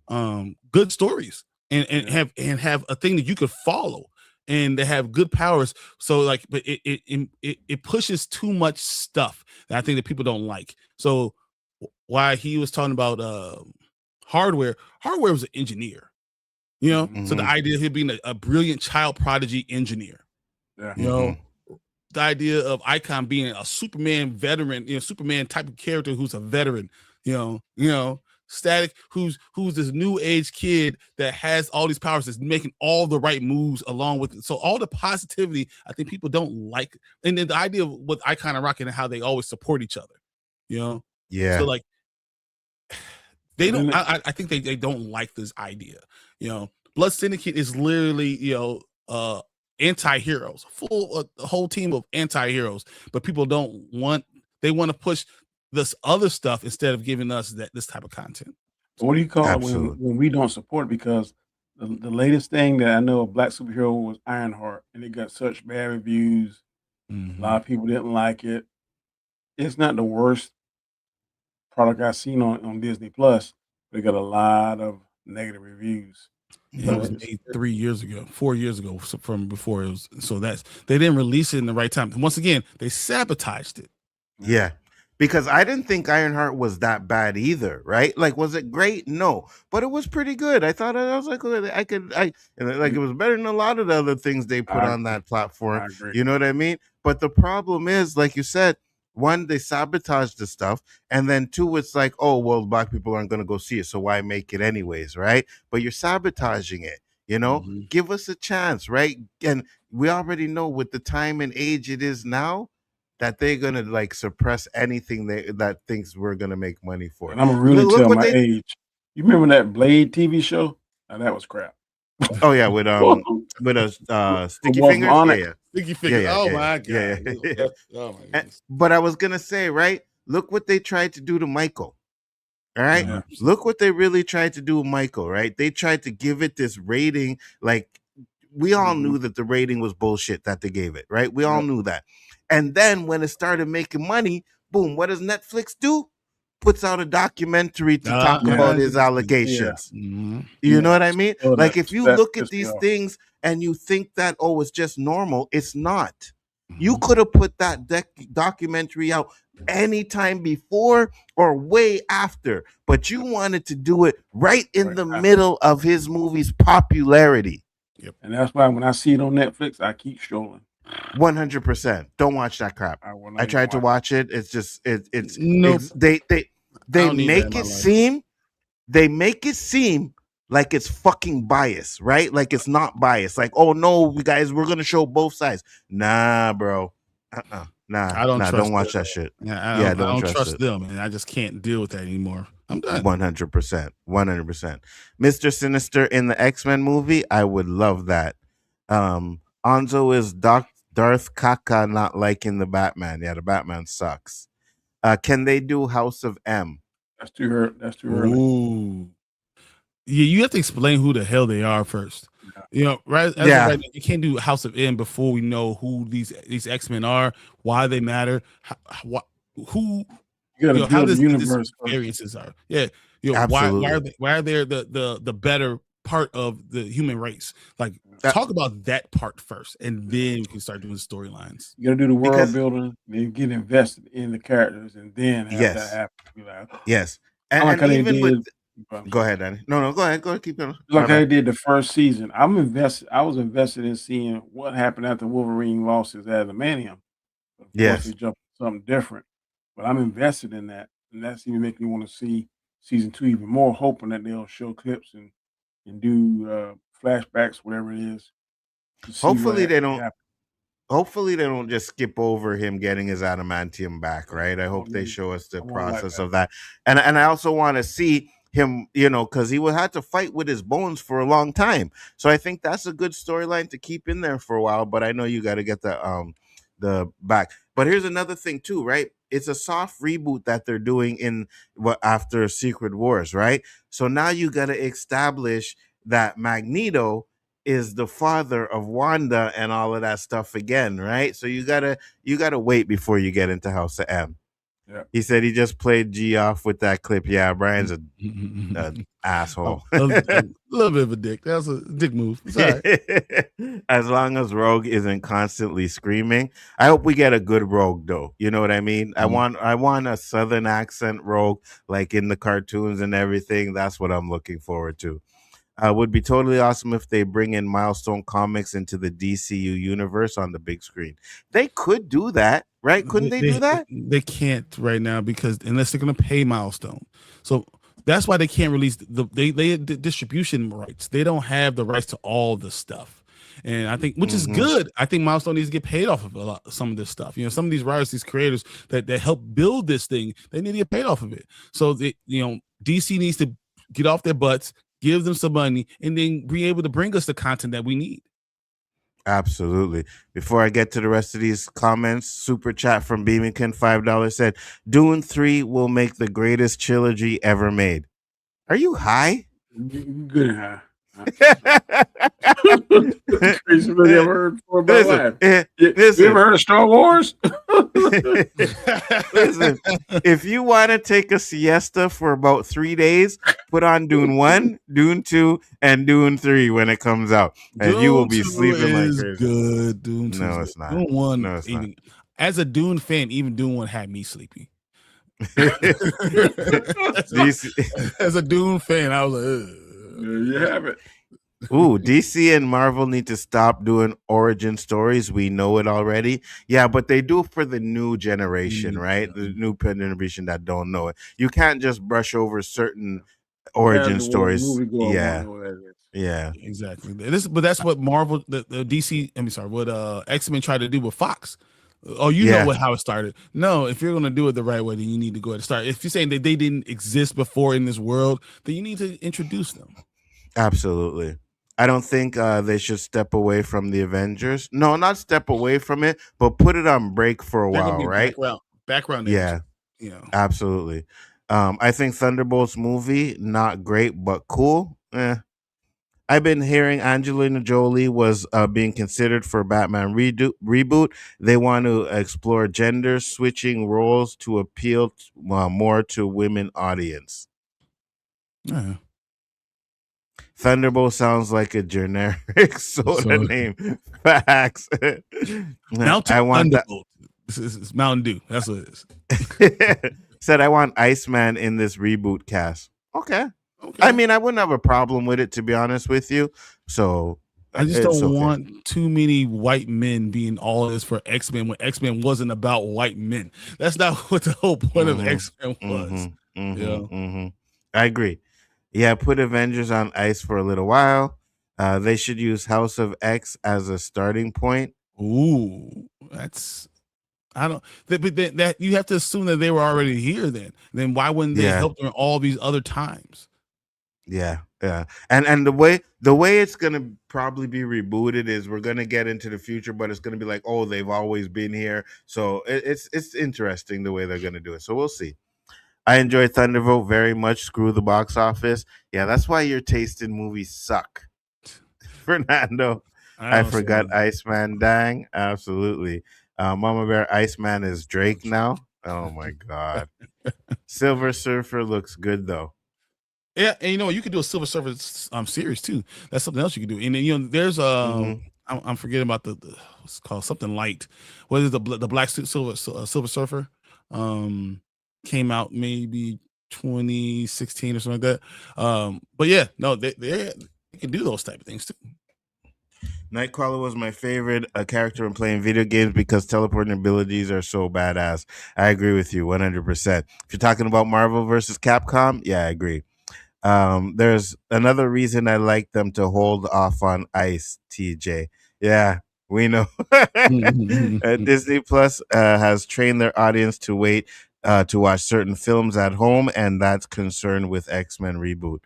good stories and have a thing that you could follow and they have good powers. So like, but it pushes too much stuff that I think that people don't like. So why he was talking about Hardware was an engineer, so the idea of him being a brilliant child prodigy engineer, the idea of Icon being a Superman veteran, Superman type of character who's a veteran, Static who's this new age kid that has all these powers, that's making all the right moves along with it. So all the positivity, I think people don't like, and then the idea of with Icon and Rocket and how they always support each other, Yeah. So like. They don't. I think they don't like this idea. Blood Syndicate is literally anti-heroes, a whole team of anti-heroes. But people don't want. They want to push this other stuff instead of giving us this type of content. What do you call it Absolutely. when we don't support? Because the latest thing that I know of black superhero was Ironheart, and it got such bad reviews. A lot of people didn't like it. It's not the worst product I've seen on Disney Plus. They got a lot of negative reviews. It was made 4 years ago from before it was. So they didn't release it in the right time. And once again, they sabotaged it. Yeah. Because I didn't think Ironheart was that bad either, right? Like, was it great? No, but it was pretty good. I thought I was like, it was better than a lot of the other things they put on that platform. I agree. You know what I mean? But the problem is, like you said, one, they sabotage the stuff, and then two, it's like, oh well, black people aren't going to go see it, so why make it anyways, right? But you're sabotaging it. Give us a chance, right? And we already know with the time and age it is now, that they're gonna like suppress anything that thinks we're gonna make money for. And I'm gonna really tell my age. You remember that Blade TV show? Now that was crap. Oh yeah, with Sticky Fingers. Yeah. Sticky Fingers. Yeah, oh yeah, my god. yeah. Oh my goodness. But I was gonna say, right? Look what they tried to do to Michael. All right. Yeah. Look what they really tried to do with Michael, right? They tried to give it this rating, like we all knew that the rating was bullshit that they gave it, right? We all knew that. And then when it started making money, boom, what does Netflix do? Puts out a documentary to talk about his allegations. You know what I mean? Like if you look at these things and you think that, oh, it's just normal, it's not. You could have put that documentary out anytime before or way after, but you wanted to do it right in the middle of his movie's popularity. And that's why when I see it on Netflix, I keep strolling. 100%. Don't watch that crap. I tried to watch it. It's just it's Nope. they make it seem like it's fucking biased, right? Like it's not biased. Like, oh no, guys, we're gonna show both sides. Nah, bro. Nah, don't watch that shit. I don't trust them, and I just can't deal with that anymore. I'm done. 100%. Mr. Sinister in the X-Men movie, I would love that. Nzo is Darth Kaka not liking the Batman. Yeah, the Batman sucks. Can they do House of M? That's too early. Ooh. Yeah, you have to explain who the hell they are first. You know, right? Right, you can't do House of M before we know who these X-Men are, why they matter, how this experiences are. Yeah, why are they the better part of the human race? Like, talk about that part first, and then we can start doing storylines. You gotta do the world building, then get invested in the characters, and then have that happen. Yes, and even with. Go ahead, Danny. No, go ahead. Keep going. Like I did the first season. I was invested in seeing what happened after Wolverine lost his adamantium. Yes, he jumped something different, but I'm invested in that, and that's even making me want to see season 2 even more, hoping that they'll show clips and do flashbacks, whatever it is. Hopefully they don't. Hopefully they don't just skip over him getting his adamantium back, right? I hope they show us the process of that, and I also want to see him, because he had to fight with his bones for a long time. So I think that's a good storyline to keep in there for a while. But I know you got to get the back. But here's another thing too, right? It's a soft reboot that they're doing after Secret Wars, right? So now you got to establish that Magneto is the father of Wanda and all of that stuff again, right? So you gotta wait before you get into House of M. Yeah. He said he just played G off with that clip. Yeah, Brian's an asshole. A little bit of a dick. That's a dick move. It's all right. As long as Rogue isn't constantly screaming. I hope we get a good Rogue though. You know what I mean? Mm-hmm. I want a Southern accent Rogue, like in the cartoons and everything. That's what I'm looking forward to. Would be totally awesome if they bring in Milestone Comics into the DCU universe on the big screen. They could do that, right? Couldn't they do that? They can't right now because unless they're going to pay Milestone. So that's why they can't release the distribution rights. They don't have the rights to all the stuff. And I think, which is good. I think Milestone needs to get paid off of some of this stuff. Some of these writers, these creators that help build this thing, they need to get paid off of it. So DC needs to get off their butts, give them some money, and then be able to bring us the content that we need. Absolutely. Before I get to the rest of these comments, super chat from Beamington, $5 said, Dune 3 will make the greatest trilogy ever made. Are you high? Good high. Crazy thing I ever heard before about life. You ever heard of Star Wars? Listen, if you want to take a siesta for about 3 days, put on Dune 1, Dune 2, and Dune 3 when it comes out, and Dune you will be sleeping like crazy. Good. Dune 2 no, it's not. Dune 1, no, it's not. As a Dune fan, even Dune 1 had me sleepy. As a Dune fan, I was like, ugh. There you have it. Ooh, DC and Marvel need to stop doing origin stories. We know it already. Yeah, but they do for the new generation, right? The new generation that don't know it. You can't just brush over certain origin stories. Yeah, exactly. But that's what Marvel, the DC. What X-Men tried to do with Fox. Oh, know how it started. No, if you're going to do it the right way, then you need to go ahead and start. If you're saying that they didn't exist before in this world, then you need to introduce them. Absolutely. I don't think they should step away from the Avengers. No, not step away from it, but put it on break for a while, right? Background. Yeah. Absolutely. I think Thunderbolts movie, not great, but cool. I've been hearing Angelina Jolie was being considered for Batman reboot. They want to explore gender switching roles to appeal more to women audience. Yeah. Thunderbolt sounds like a generic soda name. Facts. Mountain I want that. Thunderbolt. It's Mountain Dew. That's what it is. Said I want Iceman in this reboot cast. Okay. Okay. I mean, I wouldn't have a problem with it, to be honest with you. So I just it's don't okay. want too many white men being all this for X-Men when X-Men wasn't about white men. That's not what the whole point of X-Men was. I agree. Yeah, put Avengers on ice for a little while. They should use House of X as a starting point. Ooh, that's but that you have to assume that they were already here. Then why wouldn't they help during all these other times? Yeah. And the way it's gonna probably be rebooted is we're gonna get into the future, but it's gonna be like, oh, they've always been here. So it's interesting the way they're gonna do it. So we'll see. I enjoy Thunderbolt very much. Screw the box office. Yeah, that's why your taste in movies suck. Fernando. I forgot Iceman. Dang, absolutely. Mama Bear Iceman is Drake now. Oh my god. Silver Surfer looks good though. Yeah, and you could do a Silver Surfer series too. That's something else you could do. And then there's I'm forgetting about the what's it called, something light. What is the black suit Silver Surfer? Came out maybe 2016 or something like that. But yeah, no, they can do those type of things too. Nightcrawler was my favorite character in playing video games because teleporting abilities are so badass. I agree with you 100%. If you're talking about Marvel versus Capcom, yeah, I agree. There's another reason I like them to hold off on ice, TJ. Yeah, we know. Disney Plus has trained their audience to wait to watch certain films at home, and that's concerned with X-Men reboot.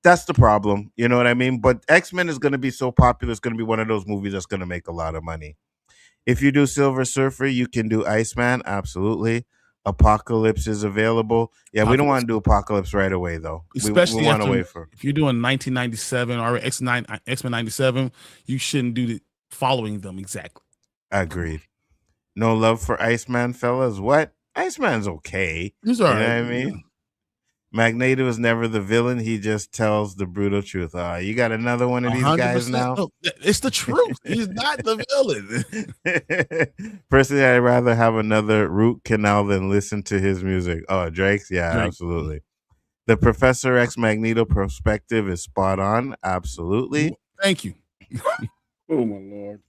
That's the problem, you know what I mean? But X-Men is going to be so popular, it's going to be one of those movies that's going to make a lot of money. If you do Silver Surfer, you can do Iceman, absolutely. Apocalypse is available. Yeah, we don't want to do Apocalypse right away, though. Especially we want to wait for. If you're doing 1997 or X-Men 97, you shouldn't do the following them exactly. Agreed. No love for Iceman, fellas. What? Iceman's okay. He's all right. You know what I mean? Magneto is never the villain. He just tells the brutal truth. You got another one of these guys now? No, it's the truth. He's not the villain. Personally, I'd rather have another root canal than listen to his music. Oh, Drake's? Yeah, Drake. Absolutely. The Professor X Magneto perspective is spot on. Absolutely. Thank you. Oh, my Lord.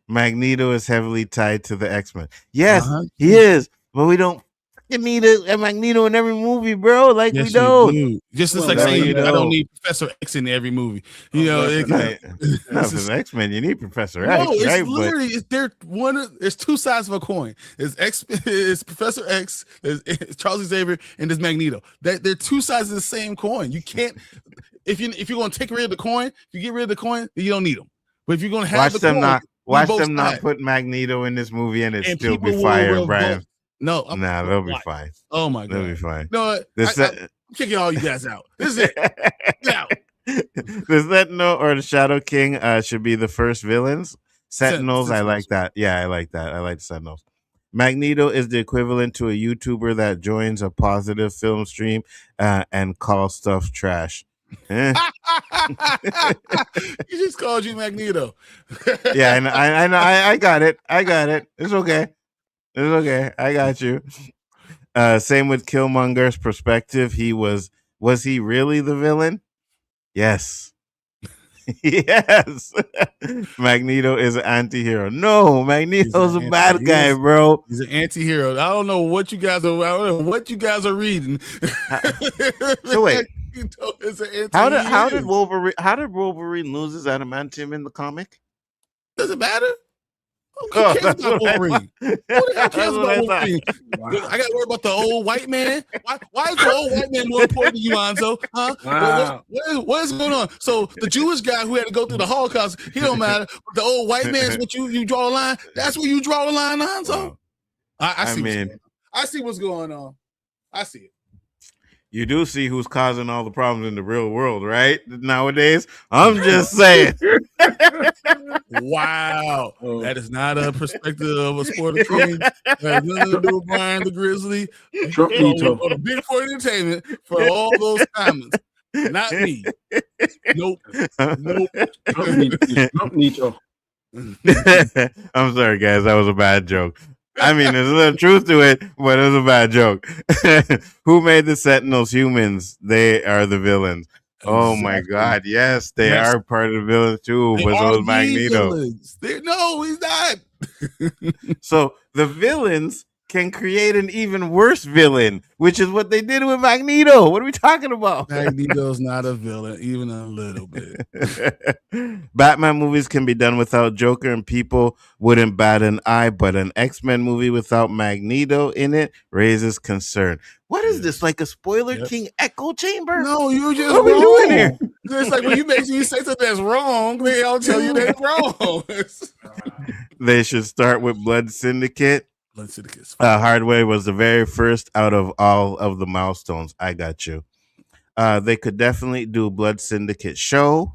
Magneto is heavily tied to the X-Men. Yes, he is. But we don't need a Magneto in every movie, bro. Like, yes, we don't. Just like saying I don't need Professor X in every movie. Not for the X-Men. You need Professor X. No, it's right? Literally there's two sides of a coin. It's Professor X, it's Charles Xavier, and there's Magneto. They're two sides of the same coin. You can't if you're going to take rid of the coin, if you get rid of the coin, then you don't need them. But if you're going to have the coin, watch them not put Magneto in this movie and it still be fire, Brian. No, they'll be fine. Oh my god, they'll be fine. No, I'm kicking all you guys out. This is it. Get out. The Sentinel or the Shadow King should be the first villains. Sentinels, I like that. Yeah, I like that. I like the Sentinels. Magneto is the equivalent to a YouTuber that joins a positive film stream and calls stuff trash. He just called you Magneto. Yeah, I know. I got it. It's okay. It's okay. I got you. Same with Killmonger's perspective. Was he really the villain? Yes. Yes. Magneto is an anti-hero. No, Magneto's a bad guy, bro. He's an anti-hero. I don't know what you guys are reading. So wait. How did Wolverine lose his adamantium in the comic? Doesn't matter. Who cares about Wolverine? Who the hell cares about Wolverine? Wow. I got to worry about the old white man. Why is the old white man more important to you, Nzo? Huh? Wow. What is going on? So the Jewish guy who had to go through the Holocaust, he don't matter. But the old white man is what you draw a line. That's where you draw a line, Nzo. Wow. I see what's going on. I see it. you do see who's causing all the problems in the real world, right? Nowadays, I'm just saying. Wow, Oh. that is not a perspective of a sport of king. That has nothing to do with Bryon the Grizzly. Trump needs Go to Biggaford Entertainment for all those comments. Not me. Nope. Trump needs I'm sorry, guys. That was a bad joke. I mean, there's a little truth to it, but it was a bad joke. Who made the Sentinels humans? They are the villains. Oh my Exactly. God! Yes, they Yes. are part of the villains too. They But so are is the Magneto. villains. No, he's not. So the villains can create an even worse villain, which is what they did with Magneto. What are we talking about? Magneto's not a villain, even a little bit. Batman movies can be done without Joker, and people wouldn't bat an eye, but an X-Men movie without Magneto in it raises concern. What is this, like a spoiler king echo chamber? No, you're just What are we wrong. doing here? It's like when you say something that's wrong, they all tell you they're wrong. They should start with Blood Syndicate. Blood Syndicate. Hardware was the very first out of all of the milestones. I got you. They could definitely do Blood Syndicate show.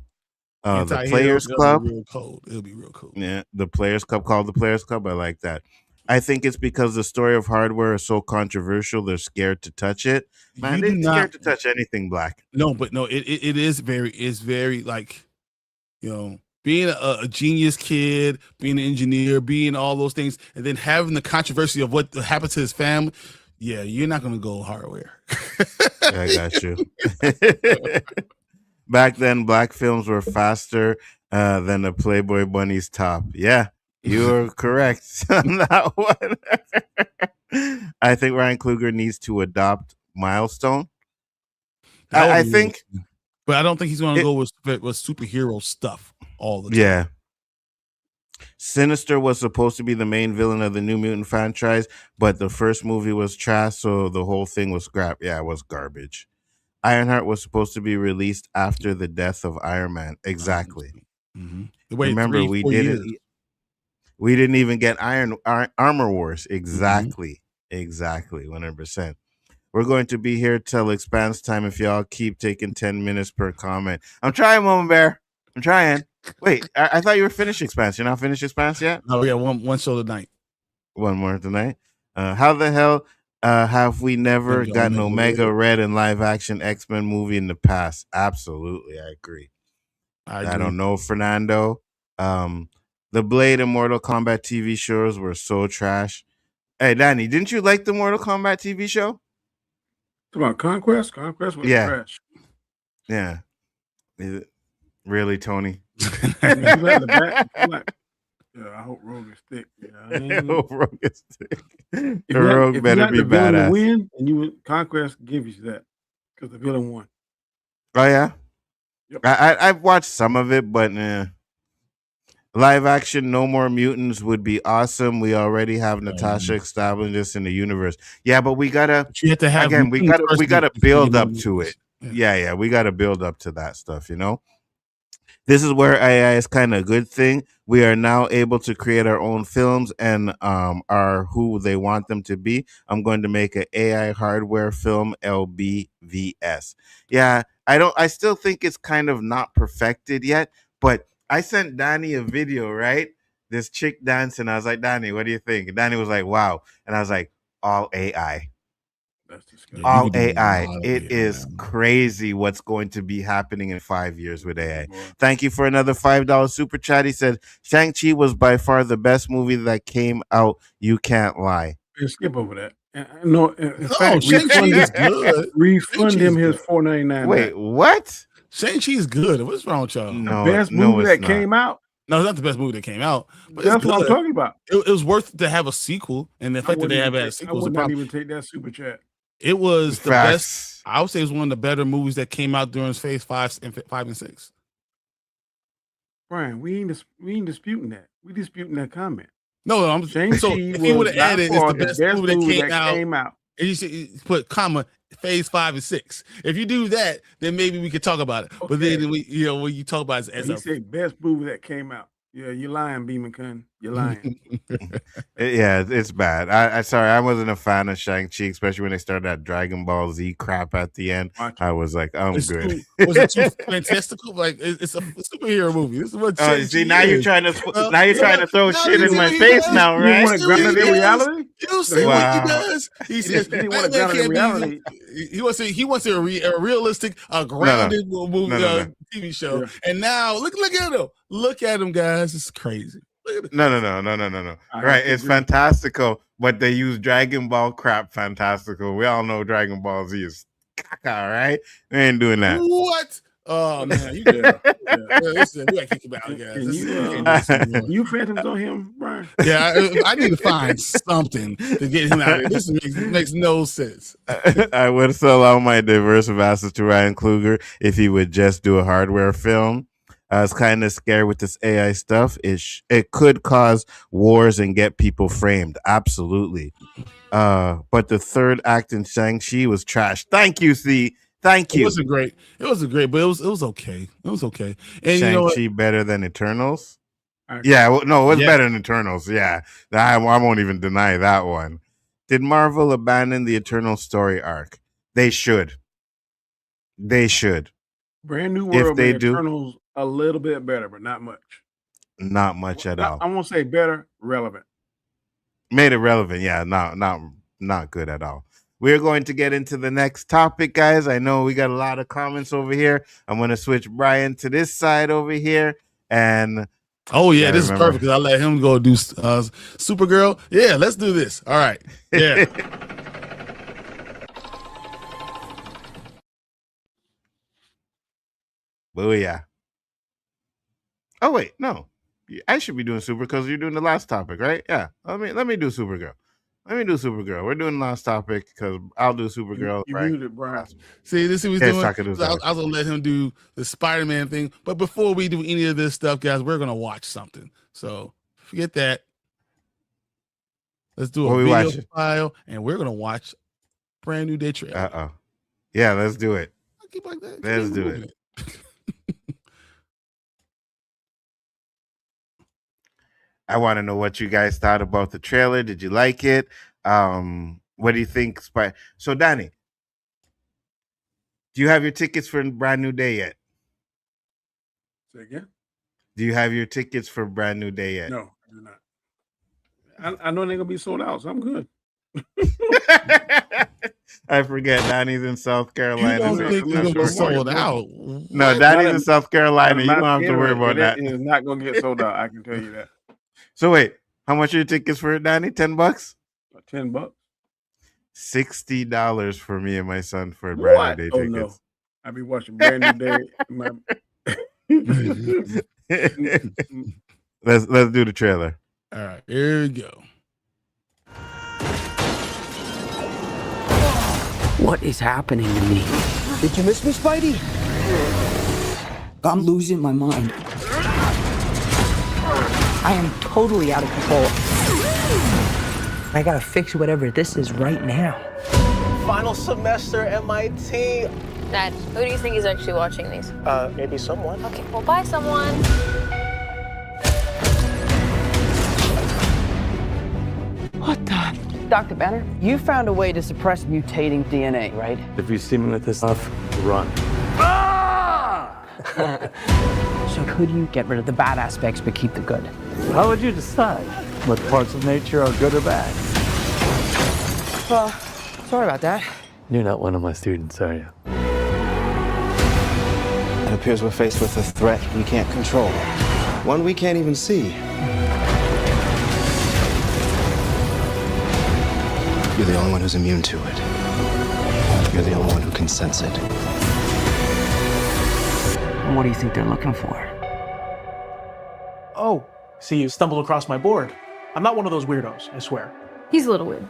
The Players Club. Real cold. It'll be real cool. Yeah, the Players Club, called the Players Club. I like that. I think it's because the story of Hardware is so controversial, they're scared to touch it. Man, they're scared to touch anything black. No, but no, it is very like, being a genius kid, being an engineer, being all those things, and then having the controversy of what happened to his family. Yeah, you're not gonna go Hardware. I got you. Back then, black films were faster than the Playboy Bunny's top. Yeah, you're correct on that one. I think Ryan Coogler needs to adopt Milestone. I think, but I don't think he's going to go with superhero stuff all the time. Yeah. Sinister was supposed to be the main villain of the New Mutant franchise, but the first movie was trash, so the whole thing was scrapped. Yeah, it was garbage. Ironheart was supposed to be released after the death of Iron Man. Exactly. Mm-hmm. Remember, we didn't even get Armor Wars. Exactly. Exactly. 100%. We're going to be here till Expanse time if y'all keep taking 10 minutes per comment. I'm trying, Mama Bear. I'm trying. Wait, I thought you were finished Expanse. You're not finished Expanse yet? No, we got one show tonight. One more tonight. How the hell have we never gotten Omega Red in live action X-Men movie in the past? Absolutely, I agree. I don't know, Fernando. The Blade and Mortal Kombat TV shows were so trash. Hey, Danny, didn't you like the Mortal Kombat TV show? About Conquest? Conquest was trash. Yeah. Really, Tony? I hope Rogue is thick. I hope Rogue is thick. The Rogue better be badass. Win, and Conquest gives you that because the villain won. Oh yeah, yep. I've watched some of it, but live action No More Mutants would be awesome. We already have Natasha established this in the universe. Yeah, but we gotta. You have to have again. We gotta build up to it. Yeah. We gotta build up to that stuff. This is where AI is kind of a good thing. We are now able to create our own films and are who they want them to be. I'm going to make an AI hardware film, LBVS. Yeah, I still think it's kind of not perfected yet, but I sent Danny a video, right? This chick dancing. I was like, Danny, what do you think? And Danny was like, wow. And I was like, all AI. All AI. It is crazy what's going to be happening in 5 years with AI. Thank you for another $5 super chat. He said, Shang-Chi was by far the best movie that came out. You can't lie. Skip over that. No, in fact, Shang-Chi is good. Refund him his $4.99. Wait, what? Shang-Chi is good. What's wrong with y'all? No, the best movie that came out. No, it's not the best movie that came out. But that's what I'm talking about. It was worth to have a sequel, and the fact that they have had a sequel. I would not even take that super chat. It was the best. I would say it was one of the better movies that came out during phase 5 and 6. Brian, we ain't disputing that. We disputing that comment. No, I'm saying so. If you would have added, it's the best movie that came out. And you should put comma phase 5 and 6. If you do that, then maybe we could talk about it. Okay. But then when you talk about it as he said best movie that came out. Yeah, you're lying, Beeman Kun. You're lying. Yeah, it's bad. I sorry, I wasn't a fan of Shang-Chi, especially when they started that Dragon Ball Z crap at the end. I was like, I'm It's good. was it too fantastical? Like it's a superhero movie. This is what Oh, you see, now is. you're trying to throw now shit you in see my what he face does? now, You right? want to ground it in reality? You see what he does? He says He want to ground it in reality. he wants a realistic, grounded movie, TV show. Yeah. And now look at him. Look at him, guys. It's crazy. No. Right, it's fantastical, but they use Dragon Ball crap fantastical. We all know Dragon Ball Z is caca, right? We ain't doing that. What? Oh man, you listen, we gotta kick him out, guys. You phantoms on him, Brian? Yeah, I need to find something to get him out of here. This makes no sense. I would still allow my diverse facets to Ryan Coogler if he would just do a hardware film. I was kind of scared with this AI stuff. It could cause wars and get people framed. Absolutely. But the third act in Shang-Chi was trash. Thank you, C. Thank you. It wasn't great. It wasn't great, but it was okay. It was okay. And Shang-Chi better than Eternals? Yeah, it was better than Eternals. Yeah, I won't even deny that one. Did Marvel abandon the Eternal story arc? They should. Brand New World If they made do, Eternals a little bit better, but not much. Not much at all. I won't say better, relevant. Made it relevant, yeah. Not good at all. We're going to get into the next topic, guys. I know we got a lot of comments over here. I'm going to switch Bryon to this side over here. And this is perfect because I let him go do Supergirl. Yeah, let's do this. All right. Yeah. Booyah. Oh wait, no. I should be doing Super because you're doing the last topic, right? Yeah. Let me do Supergirl. We're doing the last topic because I'll do Supergirl. You right? muted, Brian. See, this is what he's doing. I was doing. gonna let him do the Spider-Man thing. But before we do any of this stuff, guys, we're gonna watch something. So forget that. Let's do a video file, and we're gonna watch Brand New Day trailer. Yeah, let's do it. I keep like that. Let's do it. I want to know what you guys thought about the trailer. Did you like it? What do you think? So, Danny, do you have your tickets for Brand New Day yet? Say again? Do you have your tickets for Brand New Day yet? No, I do not. I know they're gonna be sold out, so I'm good. I forget. Danny's in South Carolina. You don't think they're gonna be sold out? No, Danny's in South Carolina. You don't have to worry about that. It's not gonna get sold out. I can tell you that. So wait, how much are your tickets for it, Danny? $10? $10. $60 for me and my son for Brand New Day tickets. No. I'll be watching Brand New Day. Let's do the trailer. All right, here we go. What is happening to me? Did you miss me, Spidey? I'm losing my mind. I am totally out of control. I gotta fix whatever this is right now. Final semester MIT. Dad, who do you think is actually watching these? Maybe someone. Okay, well, bye, someone. What the? Dr. Banner, you found a way to suppress mutating DNA, right? If you see me with this stuff, run. So could you get rid of the bad aspects but keep the good? How would you decide what parts of nature are good or bad? Well, sorry about that. You're not one of my students, are you? It appears we're faced with a threat we can't control. One we can't even see. You're the only one who's immune to it. You're the only one who can sense it. And what do you think they're looking for? Oh, see, you stumbled across my board. I'm not one of those weirdos, I swear. He's a little weird.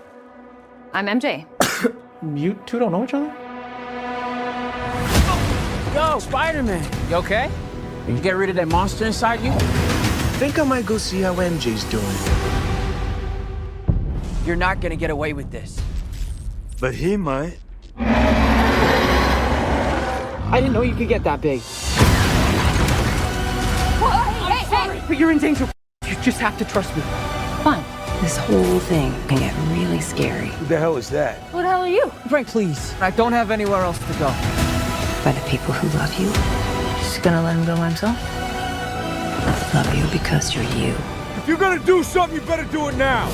I'm MJ. You two don't know each other? Yo, Spider-Man, you okay? Did you get rid of that monster inside you? Think I might go see how MJ's doing. You're not gonna get away with this. But he might. I didn't know you could get that big. Whoa, hey! But you're in danger. You just have to trust me. Fine. This whole thing can get really scary. Who the hell is that? Who the hell are you? Frank, please. I don't have anywhere else to go. By the people who love you, Just gonna let him go by himself? love you because you're you. If you're gonna do something, you better do it now.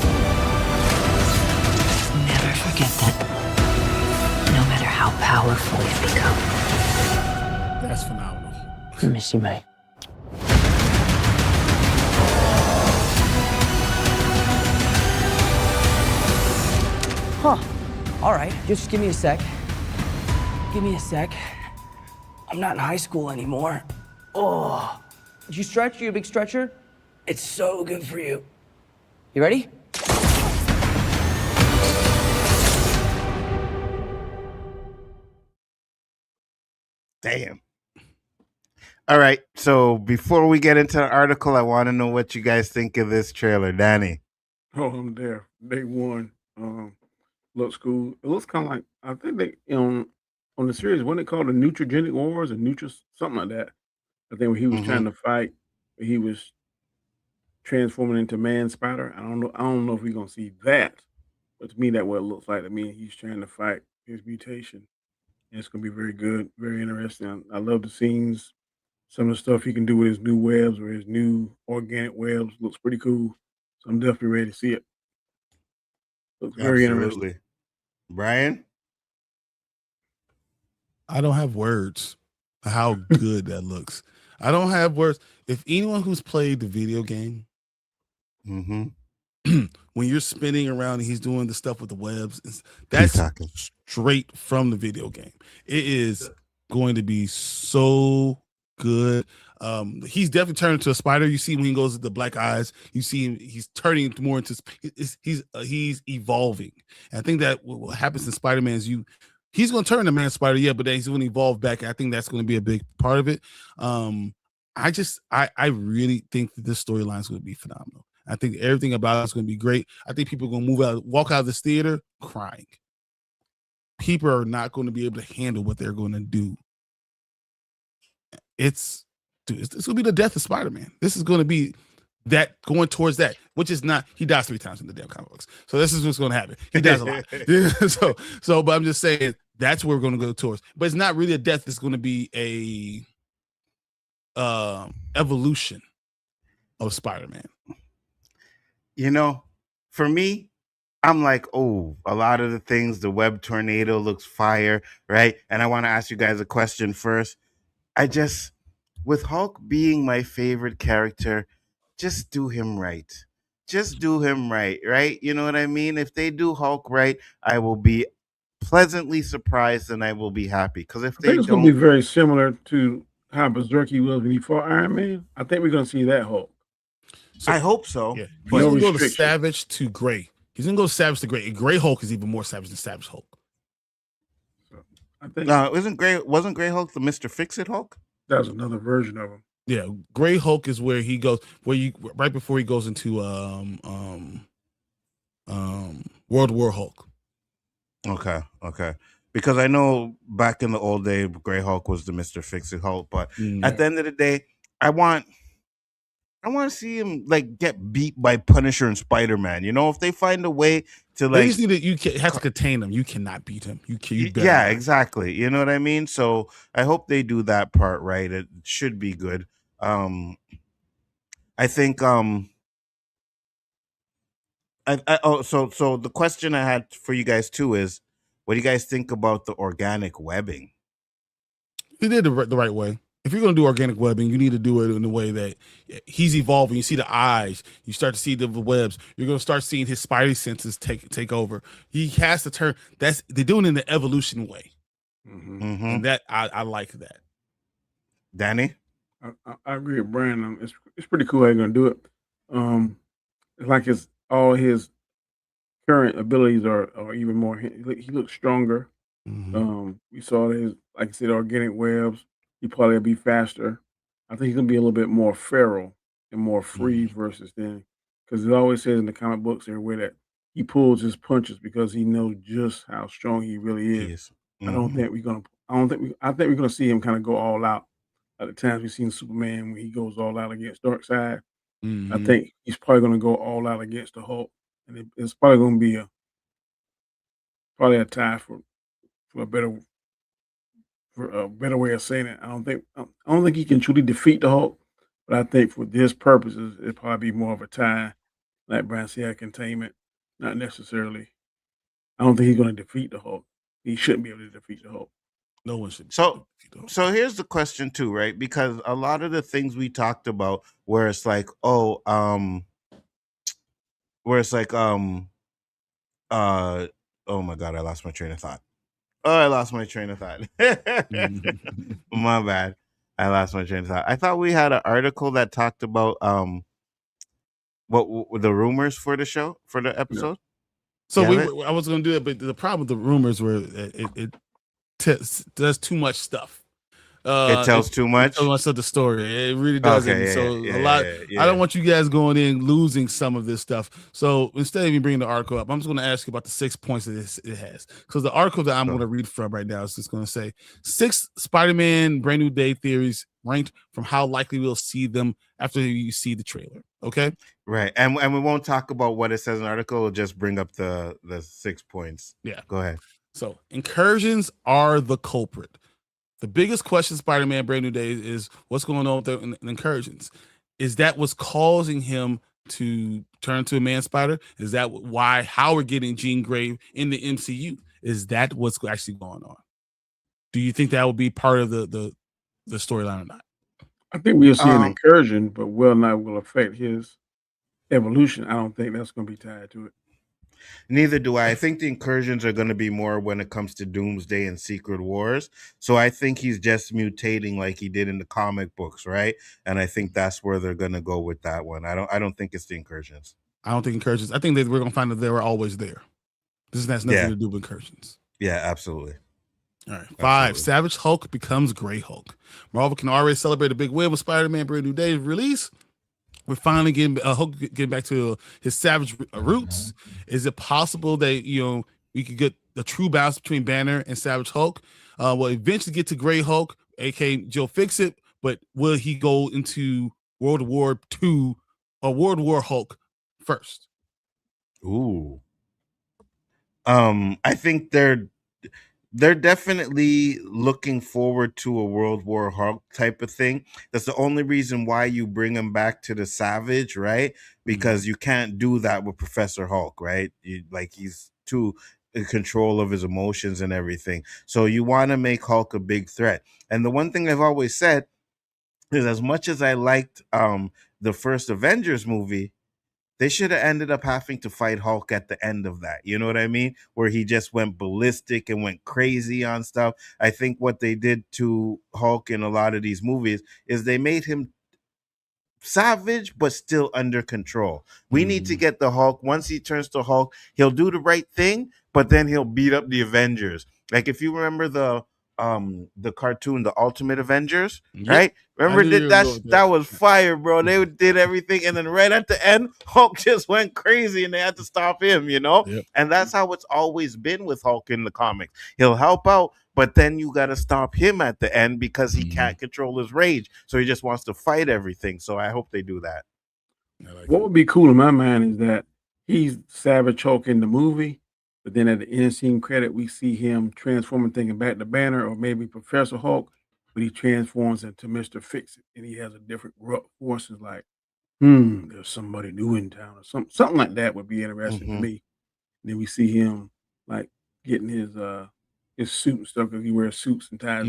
Never forget that. No matter how powerful you become. That's phenomenal. I miss you, mate. Huh. All right, just give me a sec. Give me a sec. I'm not in high school anymore. Oh. Did you stretch? You a big stretcher? It's so good for you. You ready? Damn. All right. So before we get into the article, I want to know what you guys think of this trailer, Danny. Oh, I'm there. Day one. Looks cool. It looks kind of like, I think they on the series, when they called the Nutrigenic Wars or something like that. I think when he was trying to fight, he was transforming into Man Spider. I don't know if we're gonna see that, but to me, that's what it looks like to me. He's trying to fight his mutation. And it's gonna be very good, very interesting. I love the scenes. Some of the stuff he can do with his new webs or his new organic webs looks pretty cool. So I'm definitely ready to see it. Looks very interesting. Absolutely. Bryon? I don't have words how good that looks. I don't have words. If anyone who's played the video game, when you're spinning around and he's doing the stuff with the webs, that's straight from the video game. It is going to be so good. He's definitely turned into a spider. You see when he goes with the black eyes, you see him, he's turning more into, he's evolving. And I think that what happens in Spider-Man is he's going to turn to Man Spider, yeah, but then he's going to evolve back. I think that's going to be a big part of it. I really think that this storyline is going to be phenomenal. I think everything about it is going to be great. I think people are going to walk out of this theater crying. People are not going to be able to handle what they're going to do. It's going to be the death of Spider-Man. This is going to be that going towards that, which is not, he dies 3 times in the damn comic books. So this is what's going to happen. He dies a lot. But I'm just saying that's where we're going to go towards. But it's not really a death. It's going to be a evolution of Spider-Man. You know, for me, I'm like, oh, a lot of the things, the web tornado looks fire, right? And I want to ask you guys a question first. With Hulk being my favorite character, just do him right. Just do him right? You know what I mean? If they do Hulk right, I will be pleasantly surprised and I will be happy. Because if they think it's going to be very similar to how Berserk was when he fought Iron Man. I think we're going to see that Hulk. So, I hope so. Yeah. He's going to go to Savage to Gray. He's going to go Savage to Gray. And Gray Hulk is even more savage than Savage Hulk. So I think wasn't Gray Hulk the Mr. Fix-It Hulk? That was another version of him. Yeah, Gray Hulk is where he goes, right before he goes into World War Hulk. Okay. Because I know back in the old day, Gray Hulk was the Mr. Fix-It Hulk, but at the end of the day, I want to see him like get beat by Punisher and Spider-Man. You know, if they find a way to like, they just need to, you have to contain him. You cannot beat him. You yeah, exactly. You know what I mean? So I hope they do that part right. It should be good. I think so the question I had for you guys too is, what do you guys think about the organic webbing? He did the right way. If you're going to do organic webbing, you need to do it in a way that he's evolving. You see the eyes, you start to see the webs. You're going to start seeing his spidey senses take over. He has to turn. They're doing it in the evolution way, and that I like that. Danny, I agree with Bryon. It's pretty cool how you're going to do it. It's like all his current abilities are even more. He looks stronger. We saw his, like I said, organic webs. He probably will be faster. I think he's gonna be a little bit more feral and more free versus then, because it always says in the comic books everywhere that he pulls his punches because he knows just how strong he really is. I think we're gonna see him kind of go all out. At the times we've seen Superman when he goes all out against Darkseid. I think he's probably going to go all out against the Hulk, and it's probably going to be probably a tie for a better way of saying it. I don't think he can truly defeat the Hulk, but I think for this purposes, it'd probably be more of a tie, like Brian said, containment, not necessarily. I don't think he's going to defeat the Hulk. He shouldn't be able to defeat the Hulk. No one should. So here's the question too, right? Because a lot of the things we talked about, where it's like, oh my god, I lost my train of thought. My bad. I lost my train of thought. I thought we had an article that talked about what the rumors for the show, for the episode. So I was going to do it, but the problem with the rumors were it does too much stuff. It tells too much. It tells much of the story. It really does. I don't want you guys going in losing some of this stuff. So instead of even bringing the article up, I'm just going to ask you about the 6 points that it has. Because the article that I'm going to read from right now is just going to say 6 Spider-Man Brand New Day theories ranked from how likely we'll see them after you see the trailer. Okay. Right. And we won't talk about what it says in the article. We'll just bring up the 6 points. Yeah. Go ahead. So incursions are the culprit. The biggest question Spider-Man Brand New Day is what's going on with the incursions. Is that what's causing him to turn to a man spider? Is that how we're getting Jean Grey in the MCU? Is that what's actually going on? Do you think that will be part of the storyline or not? I think we'll see an incursion, but whether or not will affect his evolution, I don't think that's going to be tied to it. Neither do I. I think the incursions are going to be more when it comes to Doomsday and Secret Wars. So I think he's just mutating like he did in the comic books, right? And I think that's where they're going to go with that one. I don't think it's the incursions. I don't think incursions. I think that we're going to find that they were always there. This has nothing to do with incursions. Yeah, absolutely. All right. 5, Savage Hulk becomes Grey Hulk. Marvel can already celebrate a big win with Spider-Man Brand New Day release. We're finally Hulk getting back to his savage roots. Is it possible that we could get the true balance between Banner and Savage Hulk? We'll eventually get to Grey Hulk, aka Joe Fixit, but will he go into World War II or World War Hulk first? Ooh. I think they're definitely looking forward to a World War Hulk type of thing. That's the only reason why you bring him back to the Savage, right? Because you can't do that with Professor Hulk, right? He's too in control of his emotions and everything. So you want to make Hulk a big threat. And the one thing I've always said is, as much as I liked the first Avengers movie, they should have ended up having to fight Hulk at the end of that. You know what I mean? Where he just went ballistic and went crazy on stuff. I think what they did to Hulk in a lot of these movies is they made him savage, but still under control. We need to get the Hulk. Once he turns to Hulk, he'll do the right thing, but then he'll beat up the Avengers. Like if you remember the cartoon, The Ultimate Avengers, right? Remember that was fire, bro. They did everything, and then right at the end, Hulk just went crazy, and they had to stop him. And that's how it's always been with Hulk in the comics. He'll help out, but then you got to stop him at the end because he can't control his rage, so he just wants to fight everything. So I hope they do that. What would be cool in my mind is that he's Savage Hulk in the movie, but then at the end scene credit, we see him transforming, thinking back to Banner or maybe Professor Hulk, but he transforms into Mr. Fix-It, and he has a different forces like, there's somebody new in town, or something like that would be interesting to me. And then we see him like getting his suit and stuff because he wears suits and ties.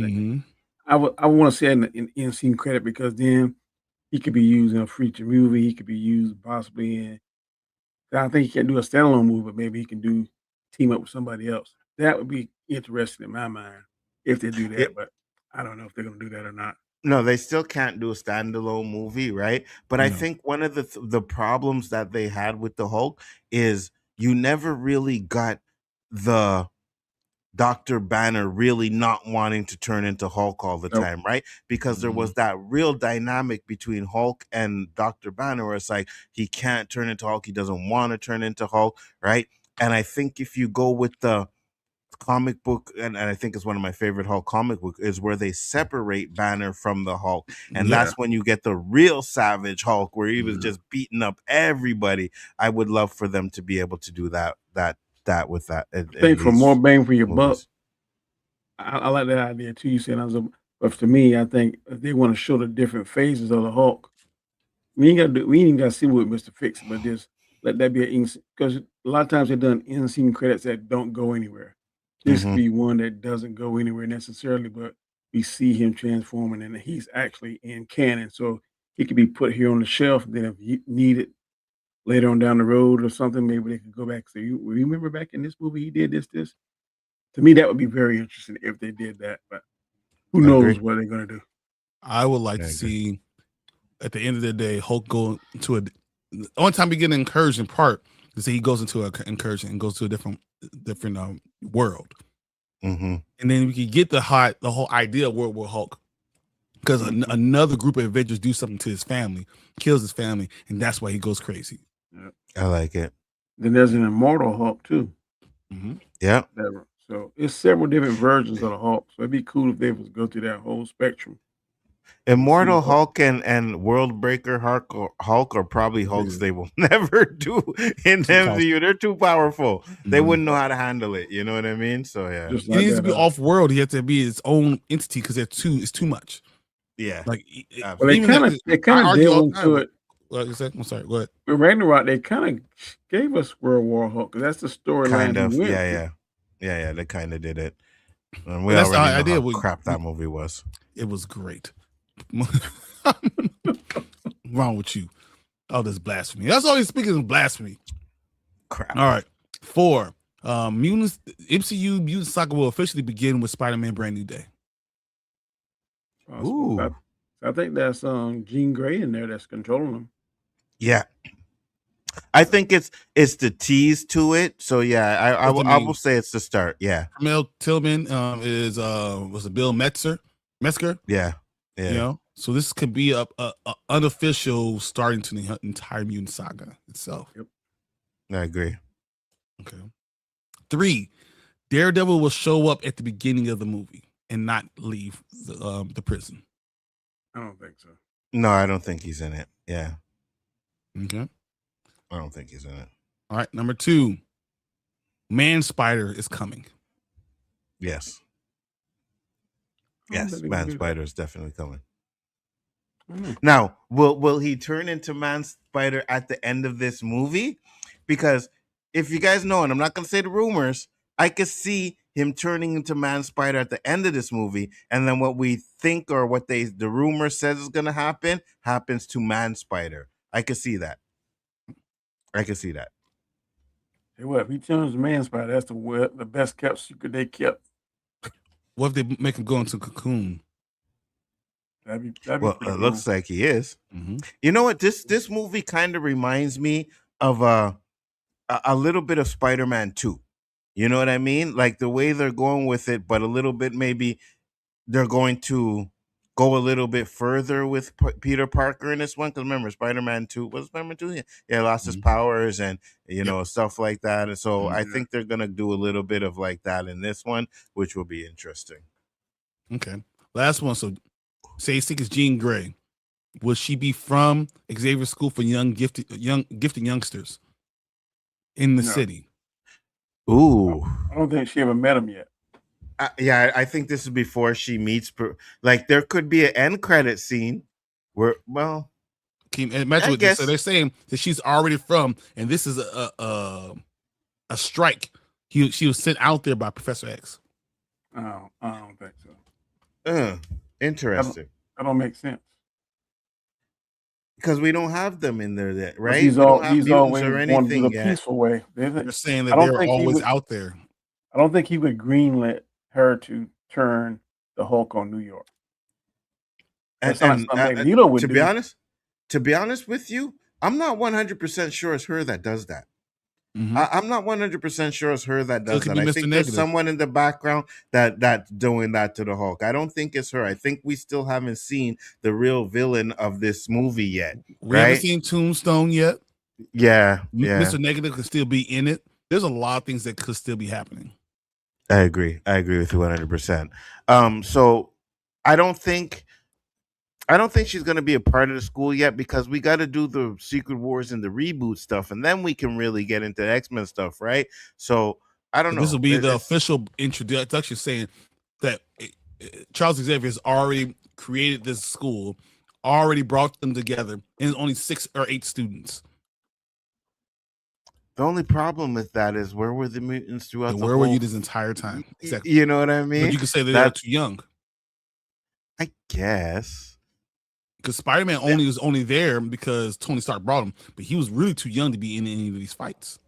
I want to say in end scene credit because then he could be used in a feature movie. He could be used possibly in. I think he can't do a standalone movie, but maybe he can team up with somebody else. That would be interesting in my mind if they do that, but I don't know if they're going to do that or not. No, they still can't do a standalone movie, right? But I think one of the problems that they had with the Hulk is you never really got the Dr. Banner really not wanting to turn into Hulk all the time, right? Because there was that real dynamic between Hulk and Dr. Banner where it's like he can't turn into Hulk, he doesn't want to turn into Hulk, right? And I think if you go with the comic book, and I think it's one of my favorite Hulk comic book, is where they separate Banner from the Hulk, and Yeah. that's when you get the real Savage Hulk, where he was just beating up everybody. I would love for them to be able to do that with that. I think for more bang for your buck, movies. I like that idea too. You said, but to me, I think if they want to show the different phases of the Hulk, we ain't got to see what Mr. Fix, but just let that be because a lot of times they've done in scene credits that don't go anywhere. This could be one that doesn't go anywhere necessarily, but we see him transforming, and he's actually in canon, so he could be put here on the shelf. Then if you need it later on down the road or something, maybe they could go back and say, "You remember back in this movie he did this, this." To me, that would be very interesting if they did that, but who knows what they're gonna do. I would like to see at the end of the day Hulk go to the only time we get an incursion part is that he goes into an incursion and goes to a different world. And then we can get the whole idea of World War Hulk, because another group of Avengers do something to his family, kills his family, and that's why he goes crazy. I like it. Then there's an Immortal Hulk too. Yeah. So it's several different versions of the Hulk. So it'd be cool if they was go through that whole spectrum. Immortal Hulk and World Breaker Hulk are probably Hulks they will never do in MCU. They're too powerful. They wouldn't know how to handle it. You know what I mean? So yeah, He needs to be off world. He has to be his own entity because it's too much. Yeah. Like, well, they kind of delved into it. What you said? I'm sorry. Go ahead. With Ragnarok, they kind of gave us World War Hulk because that's the storyline. Kind of. Yeah. They kind of did it. And we that's already know how crap that movie was. It was great. Wrong with you? Oh, this blasphemy. That's all he's speaking of blasphemy. Crap. All right. 4. Mutants MCU Mutant Saga will officially begin with Spider-Man Brand New Day. Ooh. I think that's Jean Grey in there that's controlling them. Yeah. I think it's the tease to it. So yeah, I will say it's the start. Yeah. Mel Tillman is was it Bill Metzger? Yeah. You know, so this could be a unofficial starting to the entire Mutant Saga itself. Yep. I agree. Okay. 3. Daredevil will show up at the beginning of the movie and not leave the prison. I don't think so. No, I don't think he's in it. Yeah. Okay. I don't think he's in it. All right. Number 2. Man-Spider is coming. Yes. Yes, Man-Spider is definitely coming. Now, will he turn into Man-Spider at the end of this movie? Because if you guys know, and I'm not going to say the rumors, I could see him turning into Man-Spider at the end of this movie, and then what we think or what the rumor says is going to happen happens to Man-Spider. I could see that. Hey, what if he turns Man-Spider? That's the best kept secret they kept. What if they make him go into Cocoon? That'd be it looks like he is. You know what? This movie kind of reminds me of a little bit of Spider-Man 2. You know what I mean? Like the way they're going with it, but a little bit maybe they're going to go a little bit further with Peter Parker in this one. Because remember, Spider-Man 2 was Spider-Man 2. Yeah, lost his powers and stuff like that. And so I think they're gonna do a little bit of like that in this one, which will be interesting. Okay, last one. So, say it's Jean Grey. Will she be from Xavier School for gifted youngsters in the city? Ooh, I don't think she ever met him yet. I think this is before she meets. Like there could be an end credit scene where, well, can you imagine what so they're saying that she's already from, and this is a strike. She was sent out there by Professor X. Oh, I don't think so. Interesting. That don't make sense. Because we don't have them in there yet, right? He's always or anything wanted the peaceful way. They're saying that they're always out there. I don't think he would greenlit her to turn the Hulk on New York. To be honest with you, I'm not 100% sure it's her that does that. I'm not 100% sure it's her that does that. I think there's someone in the background that's doing that to the Hulk. I don't think it's her. I think we still haven't seen the real villain of this movie yet. We haven't seen Tombstone yet. Yeah. Mr. Negative could still be in it. There's a lot of things that could still be happening. I agree with you 100%. So I don't think she's going to be a part of the school yet, because we got to do the Secret Wars and the reboot stuff, and then we can really get into the X-Men stuff, right? So I don't know. This will be the official introduction, saying that Charles Xavier has already created this school, already brought them together, and it's only 6 or 8 students. The only problem with that is, where were the mutants throughout And the where whole... were you this entire time? Exactly. You know what I mean? But you could say they're too young. I guess. Because Spider-Man was only there because Tony Stark brought him, but he was really too young to be in any of these fights.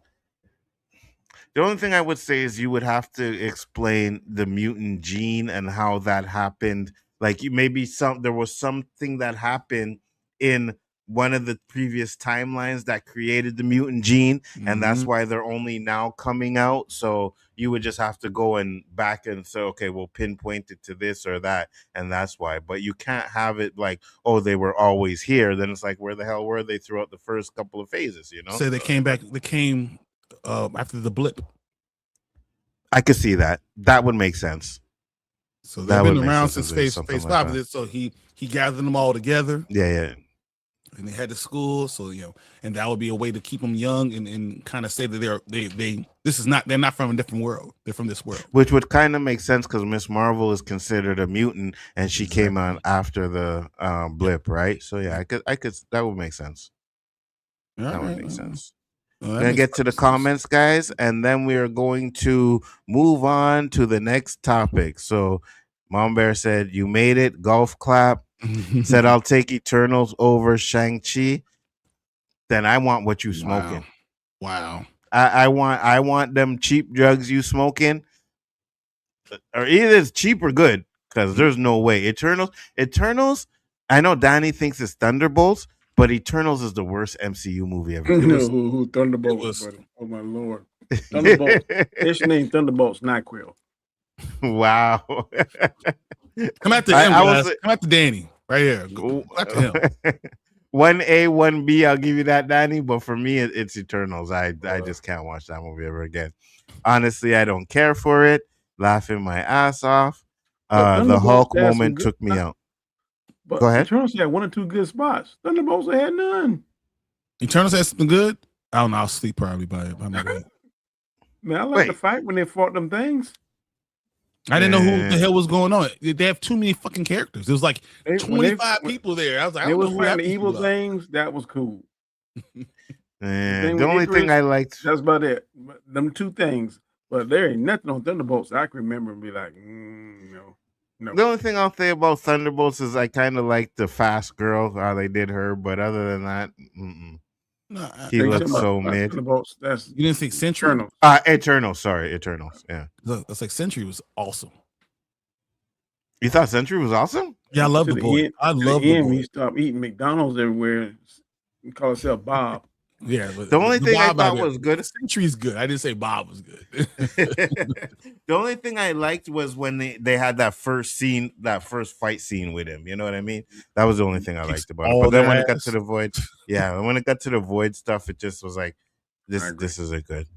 The only thing I would say is you would have to explain the mutant gene and how that happened. Like, there was something that happened in one of the previous timelines that created the mutant gene, and that's why they're only now coming out. So you would just have to go and back and say, okay, we'll pinpoint it to this or that, and that's why. But you can't have it like, oh, they were always here. Then it's like, where the hell were they throughout the first couple of phases? You know, so they came back. They came after the blip. I could see that. That would make sense. So they've been around since phase 5 of this. So he gathered them all together. Yeah. And they had the school, so and that would be a way to keep them young and kind of say that they're not from a different world. They're from this world. Which would kind of make sense, because Miss Marvel is considered a mutant, and she came on after the blip, right? So yeah, I could that would make sense. That would make sense. We're gonna get to the comments, guys, and then we are going to move on to the next topic. So Mom Bear said, "You made it." Golf clap. Said, "I'll take Eternals over Shang-Chi." Then I want what you smoking. Wow. I want them cheap drugs you smoking, or either it's cheap or good, because there's no way. Eternals. I know Danny thinks it's Thunderbolts, but Eternals is the worst MCU movie ever. You know who Thunderbolts, buddy? Oh my lord, Thunderbolts. His name Thunderbolts, not Quill. Wow. Come at the come at the Danny right here. Go at him. 1A, 1B, I'll give you that, Danny. But for me, it's Eternals. I just can't watch that movie ever again. Honestly, I don't care for it. Laughing my ass off. The Hulk moment took me out. But go ahead. Eternals had 1 or 2 good spots. Thunderbolts had none. Eternals had something good. I don't know. I'll sleep probably by my bed. Man, I like the fight when they fought them things. I didn't know who the hell was going on. They have too many fucking characters. There was like 25 people there. I was like, I don't know who the evil things. That was cool. The only thing I liked. That's about it. Them 2 things. But there ain't nothing on Thunderbolts I can remember and be like, no. The only thing I'll say about Thunderbolts is I kind of like the fast girl, how they did her. But other than that, no, he looks so mid. You didn't think Sentry? Eternals. Sorry, Eternals. Yeah. That's like Sentry was awesome. You thought Sentry was awesome? Yeah, I love the boy. I love the boy. He stopped eating McDonald's everywhere. He called himself Bob. Yeah, but the only thing I thought was good. Sentry's good. I didn't say Bob was good. The only thing I liked was when they had that first fight scene with him. You know what I mean? That was the only thing I liked about it. But then when it got to the Void, when it got to the Void stuff, it just was like, this isn't good.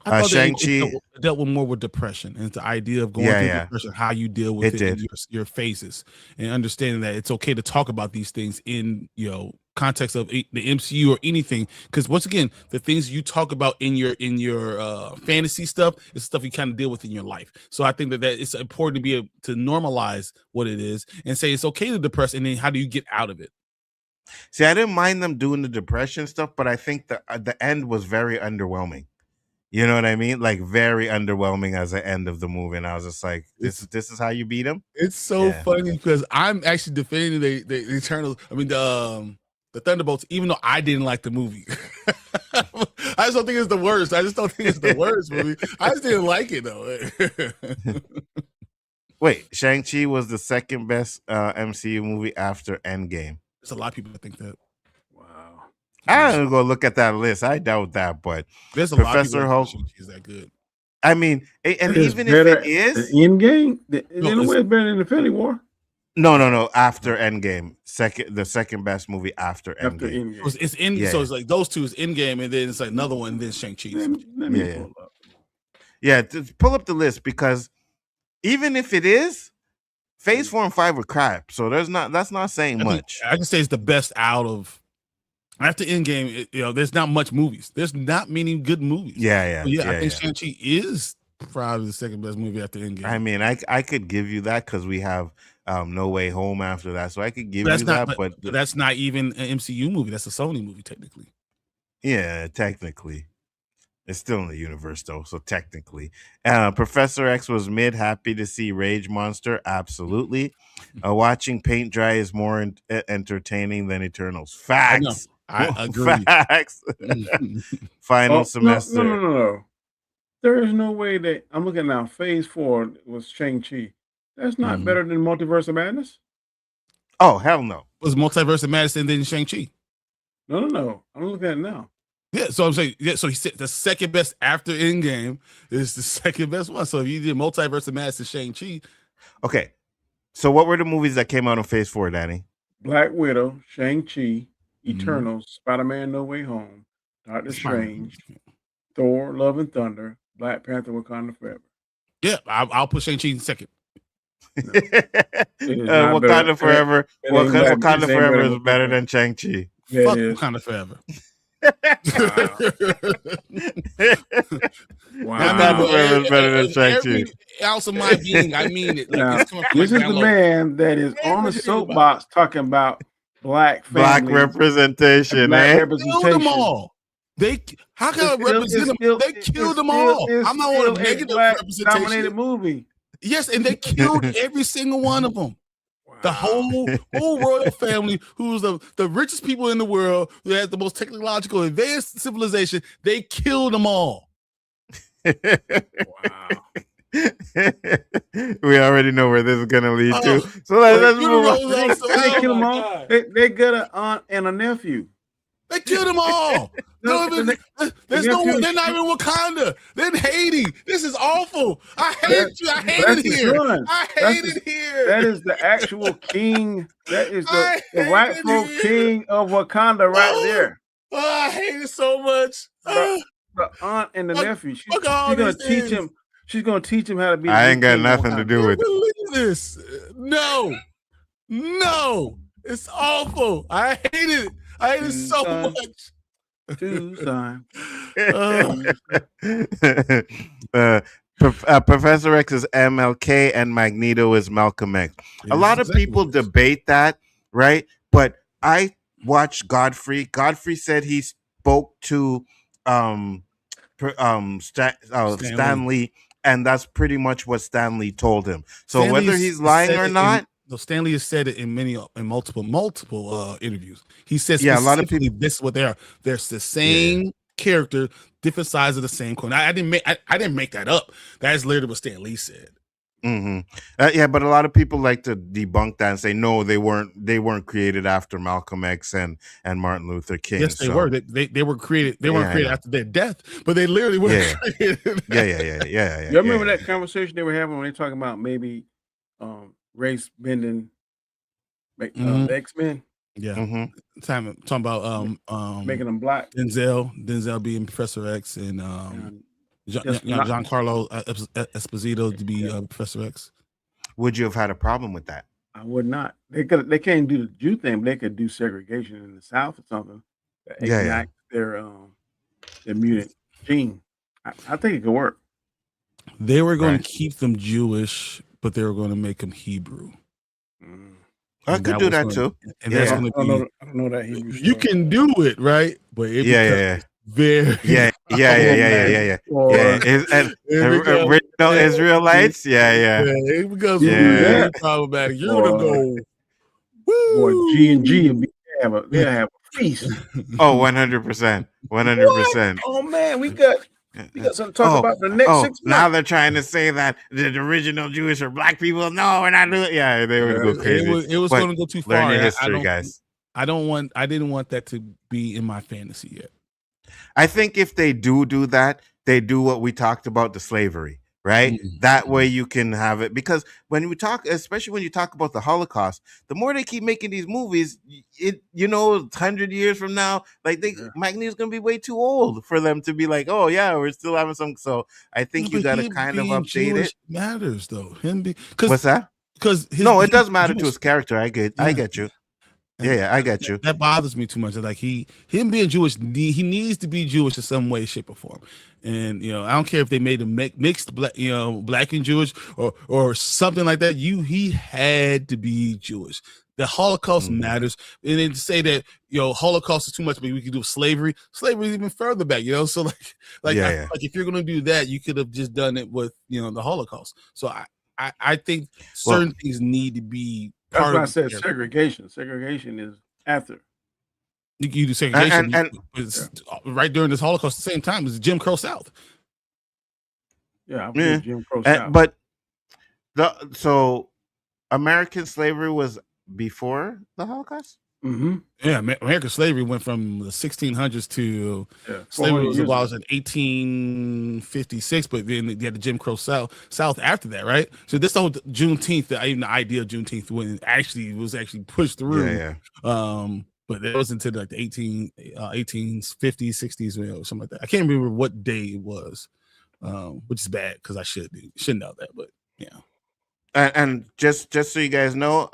I thought Shang-Chi dealt with more with depression and the idea of going through depression, how you deal with it in your phases, and understanding that it's okay to talk about these things in context of the MCU or anything. Because once again, the things you talk about in your fantasy stuff is stuff you kind of deal with in your life. So I think that it's important to be able to normalize what it is and say it's okay to depress, and then how do you get out of it? See, I didn't mind them doing the depression stuff, but I think the end was very underwhelming. You know what I mean? Like, very underwhelming as the end of the movie. And I was just like, this is how you beat him? It's so funny because I'm actually defending the Eternals. I mean, the Thunderbolts, even though I didn't like the movie. I just don't think it's the worst. I just don't think it's the worst movie. I just didn't like it, though. Wait, Shang-Chi was the second best MCU movie after Endgame. There's a lot of people that think that. I'm gonna go look at that list. I doubt that, but there's a Professor lot of people is that good. I mean, and even if it is Endgame, in a way, it's better than Infinity War. No. After Endgame, the second best movie after Endgame. It's Endgame. So it's like those two is Endgame, and then it's like another one, and then Shang-Chi. Let me pull up. Yeah, pull up the list, because even if it is, Phase 4 and 5 were crap. So that's not saying much. I can say it's the best out of after Endgame. There's not much movies. There's not many good movies. Yeah. I think Shang-Chi is probably the second best movie after Endgame. I mean, I could give you that because we have No Way Home after that, so I could give you that. But that's not even an MCU movie. That's a Sony movie, technically. Yeah, technically. It's still in the universe, though, so technically. Professor X was mid. Happy to see Rage Monster. Absolutely. Watching paint dry is more entertaining than Eternals. Facts. I agree. Facts. Final semester. No. There is no way that I'm looking now. Phase 4 was Shang-Chi. That's not better than Multiverse of Madness. Oh, hell no. It was Multiverse of Madness and then Shang-Chi. No. I'm looking at it now. Yeah, so I'm saying, so he said the second best after Endgame is the second best one. So if you did Multiverse of Madness and Shang-Chi. Okay. So what were the movies that came out in Phase 4, Danny? Black Widow, Shang-Chi, Eternals, Spider-Man No Way Home, Doctor Strange, Thor, Love and Thunder, Black Panther, Wakanda Forever. Yeah, I'll put Shang-Chi in second. Wakanda Forever. Wakanda Forever is better than Shang-Chi. Fuck Wakanda Forever. Wakanda Forever is better than Shang-Chi. Every ounce of my being, I mean it. Now, this is the man that is on the soapbox talking about black representation. They killed them all. How can I represent them? They killed them all. I'm not on a negative representation. Dominated movie. Yes, and they killed every single one of them. Wow. The whole royal family, who's the richest people in the world, who has the most technological advanced civilization, they killed them all. Wow. We already know where this is going to lead to. So let's move on. They killed them all. They got an aunt and a nephew. They killed them all. They're not even Wakanda. They're in Haiti. This is awful. I hate you. I hate it here. I hate it here. That is the actual king. That is the rightful king of Wakanda right there. Oh, I hate it so much. The aunt and the nephew. She's gonna teach him. She's gonna teach him how to be. I ain't got nothing to do with it. This. No. It's awful. I hate it. I hate it so much. Professor X is MLK and Magneto is Malcolm X. Yeah, a lot of people debate that, right? But I watched Godfrey. Godfrey said he spoke to Stanley, and that's pretty much what Stanley told him. So Stanley whether he's lying or not. Stanley has said it in multiple interviews. He says, a lot of people. This is what they are. There's the same character, different sides of the same coin. I didn't make that up. That is literally what Stan Lee said. But a lot of people like to debunk that and say no, they weren't created after Malcolm X and Martin Luther King. Yes, they were. They were created. They weren't created after their death, but they literally were created. Yeah. You remember that conversation they were having when they talking about maybe race bending X-Men? Yeah. Talking about making them black. Denzel being Professor X and Giancarlo Esposito to be Professor X. Would you have had a problem with that? I would not. They can't do the Jew thing, but they could do segregation in the South or something. Ignite their mutant gene. I think it could work. They were going to keep them Jewish, but they were going to make them Hebrew. I could do that too. And that's going to be. I don't know that Hebrew. You can do it, right? But it very original Israelites. It becomes very problematic. You're gonna go. Boy, G&G will have a feast. Oh, 100%. 100%. Oh man, we got something to talk about the next 6 months. Now they're trying to say that the original Jewish are black people. No, we're not doing it. Yeah, they would go crazy. It was going to go too far. Learn your history, guys. I didn't want that to be in my fantasy yet. I think if they do that, they do what we talked about, the slavery, right? Mhm. That way you can have it, because when we talk, especially when you talk about the Holocaust, the more they keep making these movies, 100 years from now, like Magneto's gonna be way too old for them to be like, oh yeah, we're still having some. So I think you But got to him kind of being update Jewish it. matters, though. What's that? Because his No, it being does matter to Jewish, his character. I get you. and Yeah, I get you. that bothers me too much. Like him being Jewish, he needs to be Jewish in some way, shape, or form. And I don't care if they made him mixed black, black and Jewish or something like that. He had to be Jewish. The Holocaust matters, and then to say that Holocaust is too much, but we can do slavery. Slavery is even further back, So I feel like if you're gonna do that, you could have just done it with the Holocaust. So I think certain things need to be. That's why I said segregation. Segregation is after. You do segregation right during this Holocaust at the same time as Jim Crow South. Yeah, I'm Jim Crow South. But so American slavery was before the Holocaust? Mm-hmm. Yeah, American slavery went from the 1600s to slavery was abolished in 1856, but then they had the Jim Crow South after that, right? So this whole Juneteenth, even the idea of Juneteenth when it was actually pushed through. But it was into like the 1850s, 60s, or something like that. I can't remember what day it was, which is bad because I should know that, but yeah. And just so you guys know,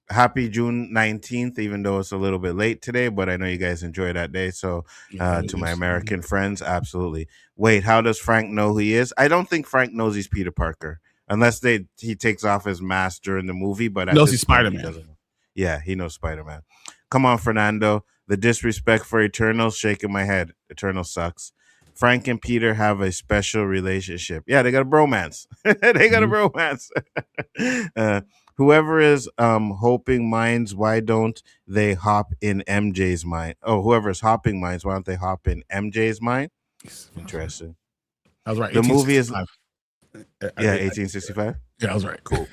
happy June 19th, even though it's a little bit late today, but I know you guys enjoy that day. So to my American friends, absolutely. Wait, how does Frank know who he is? I don't think Frank knows he's Peter Parker unless he takes off his mask during the movie, but knows he's Spider-Man. Yeah, he knows Spider-Man. Come on, Fernando. The disrespect for Eternals, shaking my head. Eternal sucks. Frank and Peter have a special relationship. Yeah, they got a bromance. They got a bromance. Whoever is hoping minds, why don't they hop in MJ's mind? Oh, whoever's hopping minds, why don't they hop in MJ's mind? Interesting. I was right. The movie is 1865. Yeah, I was right. Cool.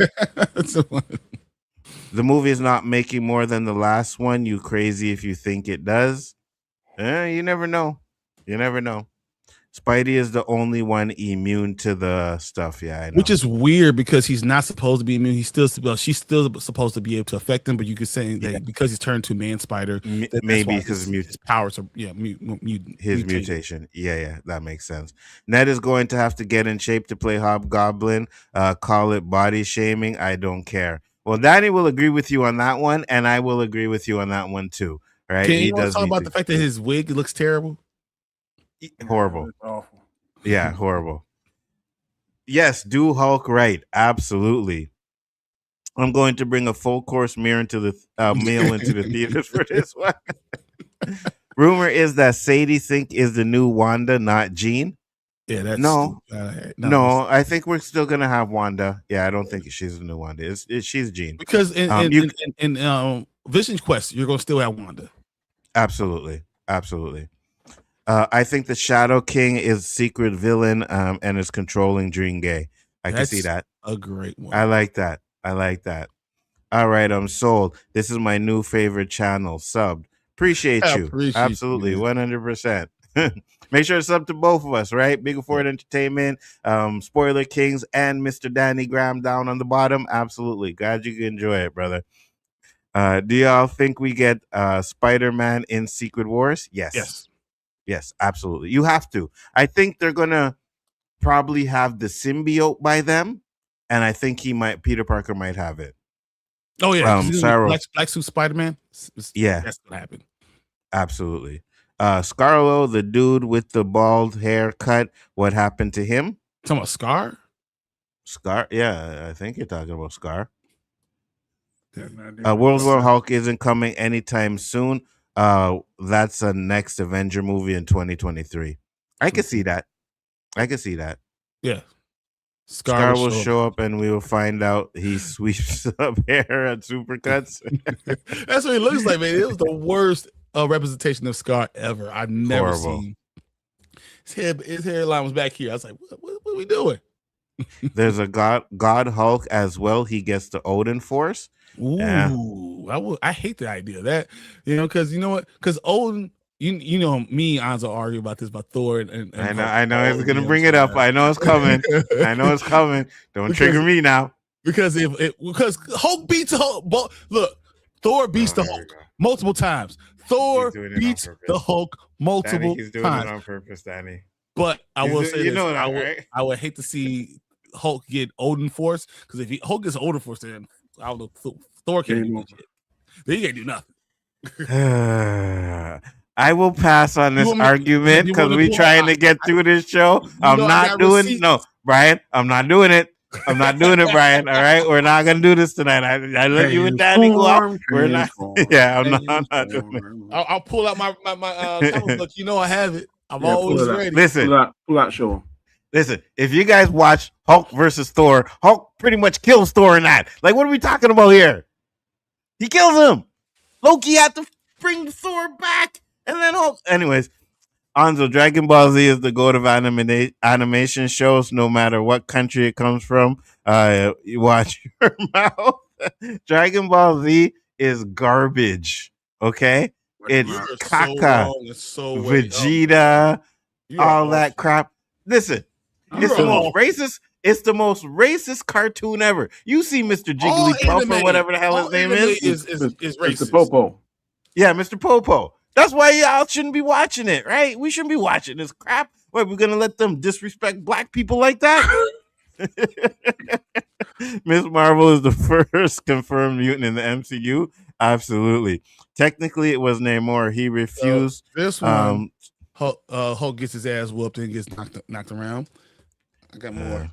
The movie is not making more than the last one. You crazy if you think it does. You never know. You never know. Spidey is the only one immune to the stuff. Yeah, I know. Which is weird because he's not supposed to be immune. She's still supposed to be able to affect him, but you could say that because he's turned to man spider, maybe because his powers are his mutation. Yeah, that makes sense. Ned is going to have to get in shape to play Hobgoblin. Call it body shaming. I don't care. Well, Danny will agree with you on that one, and I will agree with you on that one too. Right? Can you talk about the fact that his wig looks terrible? Horrible. Awful. Yeah, horrible. Yes, do Hulk right. Absolutely. I'm going to bring a full course meal into the theaters for this one. Rumor is that Sadie Sink is the new Wanda, not Jean. Yeah, that's no. I think we're still gonna have Wanda. Yeah, I don't think she's the new Wanda. She's Jean because in Vision Quest, you're gonna still have Wanda. Absolutely. I think the Shadow King is secret villain and is controlling Dream Gay. I can see that. A great one. I like that. All right, I'm sold. This is my new favorite channel. Subbed. Appreciate you. Absolutely, 100%. Make sure to sub to both of us, right? Biggaford Entertainment, Spoiler Kings, and Mr. Danny Graham down on the bottom. Absolutely. Glad you can enjoy it, brother. Do y'all think we get Spider-Man in Secret Wars? Yes, absolutely. You have to. I think they're gonna probably have the symbiote by them, and I think Peter Parker might have it. Oh yeah, Black Suit Spider-Man. Yeah, that's gonna happen. Absolutely. Scarlo, the dude with the bald haircut. What happened to him? Talking about Scar? Scar? Yeah, I think you're talking about Scar. World War Hulk isn't coming anytime soon. That's a next Avenger movie in 2023. I can see that. Yeah. Scar will show up and we will find out he sweeps up hair at Supercuts. That's what he looks like, man. It was the worst representation of Scar ever. I've never seen. His hairline was back here. I was like, what are we doing? There's a God Hulk as well. He gets the Odin Force. Ooh, I hate the idea of that, because you know what? Because Odin, you know me and Anzo argue about this about Thor and I know it's gonna bring it up. I know it's coming. I know it's coming. Don't trigger me now. Because because Hulk beats Hulk. Look, Thor beats the Hulk multiple times. Thor beats the Hulk multiple Danny, he's doing times it on purpose, Danny. But I will say this, right? I would hate to see Hulk get Odin Force, because if Hulk gets Odin Force, then I don't know, Thor can't do shit. Then he can't do nothing. I will pass on this argument because we're trying to get through this show. I'm not doing Brian. I'm not doing it. I'm not doing it, Brian. All right, we're not gonna do this tonight. I let you and Danny go out. We're not. Yeah, I'm not doing it. I'll pull out my comic book. You know I have it. I'm always ready. Listen, pull out, show 'em. Listen, if you guys watch Hulk versus Thor, Hulk pretty much kills Thor in that. Like, what are we talking about here? He kills him. Loki had to bring Thor back, and then Hulk. Anyways, Anzo, Dragon Ball Z is the goat of animation shows, no matter what country it comes from. You watch your mouth. Dragon Ball Z is garbage. Okay, it's caca, Vegeta, all that crap. Listen, it's the most racist. It's the most racist cartoon ever. You see Mr. Jigglypuff or whatever the hell his name is racist. Mr. Popo. Yeah, Mr. Popo. That's why y'all shouldn't be watching it, right? We shouldn't be watching this crap. What, we're gonna let them disrespect black people like that? Miss Marvel is the first confirmed mutant in the MCU. Absolutely. Technically, it was Namor. He refused. This one, Hulk gets his ass whooped and gets knocked around. I got more.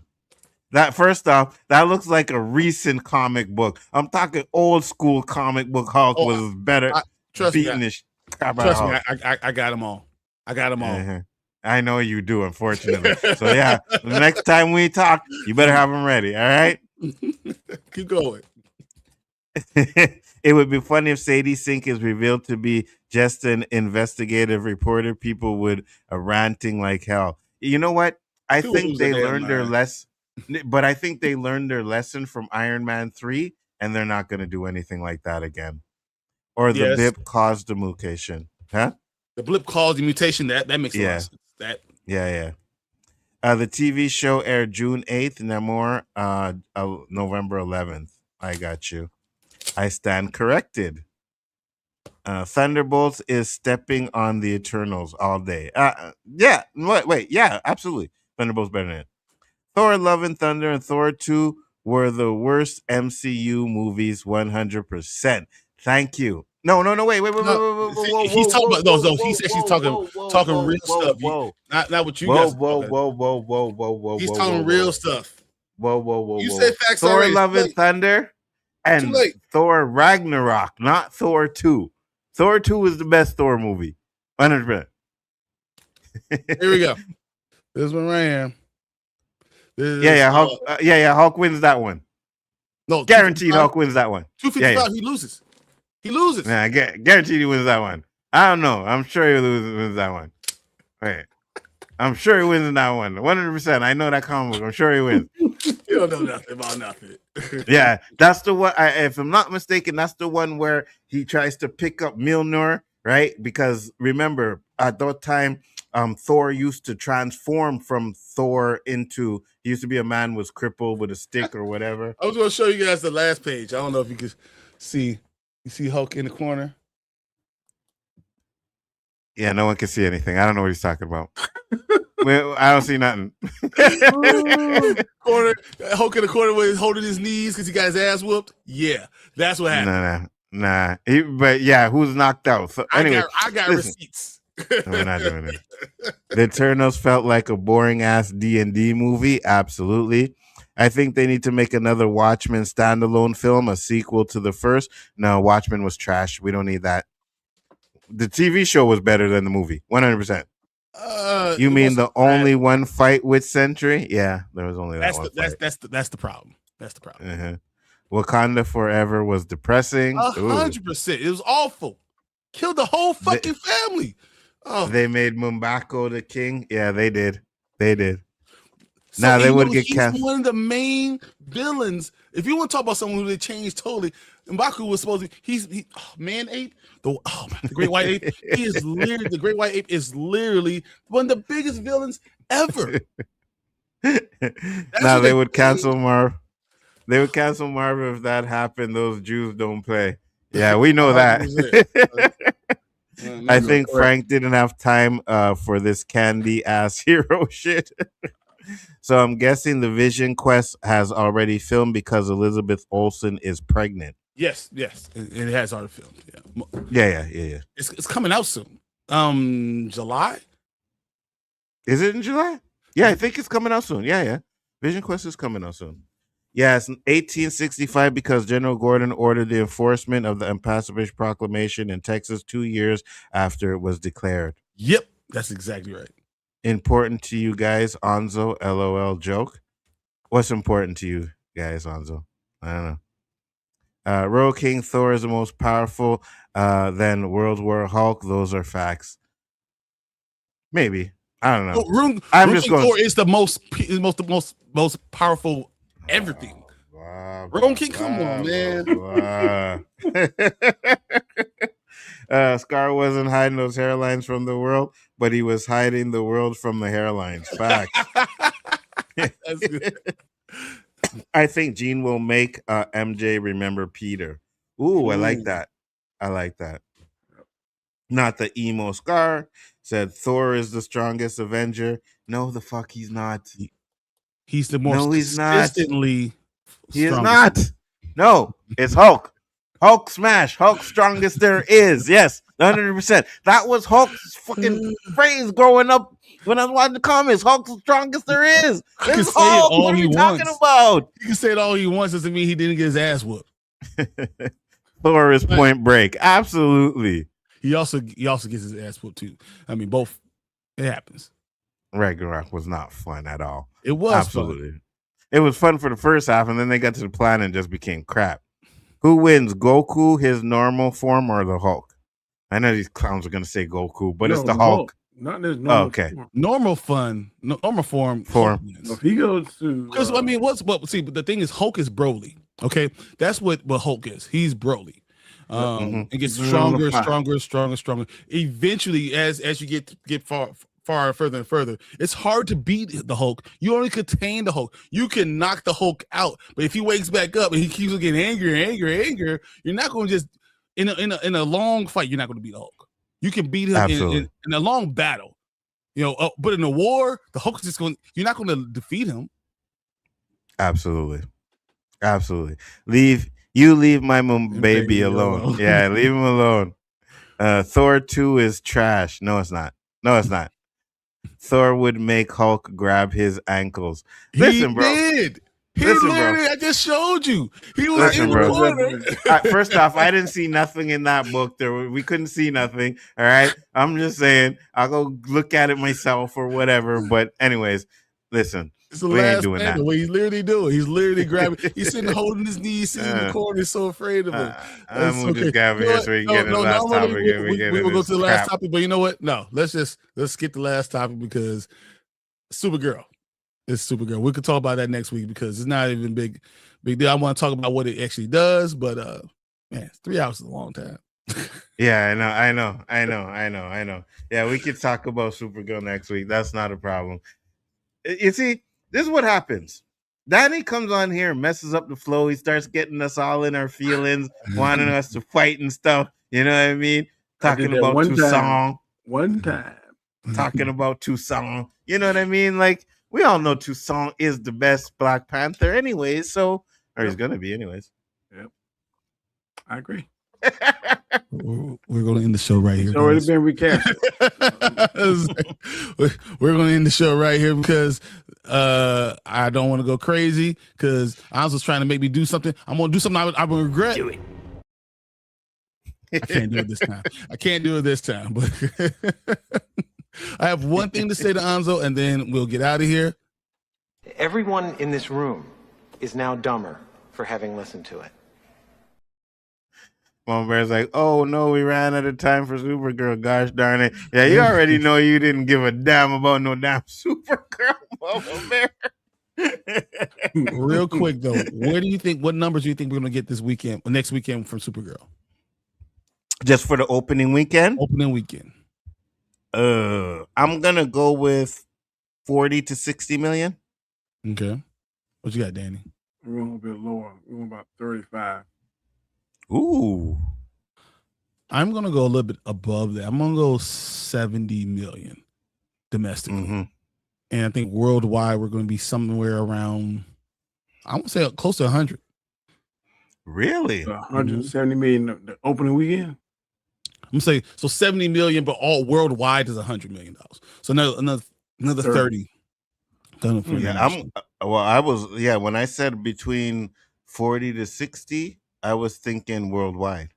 That first off, that looks like a recent comic book. I'm talking old school comic book. Hulk was better. Trust me, I got them all. I got them all. Uh-huh. I know you do, unfortunately. So yeah, the next time we talk, you better have them ready. All right. Keep going. It would be funny if Sadie Sink is revealed to be just an investigative reporter. People would ranting like hell. You know what? I think they learned their lesson, but I think they learned their lesson from Iron Man 3, and they're not going to do anything like that again. Or the blip caused the mutation. Huh? The blip caused the mutation. That makes a lot of sense. Yeah. The TV show aired June 8th, Namor, November 11th. I got you. I stand corrected. Thunderbolts is stepping on the Eternals all day. Yeah, wait, yeah, absolutely. Thunderbolts better than it. Thor: Love and Thunder and Thor 2 were the worst MCU movies, 100%. Thank you. No, wait. He's talking about those. He's actually talking real stuff. Not what you guys. Whoa. He's talking real stuff. Whoa. You said facts Thor: already. Love and Thunder and Thor Ragnarok, not Thor 2. Thor 2 is the best Thor movie. 100%. Here we go. This one right here. Hulk wins that one. No, guaranteed Hulk wins that one. 255, he loses. He loses. Nah, guaranteed he wins that one. I don't know. I'm sure he wins that one. Wait. I'm sure he wins that one. 100%. I know that comic book. I'm sure he wins. You don't know nothing about nothing. Yeah, that's the one. If I'm not mistaken, that's the one where he tries to pick up Mjolnir, right? Because remember, at that time, Thor used to transform from Thor into. He used to be a man was crippled with a stick or whatever. I was going to show you guys the last page. I don't know if you could see. You see Hulk in the corner? Yeah, no one can see anything. I don't know what he's talking about. I don't see nothing. Corner, Hulk in the corner where he's holding his knees because he got his ass whooped. Yeah, that's what happened. Nah. But yeah, who's knocked out? So, anyway, I got receipts. We're not doing it. The Eternals felt like a boring ass D&D movie. Absolutely. I think they need to make another Watchmen standalone film, a sequel to the first. No, Watchmen was trash. We don't need that. The TV show was better than the movie, 100%. You mean the only one fight with Sentry? Yeah, there was only that one fight. That's the problem. That's the problem. Uh-huh. Wakanda Forever was depressing. 100%. It was awful. Killed the whole fucking family. They made M'Baku the king. Yeah, they did. So Nah, they even would though get he's cast. one of the main villains. If you want to talk about someone who they changed totally, M'Baku was supposed to. Man ape, the great white ape. He is literally the great white ape is literally one of the biggest villains ever. Now they would cancel Marv. They would cancel Marv if that happened. Those Jews don't play. Yeah, we know that. I think Frank didn't have time for this candy ass hero shit. So I'm guessing the Vision Quest has already filmed because Elizabeth Olsen is pregnant. Yes, it has already filmed. Yeah. It's coming out soon. July. Is it in July? Yeah, I think it's coming out soon. Yeah. Vision Quest is coming out soon. Yeah, it's 1865 because General Gordon ordered the enforcement of the Emancipation Proclamation in Texas 2 years after it was declared. Yep, that's exactly right. Important to you guys, Onzo, LOL joke. What's important to you guys, Onzo? I don't know. Royal King Thor is the most powerful than World War Hulk. Those are facts. Maybe. I don't know. I'm just going. Thor is the most powerful everything. Royal King, come on, man. Scar wasn't hiding those hairlines from the world, but he was hiding the world from the hairlines. Facts. That's good. I think Gene will make MJ remember Peter. Ooh, I like that. Not the emo Scar said Thor is the strongest Avenger. No, the fuck he's not. He's the most consistently. He is not. No, it's Hulk. Hulk smash. Hulk strongest there is. Yes, 100%. That was Hulk's fucking phrase growing up when I was watching the comics. Hulk's the strongest there is. This is Hulk. What are you talking about? You can say it all he wants. Doesn't mean he didn't get his ass whooped. Thor is Point Break. Absolutely. He also gets his ass whooped too. I mean, both. It happens. Ragnarok was not fun at all. It was absolutely fun. It was fun for the first half, and then they got to the planet and just became crap. Who wins, Goku, his normal form, or the Hulk? I know these clowns are gonna say Goku, but it's the Hulk. Not his normal form. Normal form. If he goes to, because I mean, see, but the thing is, Hulk is Broly. Okay, that's what Hulk is. He's Broly. It gets stronger. Eventually, as you get far further and further, it's hard to beat the Hulk. You only contain the Hulk. You can knock the Hulk out, but if he wakes back up and he keeps getting angrier, you're not going to just in a long fight. You're not going to beat the Hulk. You can beat him in a long battle, but in a war, the Hulk is just going. You're not going to defeat him. Absolutely. Leave my baby alone. Yeah, leave him alone. Thor 2 is trash. No, it's not. Thor would make Hulk grab his ankles. Listen, bro. Did. I just showed you. He was in the corner. First off, I didn't see nothing in that book. We couldn't see nothing. All right. I'm just saying, I'll go look at it myself or whatever. But anyways, listen. It's the last man, the way he's literally doing. He's literally grabbing. He's sitting holding his knees, sitting in the corner. He's so afraid of him. I'm gonna just grab here so we can get to the last topic. We will go to the last topic, but you know what? No, let's skip the last topic because Supergirl. It's Supergirl. We could talk about that next week because it's not even big deal. I want to talk about what it actually does, but man, 3 hours is a long time. Yeah, I know. Yeah, we could talk about Supergirl next week. That's not a problem. You see, this is what happens. Danny comes on here, messes up the flow. He starts getting us all in our feelings, wanting us to fight and stuff. You know what I mean? Talking about Toussaint. One time. Talking about Toussaint. You know what I mean? Like, we all know Toussaint is the best Black Panther anyways, or he's going to be anyways. Yep. I agree. We're going to end the show right here. It's already been recast. We're going to end the show right here because I don't want to go crazy because I was trying to make me do something. I'm going to do something I will regret. Do it. I can't do it this time. But I have one thing to say to Nzo, and then we'll get out of here. Everyone in this room is now dumber for having listened to it. Mom Bear's like, oh no, we ran out of time for Supergirl. Gosh darn it. Yeah, you already know you didn't give a damn about no damn Supergirl, Mama Bear. Real quick though, what numbers do you think we're gonna get this weekend, next weekend from Supergirl? Just for the opening weekend? Opening weekend. I'm gonna go with 40 to 60 million. Okay. What you got, Danny? We're going a bit lower. We're going about 35. Ooh. I'm gonna go a little bit above that. I'm gonna go 70 million domestically. Mm-hmm. And I think worldwide we're gonna be somewhere around, I would say close to 100. Really? 170 million the opening weekend. I'm gonna say so 70 million, but all worldwide is $100 million. So another 30. Yeah, when I said between 40 to 60, I was thinking worldwide.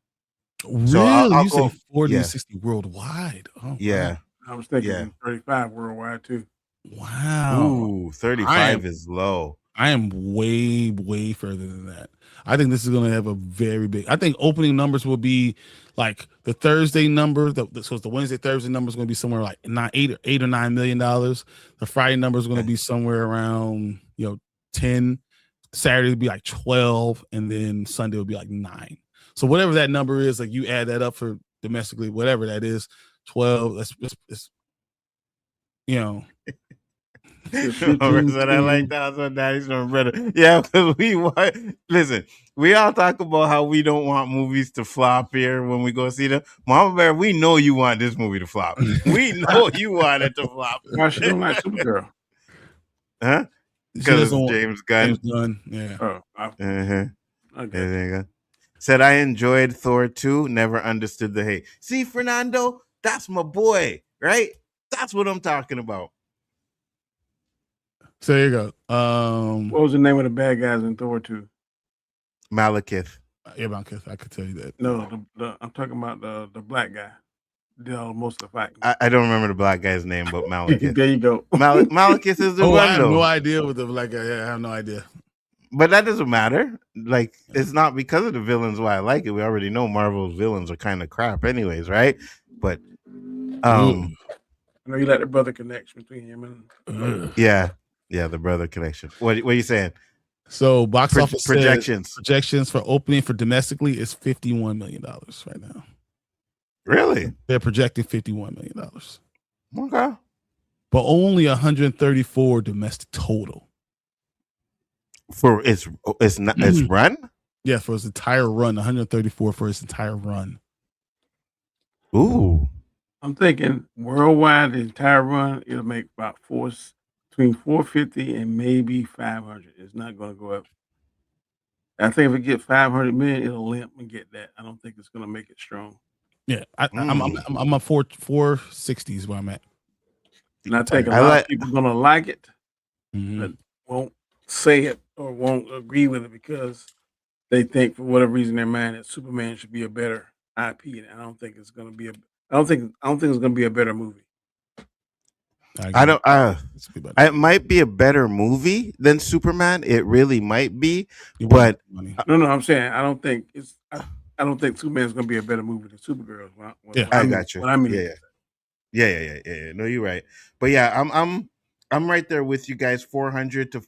Really? So I'll you go, said 40 yeah. to 60 worldwide. Oh, Yeah. I was thinking 35 worldwide too. Wow. Ooh, 35 is low. I am way, way further than that. I think this is going to have a very big. I think opening numbers will be like the Thursday number. So the Wednesday, Thursday number is going to be somewhere like $8 or $9 million. The Friday number is going to be somewhere around 10. Saturday would be like 12, and then Sunday would be like 9. So whatever that number is, like you add that up for domestically, whatever that is, 12. That's That I like that. So Daddy's doing better. Yeah, because we all talk about how we don't want movies to flop here when we go see them. Mama Bear, we know you want this movie to flop. We know you want it to flop. Why she don't like Supergirl? Huh? Because it's James Gunn. James Gunn, yeah. Okay. There you go. Said I enjoyed Thor 2. Never understood the hate. See, Fernando, that's my boy, right? That's what I'm talking about. So there you go. What was the name of the bad guys in Thor 2? Malekith. Yeah, Malekith. I could tell you that. No, I'm talking about the black guy. Did most of the fighting. I don't remember the black guy's name, but Malekith. There you go. Malekith is the one. I have no idea what the black guy. Yeah, I have no idea. But that doesn't matter. Like, it's not because of the villains why I like it. We already know Marvel's villains are kind of crap, anyways, right? But I know you like the brother connection between him and yeah, the brother connection. What are you saying? So box office projections for opening for domestically is $51 million right now. Really? They're projecting $51 million. Okay. But only 134 domestic total. For its run? Yeah, for its entire run, 134 for its entire run. Ooh. I'm thinking worldwide, the entire run, it'll make about between 450 and maybe 500. It's not going to go up. I think if it get 500 million, it'll limp and get that. I don't think it's going to make it strong. Yeah, I'm a 460 is where I'm at. And I think a lot of people are going to like it, but won't say it or won't agree with it because they think for whatever reason in their mind that Superman should be a better IP. And I don't think it's going to be I don't think it's going to be a better movie. It might be a better movie than Superman. It really might be, but no, I'm saying I don't think Superman's going to be a better movie than Supergirl. I got you. What I mean, yeah. No, you're right. But yeah, I'm right there with you guys. 400 to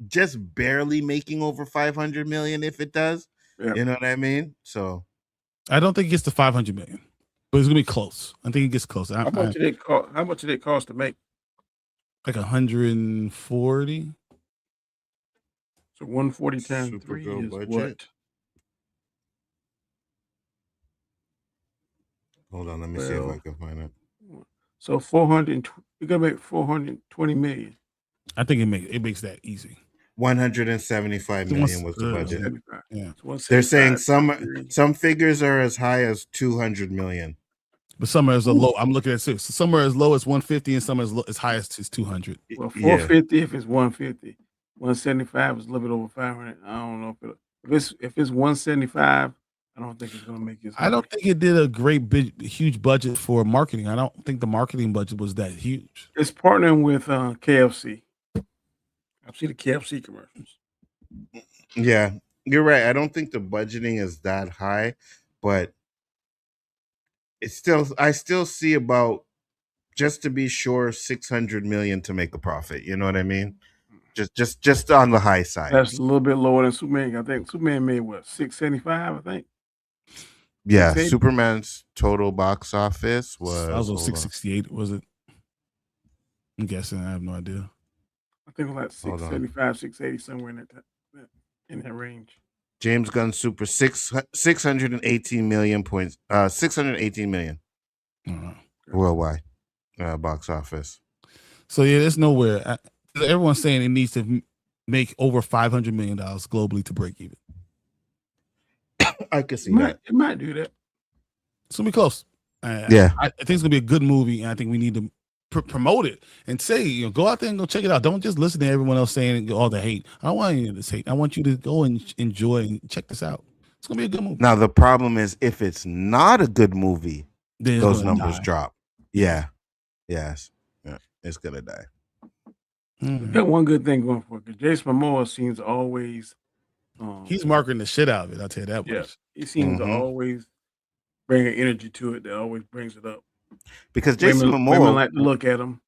just barely making over 500 million if it does. Yeah. You know what I mean? So I don't think it gets to 500 million, but it's gonna be close. I think it gets close. How much did it cost to make? Like 140. So 140 times 3 is budget. what? Hold on, let me see if I can find it. So 400. You're gonna make 420 million. I think it makes that easy. 175 million was the budget. Yeah, they're saying some figures are as high as 200 million. But some are as low. I'm looking at six. Some are as low as 150, and some are as high as 200. Well, 450 if it's 150. 175 is a little bit over 500. I don't know if it's 175. I don't think it's going to make it. I don't think it did a huge budget for marketing. I don't think the marketing budget was that huge. It's partnering with KFC. I've seen the KFC commercials. Yeah, you're right. I don't think the budgeting is that high, but I still see about, just to be sure, 600 million to make a profit. You know what I mean? just on the high side. That's a little bit lower than Superman. I think Superman made what, 675, I think. Yeah, 680? Superman's total box office was I was on hold on. 668. Was it? I'm guessing. I have no idea. I think it was like Hold on. 675, 680, somewhere in that range. James Gunn Super 618 million points. 618 million worldwide box office. So yeah, there's nowhere. Everyone's saying it needs to make over $500 million globally to break even. I can see It might do that. It's gonna be close. Yeah. I think it's gonna be a good movie, and I think we need to promote it and say, go out there and go check it out. Don't just listen to everyone else saying all the hate. I don't want any of this hate. I want you to go and enjoy and check this out. It's gonna be a good movie. Now the problem is if it's not a good movie, Then those it's gonna numbers die. drop. Yeah. Yes. Yeah. It's gonna die. Mhm. Got one good thing going for it, because Jason Momoa seems to always He's marketing the shit out of it. I'll tell you that yeah, much. he seems to Mhm. always bring an energy to it that always brings it up. Because Jason women Momoa like to look at him.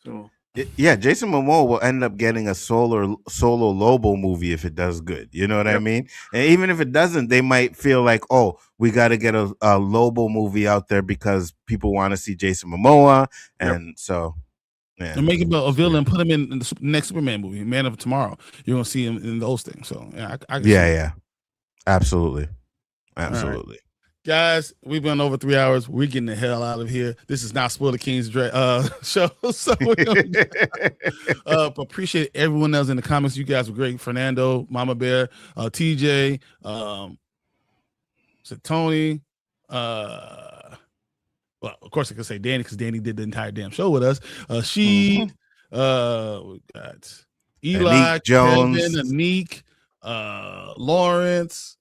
So yeah, Jason Momoa will end up getting a solo Lobo movie if it does good. You know what I mean? And even if it doesn't, they might feel like, oh, we got to get a Lobo movie out there because people want to see Jason Momoa, and so yeah, And make him a villain, put him in the next Superman movie, Man of Tomorrow. You're gonna see him in those things. So yeah, I can see it. yeah, absolutely. Guys, we've been over 3 hours. We're getting the hell out of here. This is not Spoiler King's show. So we appreciate everyone else in the comments. You guys were great. Fernando, Mama Bear, TJ, Tony. Well, of course I could say Danny because Danny did the entire damn show with us. We got Eli, Anik Jones. Kevin, Anik, Lawrence,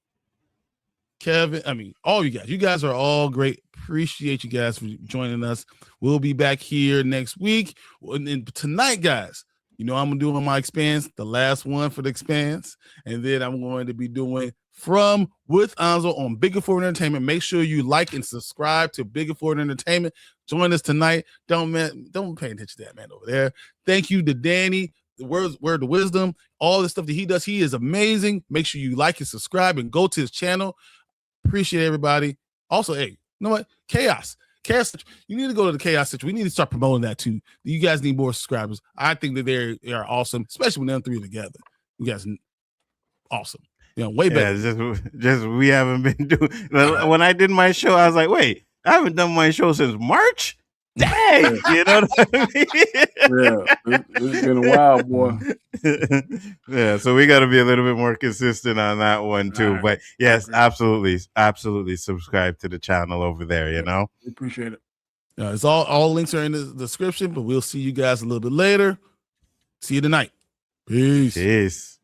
Kevin. I mean, all you guys. You guys are all great. Appreciate you guys for joining us. We'll be back here next week. And tonight, guys, I'm gonna do on my Expanse, the last one for the Expanse, and then I'm going to be doing From with Nzo on Biggaford Entertainment. Make sure you like and subscribe to Biggaford Entertainment. Join us tonight. Don't pay attention to that man over there. Thank you to Danny. The word of wisdom, all the stuff that he does. He is amazing. Make sure you like and subscribe and go to his channel. Appreciate everybody. Also, hey, you know what? Chaos. You need to go to the Chaos Central. We need to start promoting that too. You guys need more subscribers. I think that they are awesome, especially when them three are together. You guys awesome. Way better. Yeah, just we haven't been doing. When I did my show, I was like, wait, I haven't done my show since March. Dang, you know what I mean? Yeah, it's been a while, boy. Yeah, so we got to be a little bit more consistent on that one too. Right. But yes, absolutely subscribe to the channel over there. You know, We appreciate it. It's all links are in the description, but we'll see you guys a little bit later. See you tonight. Peace.